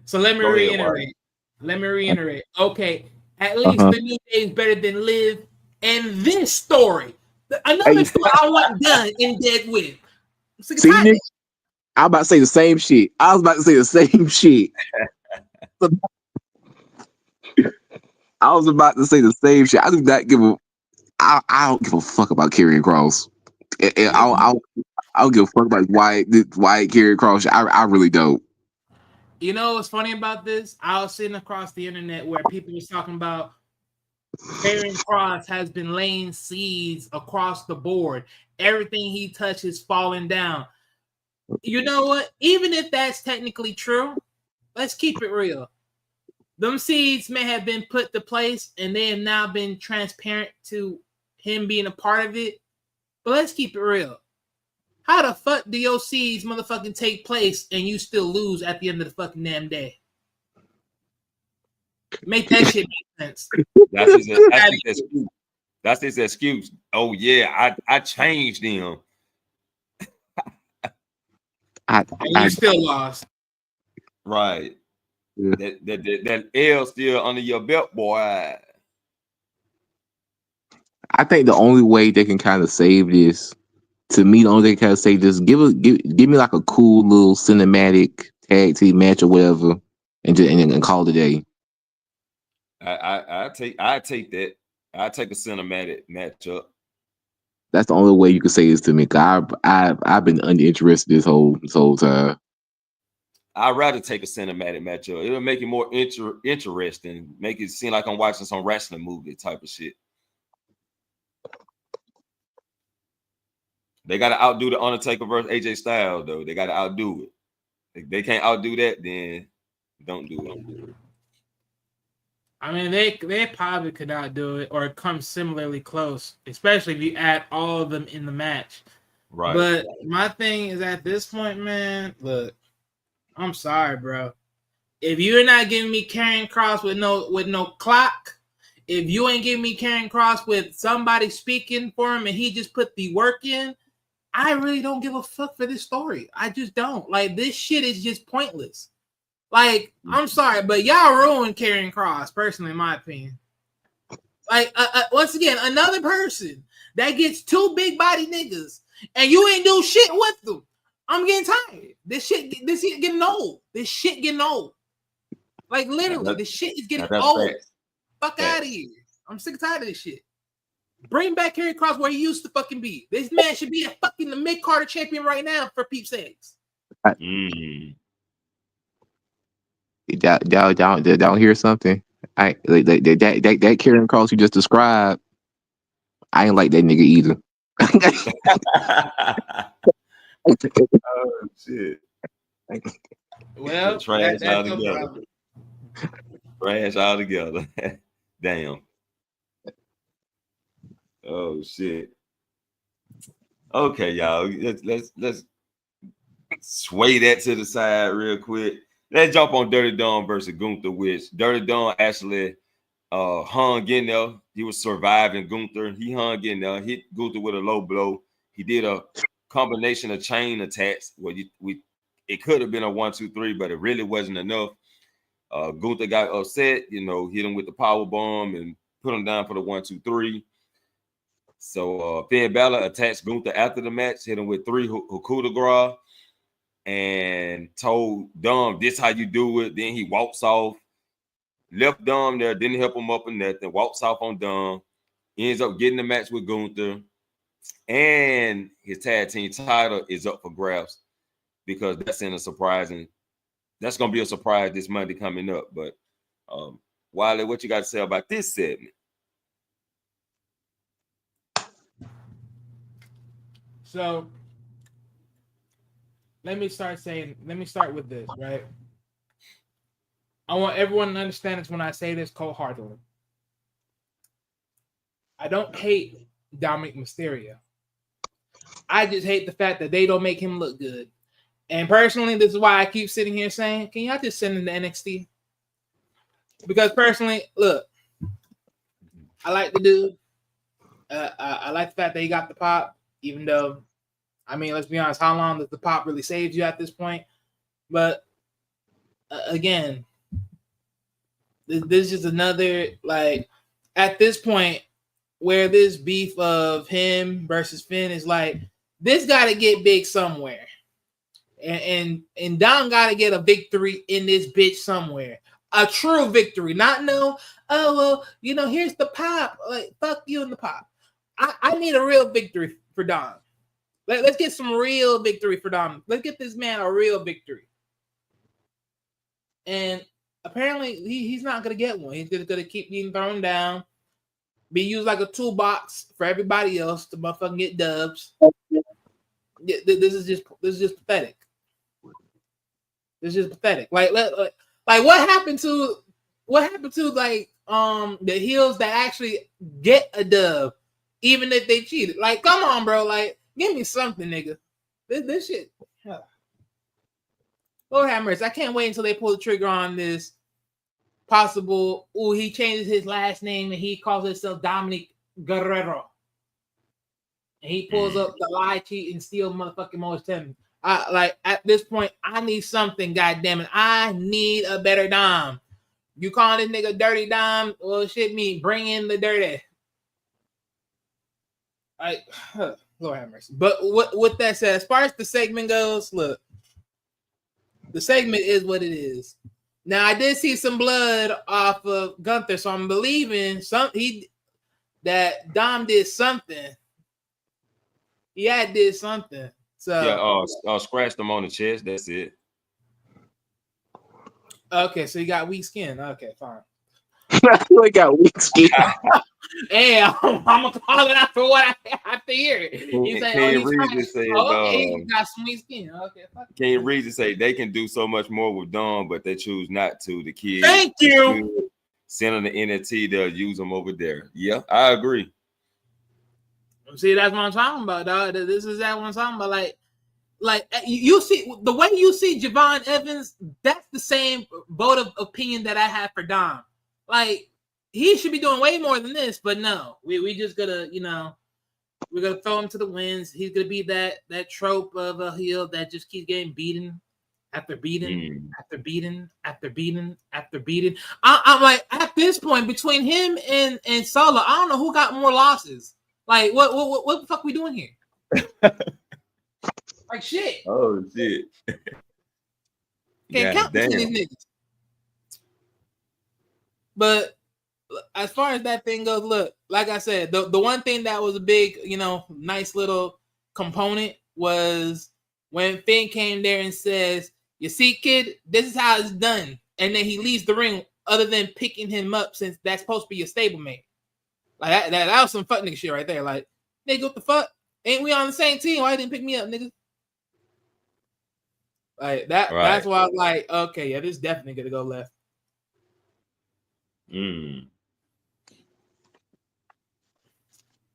S8: So let me reiterate. Let me reiterate. Okay, at least the New Day is better than Liv. And this story, another thing I want done in Dead with.
S6: See, Nick, I was about to say the same shit. I was about about to say the same shit. I do not give a. I don't give a fuck about Karrion Kross. I don't give a fuck about why Karrion Kross. I really don't.
S8: You know what's funny about this? I was sitting across the internet where people was talking about Karrion Kross has been laying seeds across the board. Everything he touches falling down. You know what? Even if that's technically true, let's keep it real. Them seeds may have been put to place and they have now been transparent to him being a part of it. But let's keep it real. How the fuck do your seeds motherfucking take place and you still lose at the end of the fucking damn day? Make that shit make sense.
S1: That's his excuse. Oh yeah, I changed him.
S8: And you still lost.
S1: Right. Yeah. That L still under your belt, boy.
S6: I think the only way they can kind of save this, to me, the only way they can kind of save this, give me like a cool little cinematic tag team match or whatever, and call it a day.
S1: I take that. I take a cinematic matchup.
S6: That's the only way you can say this to me. Cause I've been uninterested this whole time.
S1: I'd rather take a cinematic matchup. It'll make it more interesting. Make it seem like I'm watching some wrestling movie type of shit. They got to outdo the Undertaker versus AJ Styles, though. They got to outdo it. If they can't outdo that, then don't do it.
S8: I mean, they probably could outdo it or come similarly close, especially if you add all of them in the match.
S1: Right.
S8: But my thing is at this point, man, look, I'm sorry, bro. If you're not giving me Karrion Kross with no clock, if you ain't giving me Karrion Kross with somebody speaking for him and he just put the work in, I really don't give a fuck for this story. I just don't. Like, this shit is just pointless. Like, I'm sorry, but y'all ruined Karrion Kross, personally, in my opinion. Like, once again, another person that gets two big body niggas and you ain't do shit with them. I'm getting tired. This shit getting old. This shit getting old. Like, literally, this shit is getting old. Fuck out of here. I'm sick and tired of this shit. Bring back Karrion Kross where he used to fucking be. This man should be a fucking the mid-Carter champion right now, for peeps' sakes.
S6: Y'all hear something? That Karrion Kross you just described, I ain't like that nigga either.
S1: Oh shit!
S8: Well,
S1: Trash
S8: that's no
S1: altogether.
S8: problem.
S1: Trash altogether. Damn. Oh shit. Okay, y'all. Let's sway that to the side real quick. Let's jump on Dirty Dawn versus Gunther, which Dirty Dawn actually hung in there. He was surviving Gunther. He hung in there, hit Gunther with a low blow. He did a combination of chain attacks where it could have been a 1-2-3, but it really wasn't enough. Gunther got upset, hit him with the power bomb and put him down for the 1-2-3. So Finn Balor attached Gunther after the match, hit him with 3 coup de grace, and told Dom, this how you do it. Then he walks off, left Dom there, didn't help him up or nothing, walks off on Dom, ends up getting the match with Gunther, and his tag team title is up for grabs because that's going to be a surprise this Monday coming up. But Wiley, what you got to say about this segment?
S8: So let me start with this, right? I want everyone to understand this when I say this cold-heartedly. I don't hate Dominic Mysterio. I just hate the fact that they don't make him look good. And personally, this is why I keep sitting here saying, can y'all just send him to NXT? Because personally, look, I like the dude. I like the fact that he got the pop, even though, let's be honest, how long does the pop really save you at this point? But again, this is just another, at this point, where this beef of him versus Finn is this got to get big somewhere. And Dom got to get a victory in this bitch somewhere. A true victory. Not here's the pop. Fuck you and the pop. I need a real victory for Dom. Let's get some real victory for Dom. Let's get this man a real victory. And apparently he's not going to get one. He's just going to keep getting thrown down, be used like a toolbox for everybody else to motherfucking get dubs. This is just pathetic. This is just pathetic. What happened to the heels that actually get a dub, even if they cheated? Come on, bro. Give me something, nigga. This shit. Lord have mercy. I can't wait until they pull the trigger on this possible. Oh, he changes his last name and he calls himself Dominic Guerrero. And he pulls up the lie, cheat, and steal motherfucking most 10. At this point, I need something, goddammit. I need a better Dom. You calling this nigga Dirty Dom? Well, shit me. Bring in the dirty. Lord have mercy. But with that said, as far as the segment goes, look, the segment is what it is. Now, I did see some blood off of Gunther, so I'm believing that Dom did something. Yeah, did something. So
S1: scratched him on the chest. That's it.
S8: Okay, so you got weak skin. Okay, fine.
S6: I got weak skin.
S8: Hey, I'm gonna call it out for what I have to hear. He said,
S1: King Regis said,
S8: he got some weak skin. Okay,
S1: King Regis say they can do so much more with Dom, but they choose not to. The kids.
S8: Thank you.
S1: Send them to NXT, they'll use them over there. Yeah, I agree.
S8: See, that's what I'm talking about, dog. This is that what I'm talking about. Like you see the way you see Javon Evans, that's the same vote of opinion that I have for Dom. He should be doing way more than this, but no, we just gotta, we're gonna throw him to the winds. He's gonna be that trope of a heel that just keeps getting beaten after beaten after beaten after beaten after beaten. I'm like, at this point, between him and Solo, I don't know who got more losses. What the fuck we doing here? Shit.
S1: Oh shit.
S8: Can't count between these niggas. But as far as that thing goes, look, like I said, the one thing that was a big, nice little component was when Finn came there and says, "You see, kid, this is how it's done," and then he leaves the ring. Other than picking him up, since that's supposed to be your stablemate. That was some fuck nigga shit right there. Nigga, what the fuck? Ain't we on the same team? Why you didn't pick me up, nigga? Like that.
S1: Right.
S8: That's why I was like, okay, yeah, this is definitely gonna go left.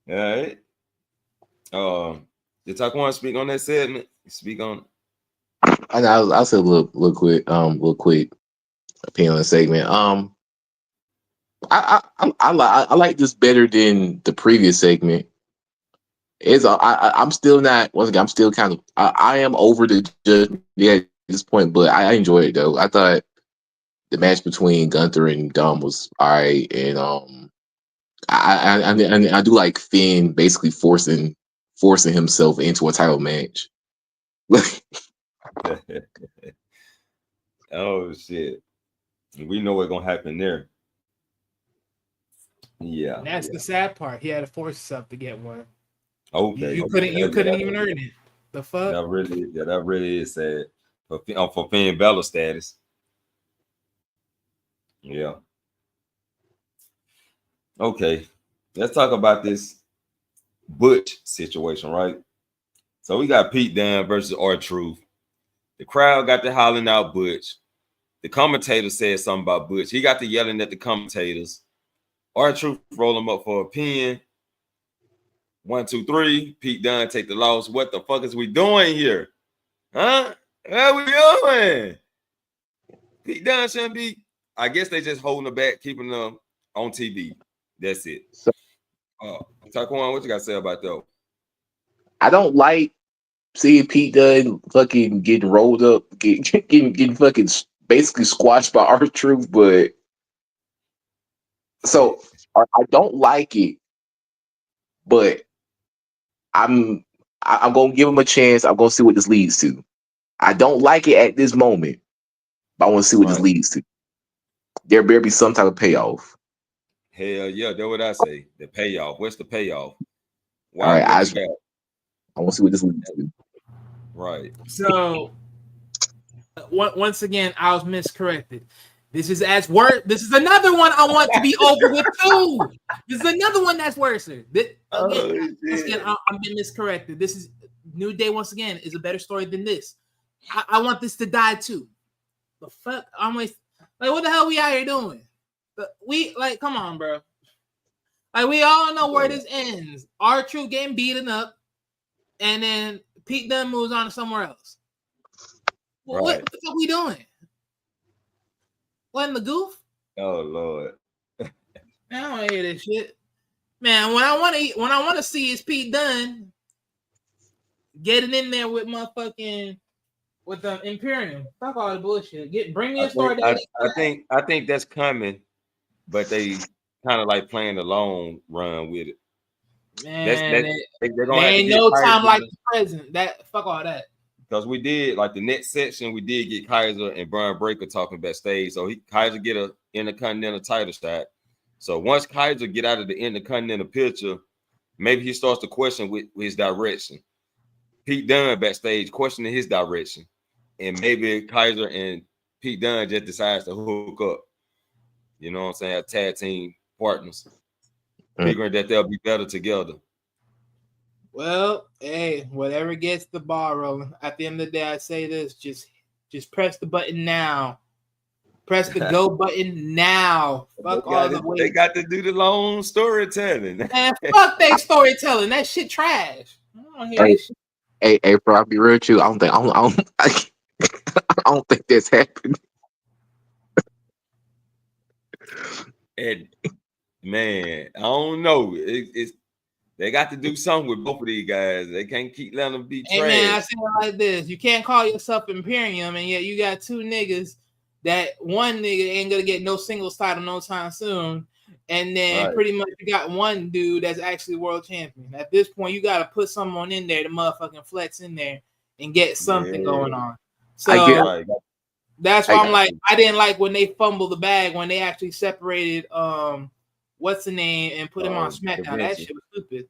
S1: All right. Did Talk want to speak on that segment? Speak on.
S6: I'll say a little quick opinion on the segment. I like this better than the previous segment. I'm still not. Once again, I'm still kind of. I am over the judgment at this point, but I enjoyed it though. I thought the match between Gunther and Dom was alright, and I do like Finn basically forcing himself into a title match.
S1: Oh shit! We know what's gonna happen there. Yeah,
S8: And that's the sad part. He had to force himself to get one.
S1: Okay,
S8: You couldn't even earn it. The fuck?
S1: That really is sad for Finn Balor status. Yeah. Okay, let's talk about this Butch situation, right? So we got Pete Dunne versus R-Truth. The crowd got to hollering out Butch. The commentator said something about Butch. He got to yelling at the commentators. R-Truth roll him up for a pin. 1, 2, 3. Pete Dunne take the loss. What the fuck is we doing here? Huh? What we doing? Pete Dunne shouldn't be. I guess they just holding them back, keeping them on TV. That's it. Taquan, what you got to say about that?
S6: I don't like seeing Pete Dunne fucking getting rolled up, getting fucking basically squashed by R-Truth, but so I don't like it, but I'm gonna give him a chance. I'm gonna see what this leads to. I don't like it at this moment, but I want to see what this leads to. There better be some type of payoff.
S1: Hell yeah, that's what I say. The payoff. What's the payoff?
S6: All right, I want to see what this leads to.
S1: Right.
S8: So once again, I was miscorrected. This is as worse. This is another one I want to be over with too. This is another one that's worse. Again, I'm being miscorrected. This is New Day once again is a better story than this. I want this to die too. The fuck? Like, what the hell we out here doing? We like, come on, bro. Like, we all know where this ends. R-Truth getting beaten up, and then Pete Dunne moves on to somewhere else. Well, what the fuck we doing? What in the goof?
S1: Oh Lord.
S8: I don't want to hear this shit. Man, what I want to see is Pete Dunne getting in there with motherfucking with the Imperium. Fuck all the bullshit. Bring me a story.
S1: I think that's coming, but they kind of like playing the long run with it.
S8: Man, there ain't no time like the present. That fuck all that.
S1: Because we did, like the next section, we did get Kaiser and Braun Breaker talking backstage. So Kaiser get a Intercontinental title shot. So once Kaiser get out of the Intercontinental picture, maybe he starts to question with his direction. Pete Dunne backstage questioning his direction. And maybe Kaiser and Pete Dunne just decides to hook up. You know what I'm saying? Tag team partners. Figuring that they'll be better together.
S8: Well, hey, whatever gets the ball rolling. At the end of the day, I say this: just press the button now. Press the go button now. Fuck all the way.
S1: They got to do the long storytelling.
S8: Man, fuck they storytelling. That shit trash. I don't hear this shit.
S6: Hey, bro, I'll be real with you. I don't think that's happened.
S1: And man, I don't know. It's they got to do something with both of these guys. They can't keep letting them be trash.
S8: Hey man, I say it like this: you can't call yourself Imperium, and yet you got two niggas. That one nigga ain't gonna get no singles title no time soon, and then pretty much you got one dude that's actually world champion. At this point, you got to put someone in there to motherfucking flex in there and get something going on. So that's why I'm like, I didn't like when they fumbled the bag when they actually separated what's the name and put him on SmackDown. That shit was stupid.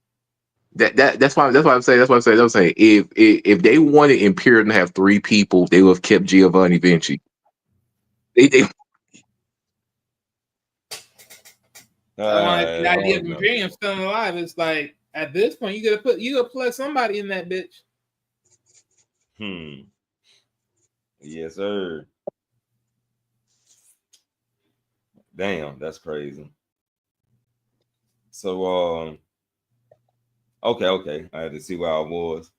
S6: That's why I'm saying. If they wanted Imperium to have 3 people, they would have kept Giovanni Vinci.
S8: The idea of Imperium still alive. It's like at this point you gotta plug somebody in that bitch.
S1: Yes, sir. Damn, that's crazy. So, okay. I had to see where I was.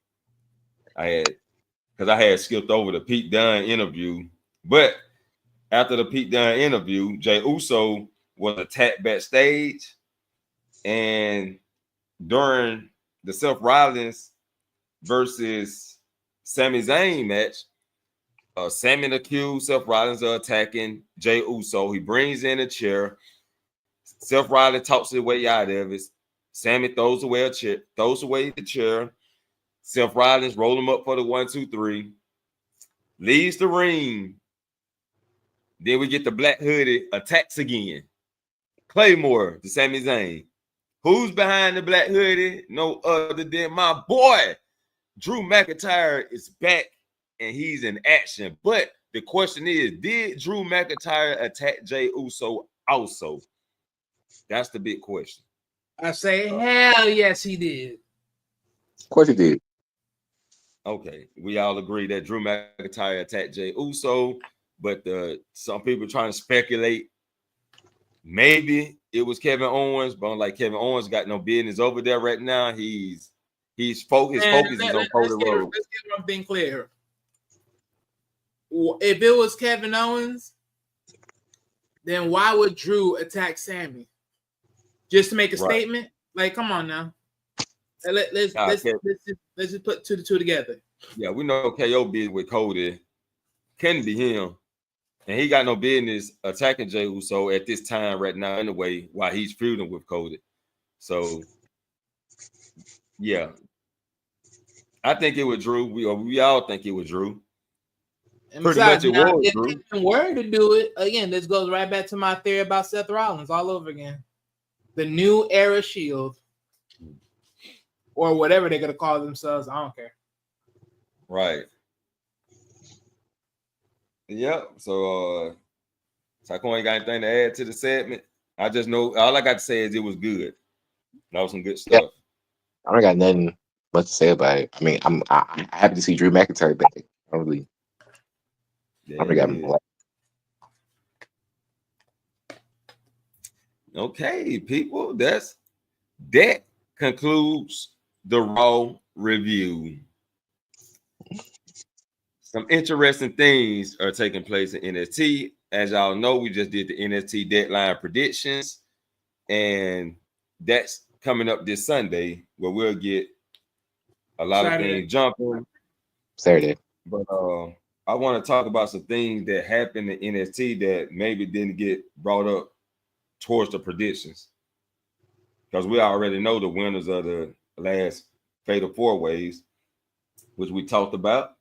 S1: Because I had skipped over the Pete Dunne interview, but after the Pete Dunne interview, Jay Uso was attacked backstage, and during the Seth Rollins versus Sami Zayn match, Sami accused Seth Rollins of attacking Jay Uso. He brings in a chair. Seth Rollins talks his way out of it. Sami throws away the chair. Seth Rollins roll him up for the 1, 2, 3. Leaves the ring. Then we get the Black Hoodie attacks again. Claymore to Sami Zayn. Who's behind the Black Hoodie? No other than my boy. Drew McIntyre is back and he's in action. But the question is, did Drew McIntyre attack Jay Uso also? That's the big question.
S8: I say, hell yes, he did.
S6: Of course he did.
S1: Okay, we all agree that Drew McIntyre attacked Jay Uso, but some people trying to speculate maybe it was Kevin Owens, but like Kevin Owens got no business over there right now. His focus is on Cody Rhodes.
S8: Let's get one thing clear. If it was Kevin Owens, then why would Drew attack Sami? Just to make a statement? Like, come on now. Let's just put 2 to 2 together.
S1: Yeah, we know KO business with Cody. Can be him. And he got no business attacking Jey Uso at this time right now anyway, while he's feuding with Cody. So, yeah. I think it was Drew. We all think it was Drew.
S8: And besides, now, if Kevin were to do it, again, this goes right back to my theory about Seth Rollins all over again. The new era Shield. Or whatever they're going to call themselves. I don't care.
S1: Right. Yep. So, Taquan, you got anything to add to the segment? I just know all I got to say is it was good. That was some good stuff.
S6: Yeah. I don't got nothing much to say about it. I mean, I'm happy to see Drew McIntyre back. I don't really.
S1: Yeah,
S6: I got
S1: okay, people. That concludes the Raw review. Some interesting things are taking place in NXT. As y'all know, we just did the NXT Deadline predictions, and that's coming up this Sunday where we'll get a lot of things jumping.
S6: Saturday.
S1: But I want to talk about some things that happened in NXT that maybe didn't get brought up towards the predictions, because we already know the winners of the last Fatal 4-Ways, which we talked about.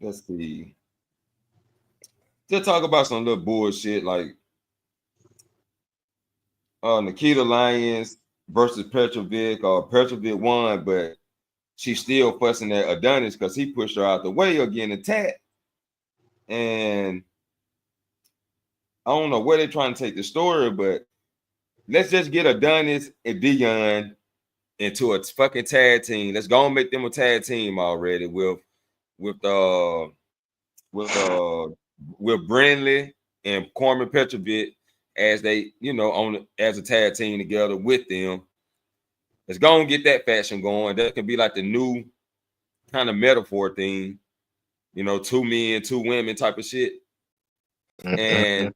S1: Let's see. Just talk about some little bullshit like Nikita Lyons versus Petrovic, or Petrovic won, but she's still fussing at Adonis because he pushed her out the way or getting attacked. And I don't know where they're trying to take the story, but let's just get Adonis and Dion into a fucking tag team. Let's go and make them a tag team already with Brindley and Corman Petrovic as they, as a tag team together with them. Let's go and get that faction going. That can be like the new kind of metaphor thing, 2 men, 2 women type of shit. And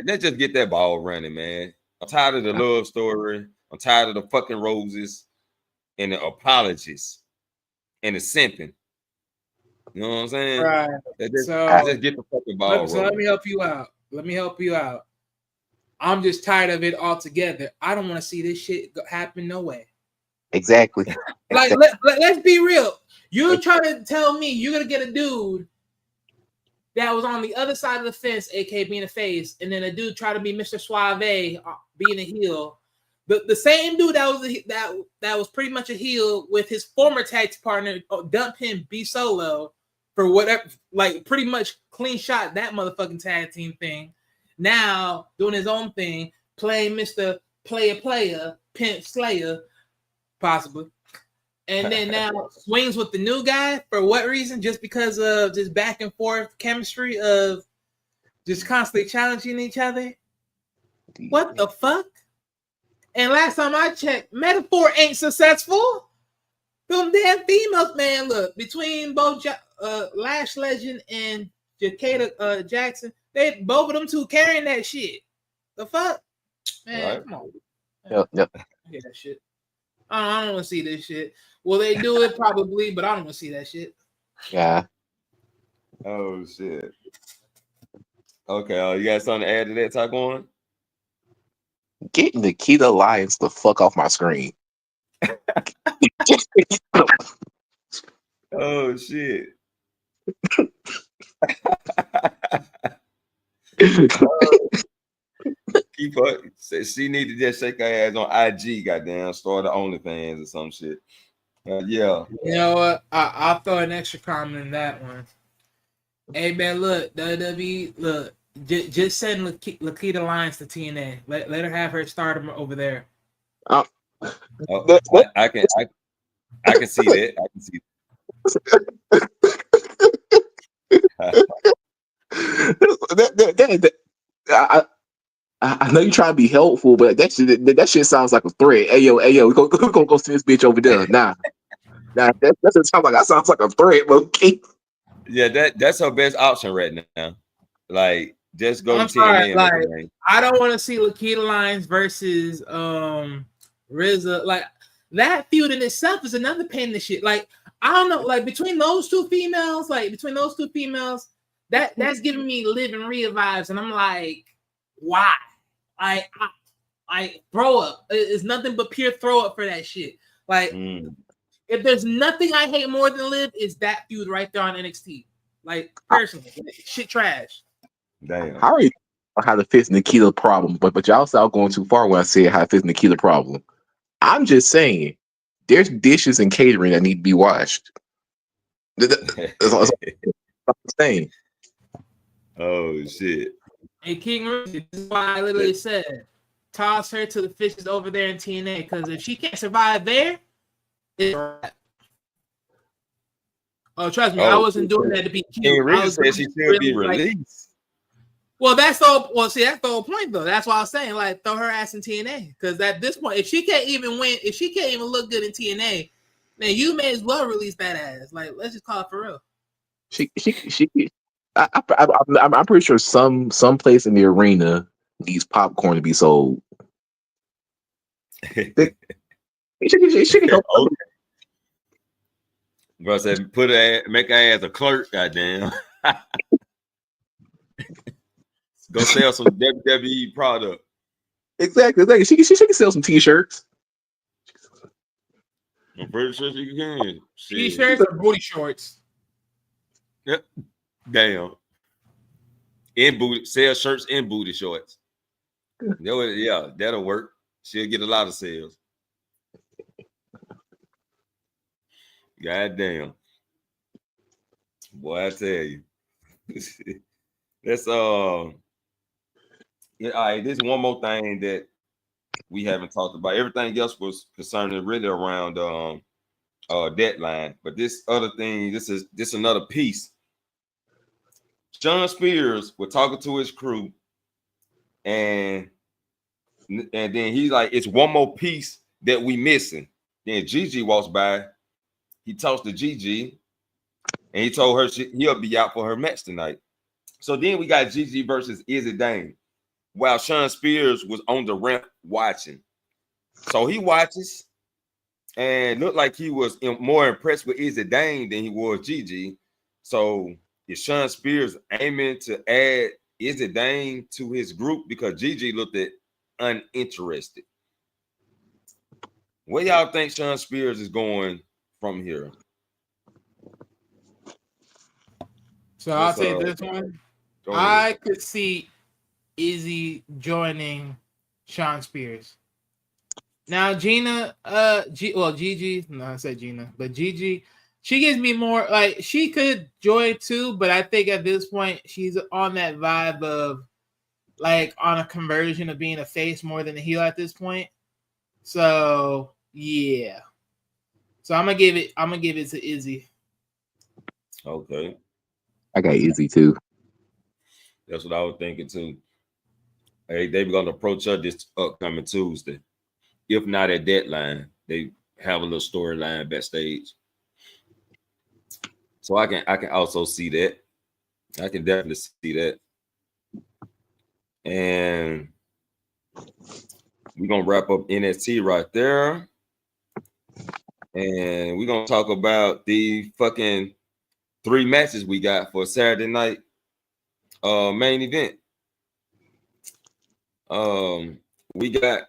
S1: let's just get that ball running, man. I'm tired of the love story. I'm tired of the fucking roses and the apologies and the simping. You know what I'm saying?
S8: Right.
S1: Just get the fucking ball rolling.
S8: So let me help you out. I'm just tired of it altogether. I don't want to see this shit happen no way.
S6: Exactly.
S8: Like, let's be real. You're trying to tell me you're going to get a dude that was on the other side of the fence, aka being a face, and then a dude try to be Mr. Suave, being a heel. The same dude that was pretty much a heel with his former tag partner, dump him, be solo for whatever, like pretty much clean shot that motherfucking tag team thing. Now doing his own thing, playing Mr. Player, Pimp Slayer, possibly. and then now swings with the new guy for what reason? Just because of this back and forth chemistry of just constantly challenging each other. What the fuck? And last time I checked, Metaphor ain't successful. Them damn females, man. Look, between both Lash Legend and Jacada Jackson, they both of them two carrying that shit. The fuck, man.
S1: Right.
S8: Come on.
S6: Yep.
S8: I hate that shit. I don't want to see this shit. Will they do it? Probably, but I don't want to see that shit.
S6: Yeah.
S1: Oh shit. Okay, you got something to add to that, Talk on?
S6: Get Nikita Lyons the fuck off my screen.
S1: Oh shit. Keep her. She need to just shake her ass on IG, goddamn, start the OnlyFans or some shit. Yeah.
S8: You know what? I'll throw an extra comment in that one. Hey man, look, WWE, look, just send Lakita Lyons to TNA. Let her have her stardom over there.
S1: I can see that. I can see
S6: I know you trying to be helpful, but that shit sounds like a threat. Hey yo, we gonna go see this bitch over there. Nah, that sounds like a threat, but okay.
S1: Yeah, that's her best option right now. Like, just go to
S8: sorry,
S1: TNA.
S8: like, I don't want to see Lakita Lyons versus RZA. Like, that feud in itself is another pain in the shit. Like, I don't know, like between those two females, that's giving me Live and Rhea vibes, and I'm like, why? I throw up. It's nothing but pure throw up for that shit. Like, if there's nothing I hate more than Liv, is that feud right there on NXT. Like, personally, shit trash.
S1: Damn.
S6: How are you how to fix Nikita problem? But y'all start going too far when I say how to fix Nikita problem. I'm just saying, there's dishes and catering that need to be washed. That's all I'm saying.
S1: Oh shit.
S8: Hey, King Richard, this is why I literally said, toss her to the fishes over there in TNA, because if she can't survive there, it's a wrap. Oh, trust me, I wasn't doing that to be cute.
S1: King Richard said she should be released.
S8: Well, that's the whole point, though. That's why I was saying, like, throw her ass in TNA, because at this point, if she can't even win, if she can't even look good in TNA, then you may as well release that ass. Like, let's just call it for real.
S6: I'm pretty sure some place in the arena needs popcorn to be sold. She can help.
S1: Bro said, make her ass a clerk, goddamn. Go sell some WWE product.
S6: Exactly. She can sell some t-shirts.
S1: I'm pretty sure she can.
S8: T-shirts or booty shorts.
S1: Yep. Damn. Sell shirts and booty shorts. Yeah, that'll work. She'll get a lot of sales. God damn. Boy, I tell you. That's yeah, all right, this is one more thing that we haven't talked about. Everything else was concerning really around Deadline, but this other thing, this is another piece. Sean Spears was talking to his crew, and then he's like, it's one more piece that we missing. Then Gigi walks by, he talks to Gigi, and he told her he'll be out for her match tonight. So then we got Gigi versus Izzy Dane, while Sean Spears was on the ramp watching. So he watches and looked like he was more impressed with Izzy Dane than he was Gigi. So is Sean Spears aiming to add Izzy Dane to his group because Gigi looked at uninterested? Where y'all think Sean Spears is going from here?
S8: So I'll say this one. I could see Izzy joining Sean Spears. Now Gina, Gigi, no, I said Gina, but Gigi, she gives me more like she could join too, but I think at this point she's on that vibe of like on a conversion of being a face more than a heel at this point. So yeah. So I'm gonna give it to Izzy.
S1: Okay,
S6: I got Izzy too.
S1: that's what I was thinking too. Hey, they're gonna approach her this upcoming Tuesday. If not at Deadline, they have a little storyline backstage. So I can also see that. I can definitely see that. And we're gonna wrap up NXT right there. And we're gonna talk about the fucking 3 matches we got for Saturday night main event. We got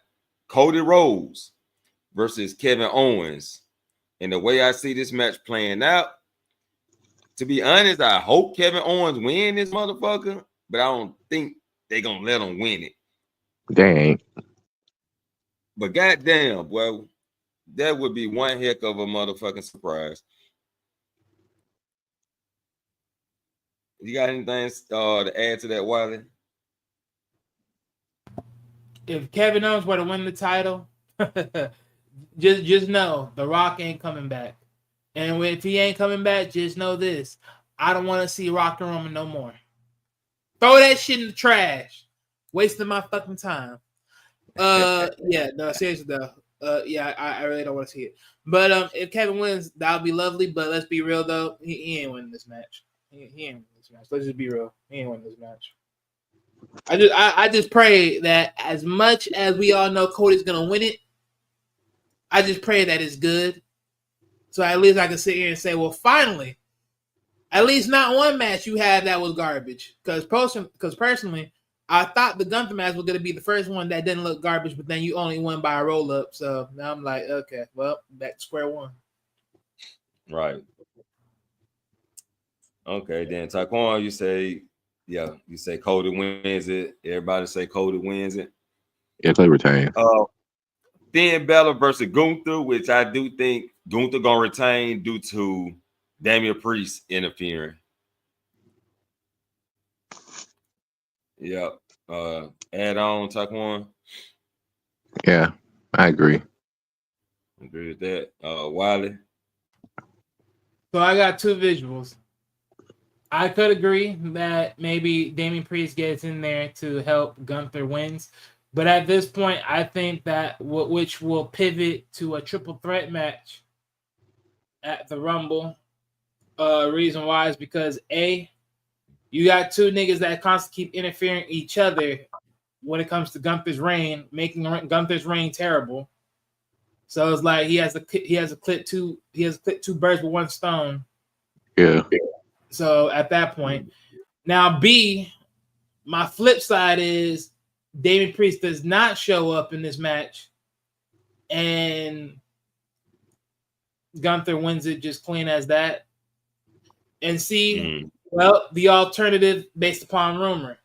S1: Cody Rhodes versus Kevin Owens. And the way I see this match playing out, to be honest, I hope Kevin Owens win this motherfucker, but I don't think they're gonna let him win it.
S6: Dang.
S1: But goddamn, well, that would be one heck of a motherfucking surprise. You got anything to add to that, Wiley?
S8: If Kevin Owens were to win the title, just know The Rock ain't coming back. And if he ain't coming back, just know this: I don't want to see Rock and Roman no more. Throw that shit in the trash. Wasting my fucking time. Yeah, no, seriously though. Yeah, I really don't want to see it. But if Kevin wins, that would be lovely. But let's be real though, he ain't winning this match. He ain't winning this match. Let's just be real. He ain't winning this match. I just pray that as much as we all know Cody's gonna win it, I just pray that it's good. So at least I can sit here and say, well, finally, at least not one match you had that was garbage. Because personally, I thought the Gunther match was going to be the first one that didn't look garbage, but then you only won by a roll-up. So now I'm like, okay, well, back to square one.
S1: Right. Okay, then Taquan, you say Cody wins it. Everybody say Cody wins it.
S6: Yeah, Cody retains.
S1: Finn Balor versus Gunther, which I do think Gunther gonna retain due to Damian Priest interfering. Yep. Add on, Taquan.
S6: Yeah, I agree.
S1: Agree with that. Wiley.
S8: So I got 2 visuals. I could agree that maybe Damian Priest gets in there to help Gunther wins. But at this point, I think that which will pivot to a triple threat match at the Rumble. Reason why is because A, you got 2 niggas that constantly keep interfering each other when it comes to Gunther's reign, making Gunther's reign terrible. So it's like he has to clip 2 birds with one stone.
S6: Yeah.
S8: So at that point, now B, my flip side is Damian Priest does not show up in this match, and Gunther wins it just clean as that. And C, well, the alternative based upon rumor.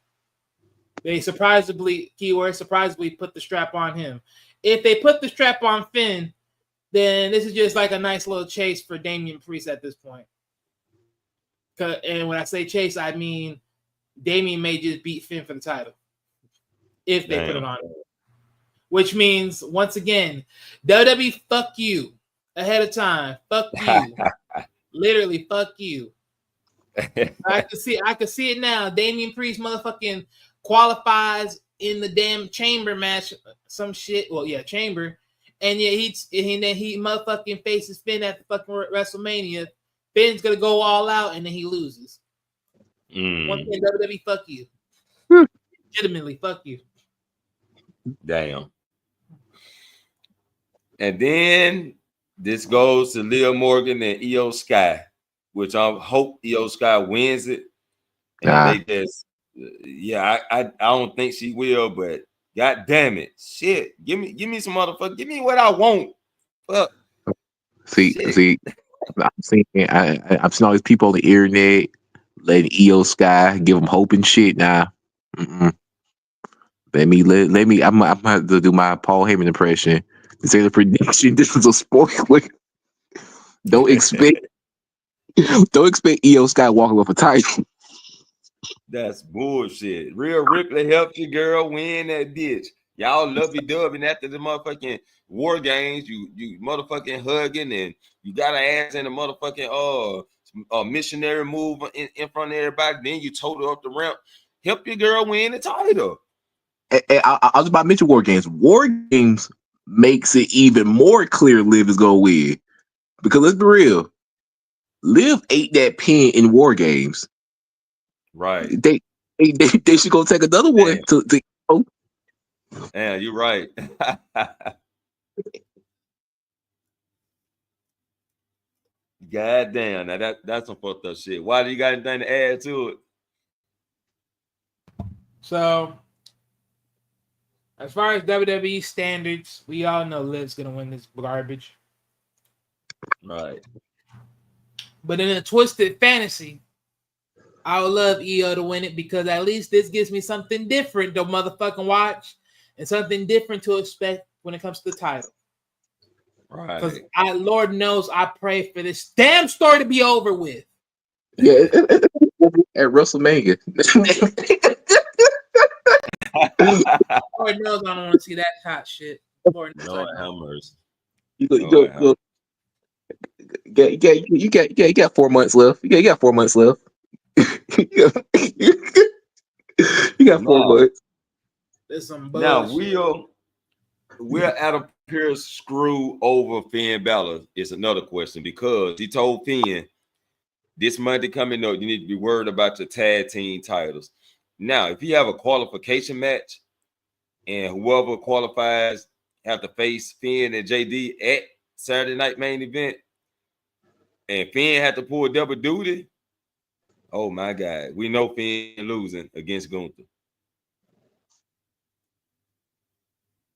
S8: They surprisingly put the strap on him. If they put the strap on Finn, then this is just like a nice little chase for Damian Priest at this point. And when I say chase, I mean Damian may just beat Finn for the title if they put it on him. Which means, once again, WWE, fuck you ahead of time. Fuck you. Literally, fuck you. I can see it now. Damian Priest motherfucking qualifies in the damn chamber match, some shit. Well, yeah, chamber, and yeah, he motherfucking faces Finn at the fucking WrestleMania. Finn's gonna go all out, and then he loses. Once again, WWE, fuck you. Legitimately, fuck you.
S1: Damn. And then this goes to Leah Morgan and Io Sky, which I hope Io Sky wins it. And they just, I don't think she will, but god damn it, shit, give me some motherfucker, give me what I want. Fuck.
S6: See, I'm seeing I've seen all these people on the internet letting Io Sky give them hope and shit. Nah, let me. I'm gonna have to do my Paul Heyman impression. This ain't a prediction. This is a spoiler. Don't expect Io Sky walking with a title.
S1: That's bullshit. Real Ripley helped your girl win that bitch. Y'all lovey-dovey after the motherfucking war games. You motherfucking hugging and you got an ass in a motherfucking missionary move in front of everybody. Then you told her up the ramp. Help your girl win the title.
S6: I was about to mention War Games. War Games makes it even more clear Liv is gonna win. Because let's be real, Liv ate that pin in War Games.
S1: Right.
S6: They should go take another one to
S1: Yeah, you're right. God damn, now that's some fucked up shit. Why do you got anything to add to it?
S8: So, as far as WWE standards, we all know Liv's gonna win this garbage.
S1: Right.
S8: But in a twisted fantasy, I would love EO to win it because at least this gives me something different to motherfucking watch and something different to expect when it comes to the title.
S1: Right.
S8: Because Lord knows I pray for this damn story to be over with.
S6: Yeah, at WrestleMania.
S8: Lord knows I don't want to see that hot shit. Lord knows
S1: Lord
S8: I
S1: have
S8: don't.
S1: mercy.
S6: You got 4 months left. You got 4 months left. You got 4 months.
S8: There's some
S1: Now
S8: bullshit.
S1: will Adam Pearce screw over Finn Balor? Is another question because he told Finn this Monday coming up, you need to be worried about your tag team titles. Now, if you have a qualification match and whoever qualifies have to face Finn and JD at Saturday night main event, and Finn had to pull double duty, oh my God, we know Finn losing against Gunther.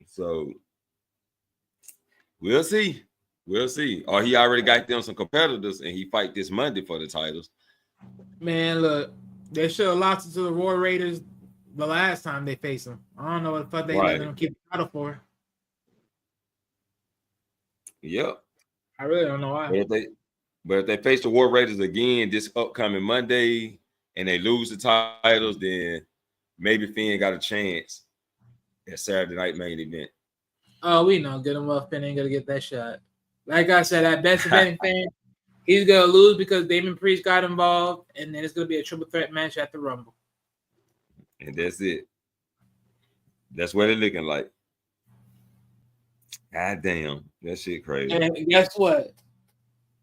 S1: So we'll see. We'll see. Or he already got them some competitors and he fight this Monday for the titles.
S8: Man, look, they should have lost it to the Royal Raiders the last time they faced them. I don't know what the fuck they let them keep the title for.
S1: Yep.
S8: I really don't know why.
S1: But if they face the War Raiders again this upcoming Monday and they lose the titles, then maybe Finn got a chance at Saturday night main event.
S8: Oh, we know. Good enough. Finn ain't gonna get that shot. Like I said, at best of anything, he's gonna lose because Damon Priest got involved, and then it's gonna be a triple threat match at the Rumble.
S1: And that's it. That's what it's looking like. God damn, that shit crazy.
S8: And guess what?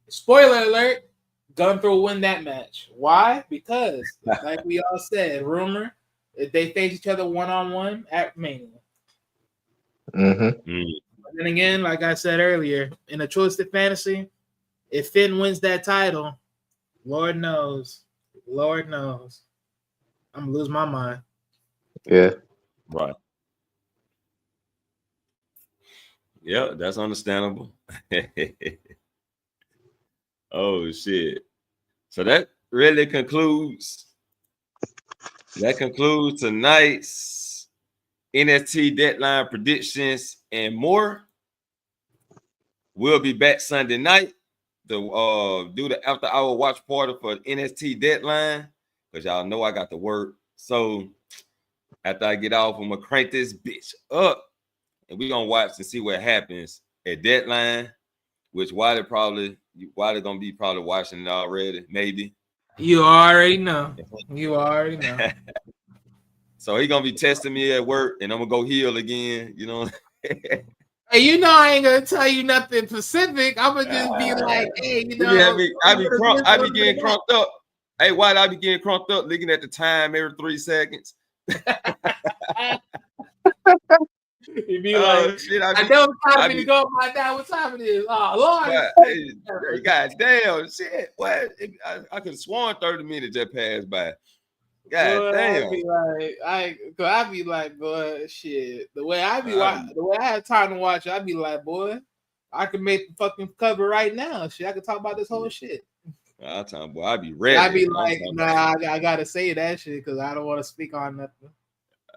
S8: Spoiler alert: Gunther will win that match. Why? Because, like we all said, rumor if they face each other 1-on-1 at Mania.
S6: Mm-hmm.
S8: And then again, like I said earlier, in a twisted fantasy, if Finn wins that title, Lord knows, I'm gonna lose my mind.
S6: Yeah.
S1: Right. Yeah, that's understandable. Oh shit. So that really concludes tonight's NXT Deadline predictions and more. We'll be back Sunday night to do the after hour watch party for NXT Deadline because y'all know I got to work. So after I get off, I'm gonna crank this bitch up and we're gonna watch and see what happens at Deadline, which Wiley gonna be probably watching it already, maybe.
S8: You already know.
S1: So he gonna be testing me at work, and I'm gonna go heal again. You know.
S8: Hey, you know I ain't gonna tell you nothing specific. I'm gonna just be like, hey, you know,
S1: I be getting crunked up. Hey, why I be getting crunked up, looking at the time every 3 seconds?
S8: You'd be like,
S1: shit,
S8: I know it's time for me to go find out what time it is. Oh, Lord.
S1: God damn, shit. What? I could have sworn 30 minutes just passed by. God
S8: boy,
S1: damn.
S8: I'd be like, boy, shit. The way I have time to watch, I'd be like, boy, I could make the fucking cover right now. Shit, I could talk about this whole shit.
S1: I'd be ready.
S8: I'd be like, nah, I gotta say that shit because I don't want to speak on nothing.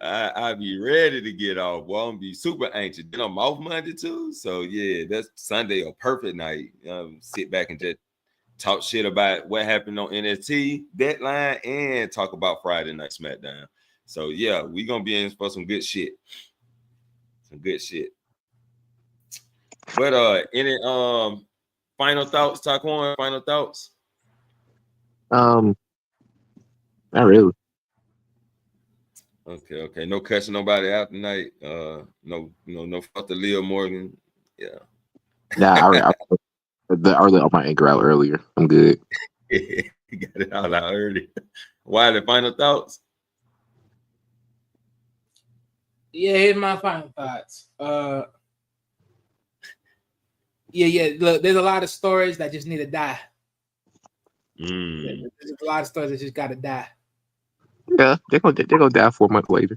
S1: I'd be ready to get off. Well, I'm gonna be super anxious. Then I'm off Monday too. So yeah, that's Sunday a perfect night. Sit back and just talk shit about what happened on NXT Deadline and talk about Friday Night SmackDown. So yeah, we gonna be in for some good shit. Some good shit. But any final thoughts, Taquan? Final thoughts?
S6: Not really.
S1: Okay. No cussing nobody out tonight. No fuck the Leo Morgan. Yeah.
S6: Nah, I already on my anchor out earlier. I'm good.
S1: You got it all out early. Why the final thoughts?
S8: Yeah, here's my final thoughts. Yeah. Look, there's a lot of stories that just need to die. There's a lot of stories that just gotta die.
S6: Yeah, they're gonna die 4 months later.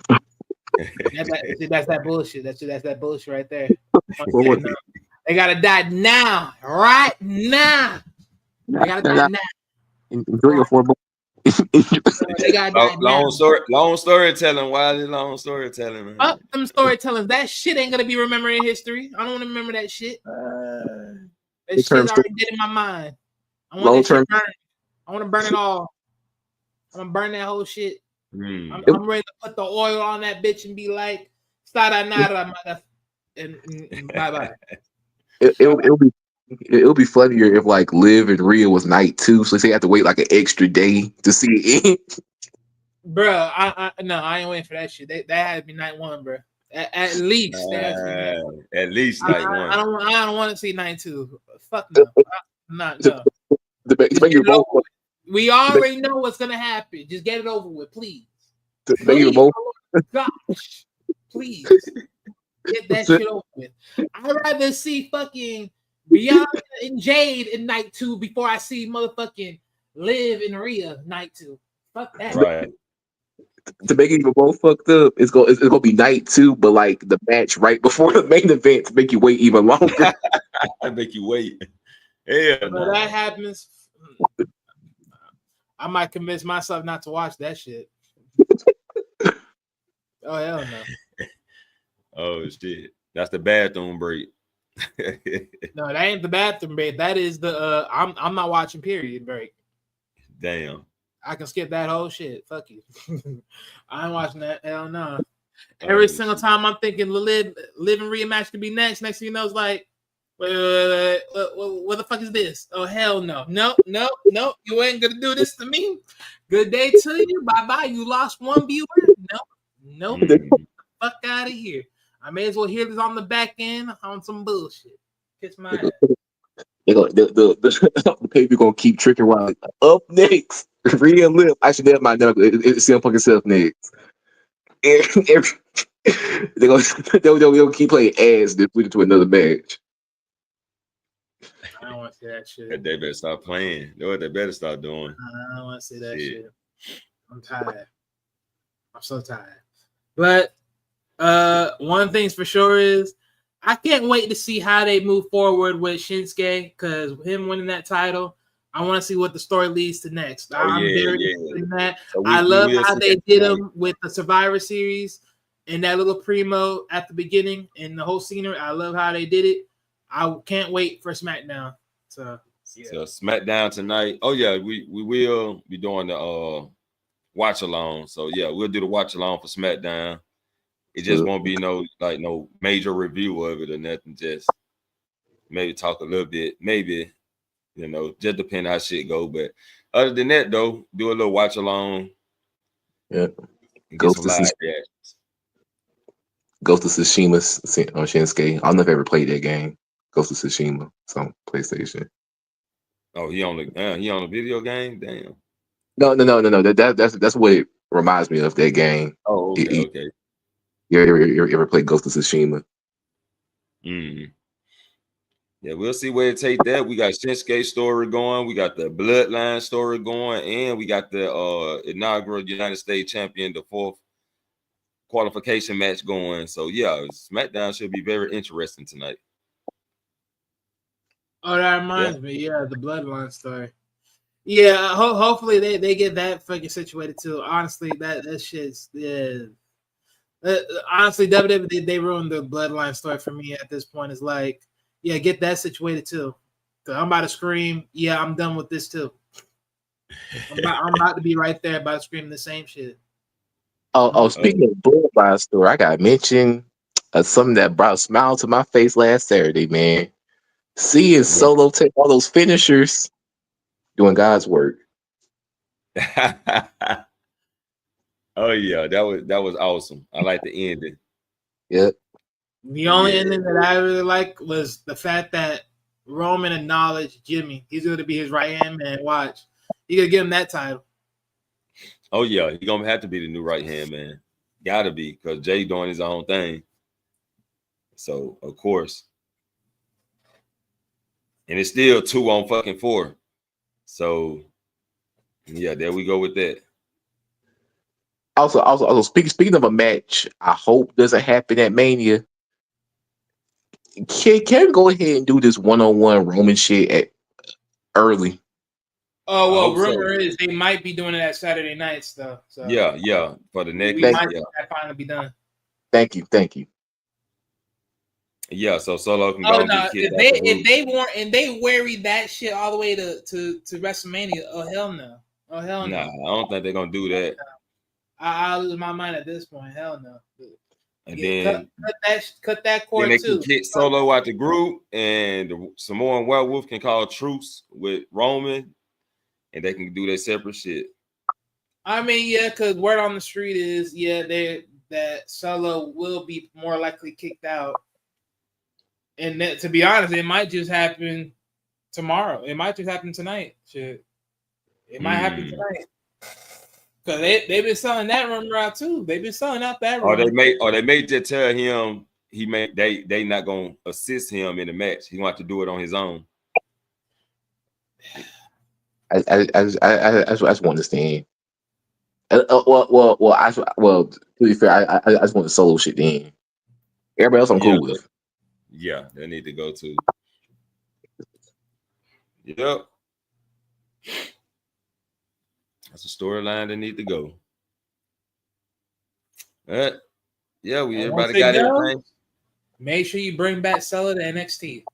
S8: That's that bullshit. That's that bullshit right there. They gotta die now, right now. They gotta die now.
S6: Enjoy your 4 months.
S8: They gotta die now.
S1: Long storytelling. Why is it long storytelling, man?
S8: Fuck them storytellers. That shit ain't gonna be remembered in history. I don't want to remember that shit. That shit's already dead in my mind. I want that shit burned. I want to burn it all. I'm gonna burn that whole shit. I'm ready to put the oil on that bitch and be like, "Sayonara, mother," and bye bye.
S6: It'll be funnier if like Liv and Rhea was night 2, so they have to wait like an extra day to see it end.
S8: Bro, I ain't waiting for that shit. That had to be night 1, bro. At least.
S1: At least night 1.
S8: I don't want to see night 2. Fuck no. No. We already know what's gonna happen. Just get it over with, please. Gosh, please get that shit over with. I'd rather see fucking Bianca and Jade in night 2 before I see motherfucking Liv and Rhea night 2. Fuck that.
S6: Right. To make it even more fucked up, it's gonna be night 2, but like the match right before the main event to make you wait even longer.
S1: I make you wait. Yeah,
S8: when that happens, I might convince myself not to watch that shit. Oh hell no!
S1: Oh shit! That's the bathroom break.
S8: No, that ain't the bathroom break. That is the I'm not watching period break.
S1: Damn.
S8: I can skip that whole shit. Fuck you. I ain't watching that. Hell no. Every single time I'm thinking Liv and Rhea match could be next. Next thing you know, it's like, wait, what the fuck is this? Oh hell no. No. You ain't gonna do this to me. Good day to you. Bye. You lost 1 viewer. Nope. Fuck out of here. I may as well hear this on the back end on some bullshit. Kiss my ass.
S6: The paper gonna keep tricking around. Up next, Rhea and Liv. I should have my number. It's CM Punk himself next. They'll keep playing ads. They're leading to another match.
S8: I don't want to see that shit.
S1: They better stop playing. Know what they better stop doing.
S8: I don't want to see that shit. I'm tired. I'm so tired. But one thing's for sure is I can't wait to see how they move forward with Shinsuke, because him winning that title, I want to see what the story leads to next. I'm very interested in that. So I love how they did him with the Survivor Series and that little primo at the beginning and the whole scenery. I love how they did it. I can't wait for SmackDown. So
S1: SmackDown tonight. Oh yeah, we will be doing the watch along. So yeah, we'll do the watch along for SmackDown. It just won't be no major review of it or nothing. Just maybe talk a little bit, maybe, just depending how shit go. But other than that, though, do a little watch along.
S6: Yeah.
S1: Ghost of
S6: Tsushima on Shinsuke. I don't know if I ever played that game. Ghost of Tsushima. It's on PlayStation.
S1: Oh, he on the video game? Damn.
S6: No. That's what it reminds me of, that game.
S1: Oh, okay.
S6: You ever played Ghost of Tsushima?
S1: Yeah, we'll see where it take that. We got Shinsuke story going, we got the Bloodline story going, and we got the inaugural United States champion, the 4th qualification match going. So yeah, SmackDown should be very interesting tonight.
S8: Oh, that reminds me. Yeah, the Bloodline story. Yeah, hopefully they get that fucking situated too. Honestly, that shit's honestly, WWE, they ruined the Bloodline story for me at this point. It's like, yeah, get that situated too. I'm about to scream, yeah, I'm done with this too. I'm about to be right there about to scream the same shit.
S6: Oh, speaking of Bloodline story, I got to mention something that brought a smile to my face last Saturday, man. Seeing Solo take all those finishers, doing God's work.
S1: Oh yeah, that was awesome. I like the ending.
S6: Yep.
S8: The only ending that I really like was the fact that Roman acknowledged Jimmy. He's going to be his right hand man. Watch, you gotta give him that title.
S1: Oh yeah, he's gonna have to be the new right hand man. Gotta be, because Jay doing his own thing. So of course, and it's still 2-on-4. So yeah, there we go with that.
S6: Also, speaking of a match, I hope doesn't happen at Mania. Can we go ahead and do this one-on-one Roman shit at early?
S8: Oh well, rumor is they might be doing it at Saturday nights though. So
S1: yeah, for the next.
S8: We might finally be done.
S6: Thank you.
S1: Yeah, so Solo can go.
S8: No, if they want and they worry that shit all the way to WrestleMania, oh hell no.
S1: Nah, I don't think they're gonna do that.
S8: I lose my mind at this point. Hell no.
S1: And then
S8: cut that cord
S1: then they
S8: too.
S1: can kick Solo out the group, and the Samoan Werewolf can call truce with Roman, and they can do their separate shit.
S8: I mean, yeah, because word on the street is that Solo will be more likely kicked out, and that, to be honest, it might just happen tomorrow. It might just happen tonight. Shit, it might happen tonight. Cause they've been selling that rumor out too. They've been selling out that rumor.
S1: Or they may just tell him they not gonna assist him in the match. He want to do it on his own.
S6: I just want to understand. Well. To be fair, I just want the Solo shit in. Everybody else I'm cool with.
S1: Yeah, they need to go to. Yep. That's a storyline they need to go. Yeah, everybody got everything.
S8: Make sure you bring back Solo to NXT.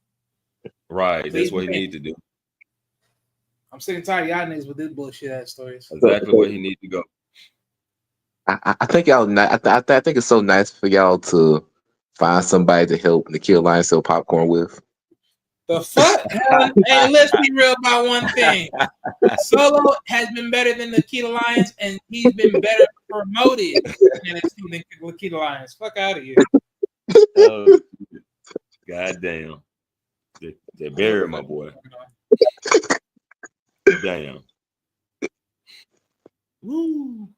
S1: Right, that's what he need to do.
S8: I'm sick and tired of y'all niggas with this bullshit ass stories.
S1: Exactly where he needs to go.
S6: I think y'all. I think it's so nice for y'all to find somebody to help Nikhil Lyons sell popcorn with.
S8: The fuck? Hey, let's be real about one thing. Solo has been better than Nikita Lyons, and he's been better promoted than Nikita Lyons. Fuck out of here.
S1: Oh, God damn. They buried my boy. Damn. Woo.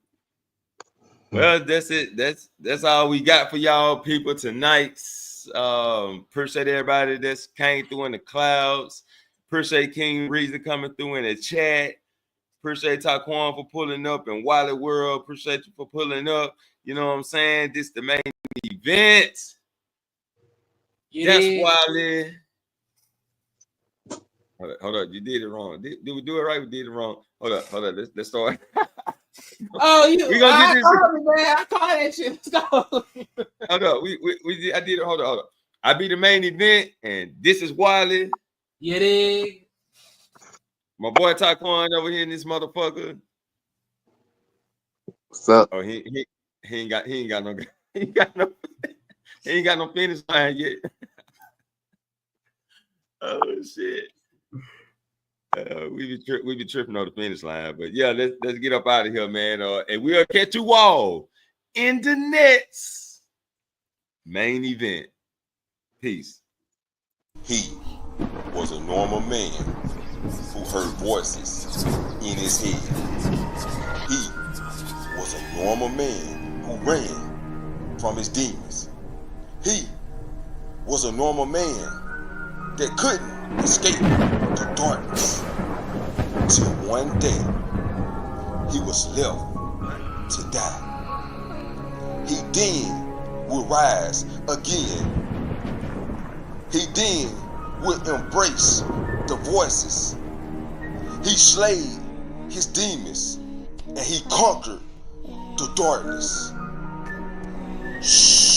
S1: Well, that's it. That's all we got for y'all people tonight. Appreciate everybody that's came through in the clouds. Appreciate King Reason coming through in the chat. Appreciate Taquan for pulling up, and Wally World. Appreciate you for pulling up. You know what I'm saying? This the main event. That's Wally. Hold up. You did it wrong. Did we do it right? We did it wrong. Hold up. Let's start.
S8: Oh,
S1: we gonna get this.
S8: Man, I call that shit. Let's go.
S1: Hold up. I did it. Hold up. I be the main event, and this is Wally.
S8: Yeah, dig.
S1: My boy Taquan over here in this motherfucker.
S6: What's up?
S1: Oh, he ain't got no finish line yet. Oh shit. We be tripping on the finish line, but yeah, let's get up out of here, man. And we'll catch you all in the next main event. Peace.
S2: He was a normal man who heard voices in his head. He was a normal man who ran from his demons. He was a normal man that couldn't escape the darkness till one day he was left to die. He then would rise again. He then would embrace the voices. He slayed his demons and he conquered the darkness. Shh.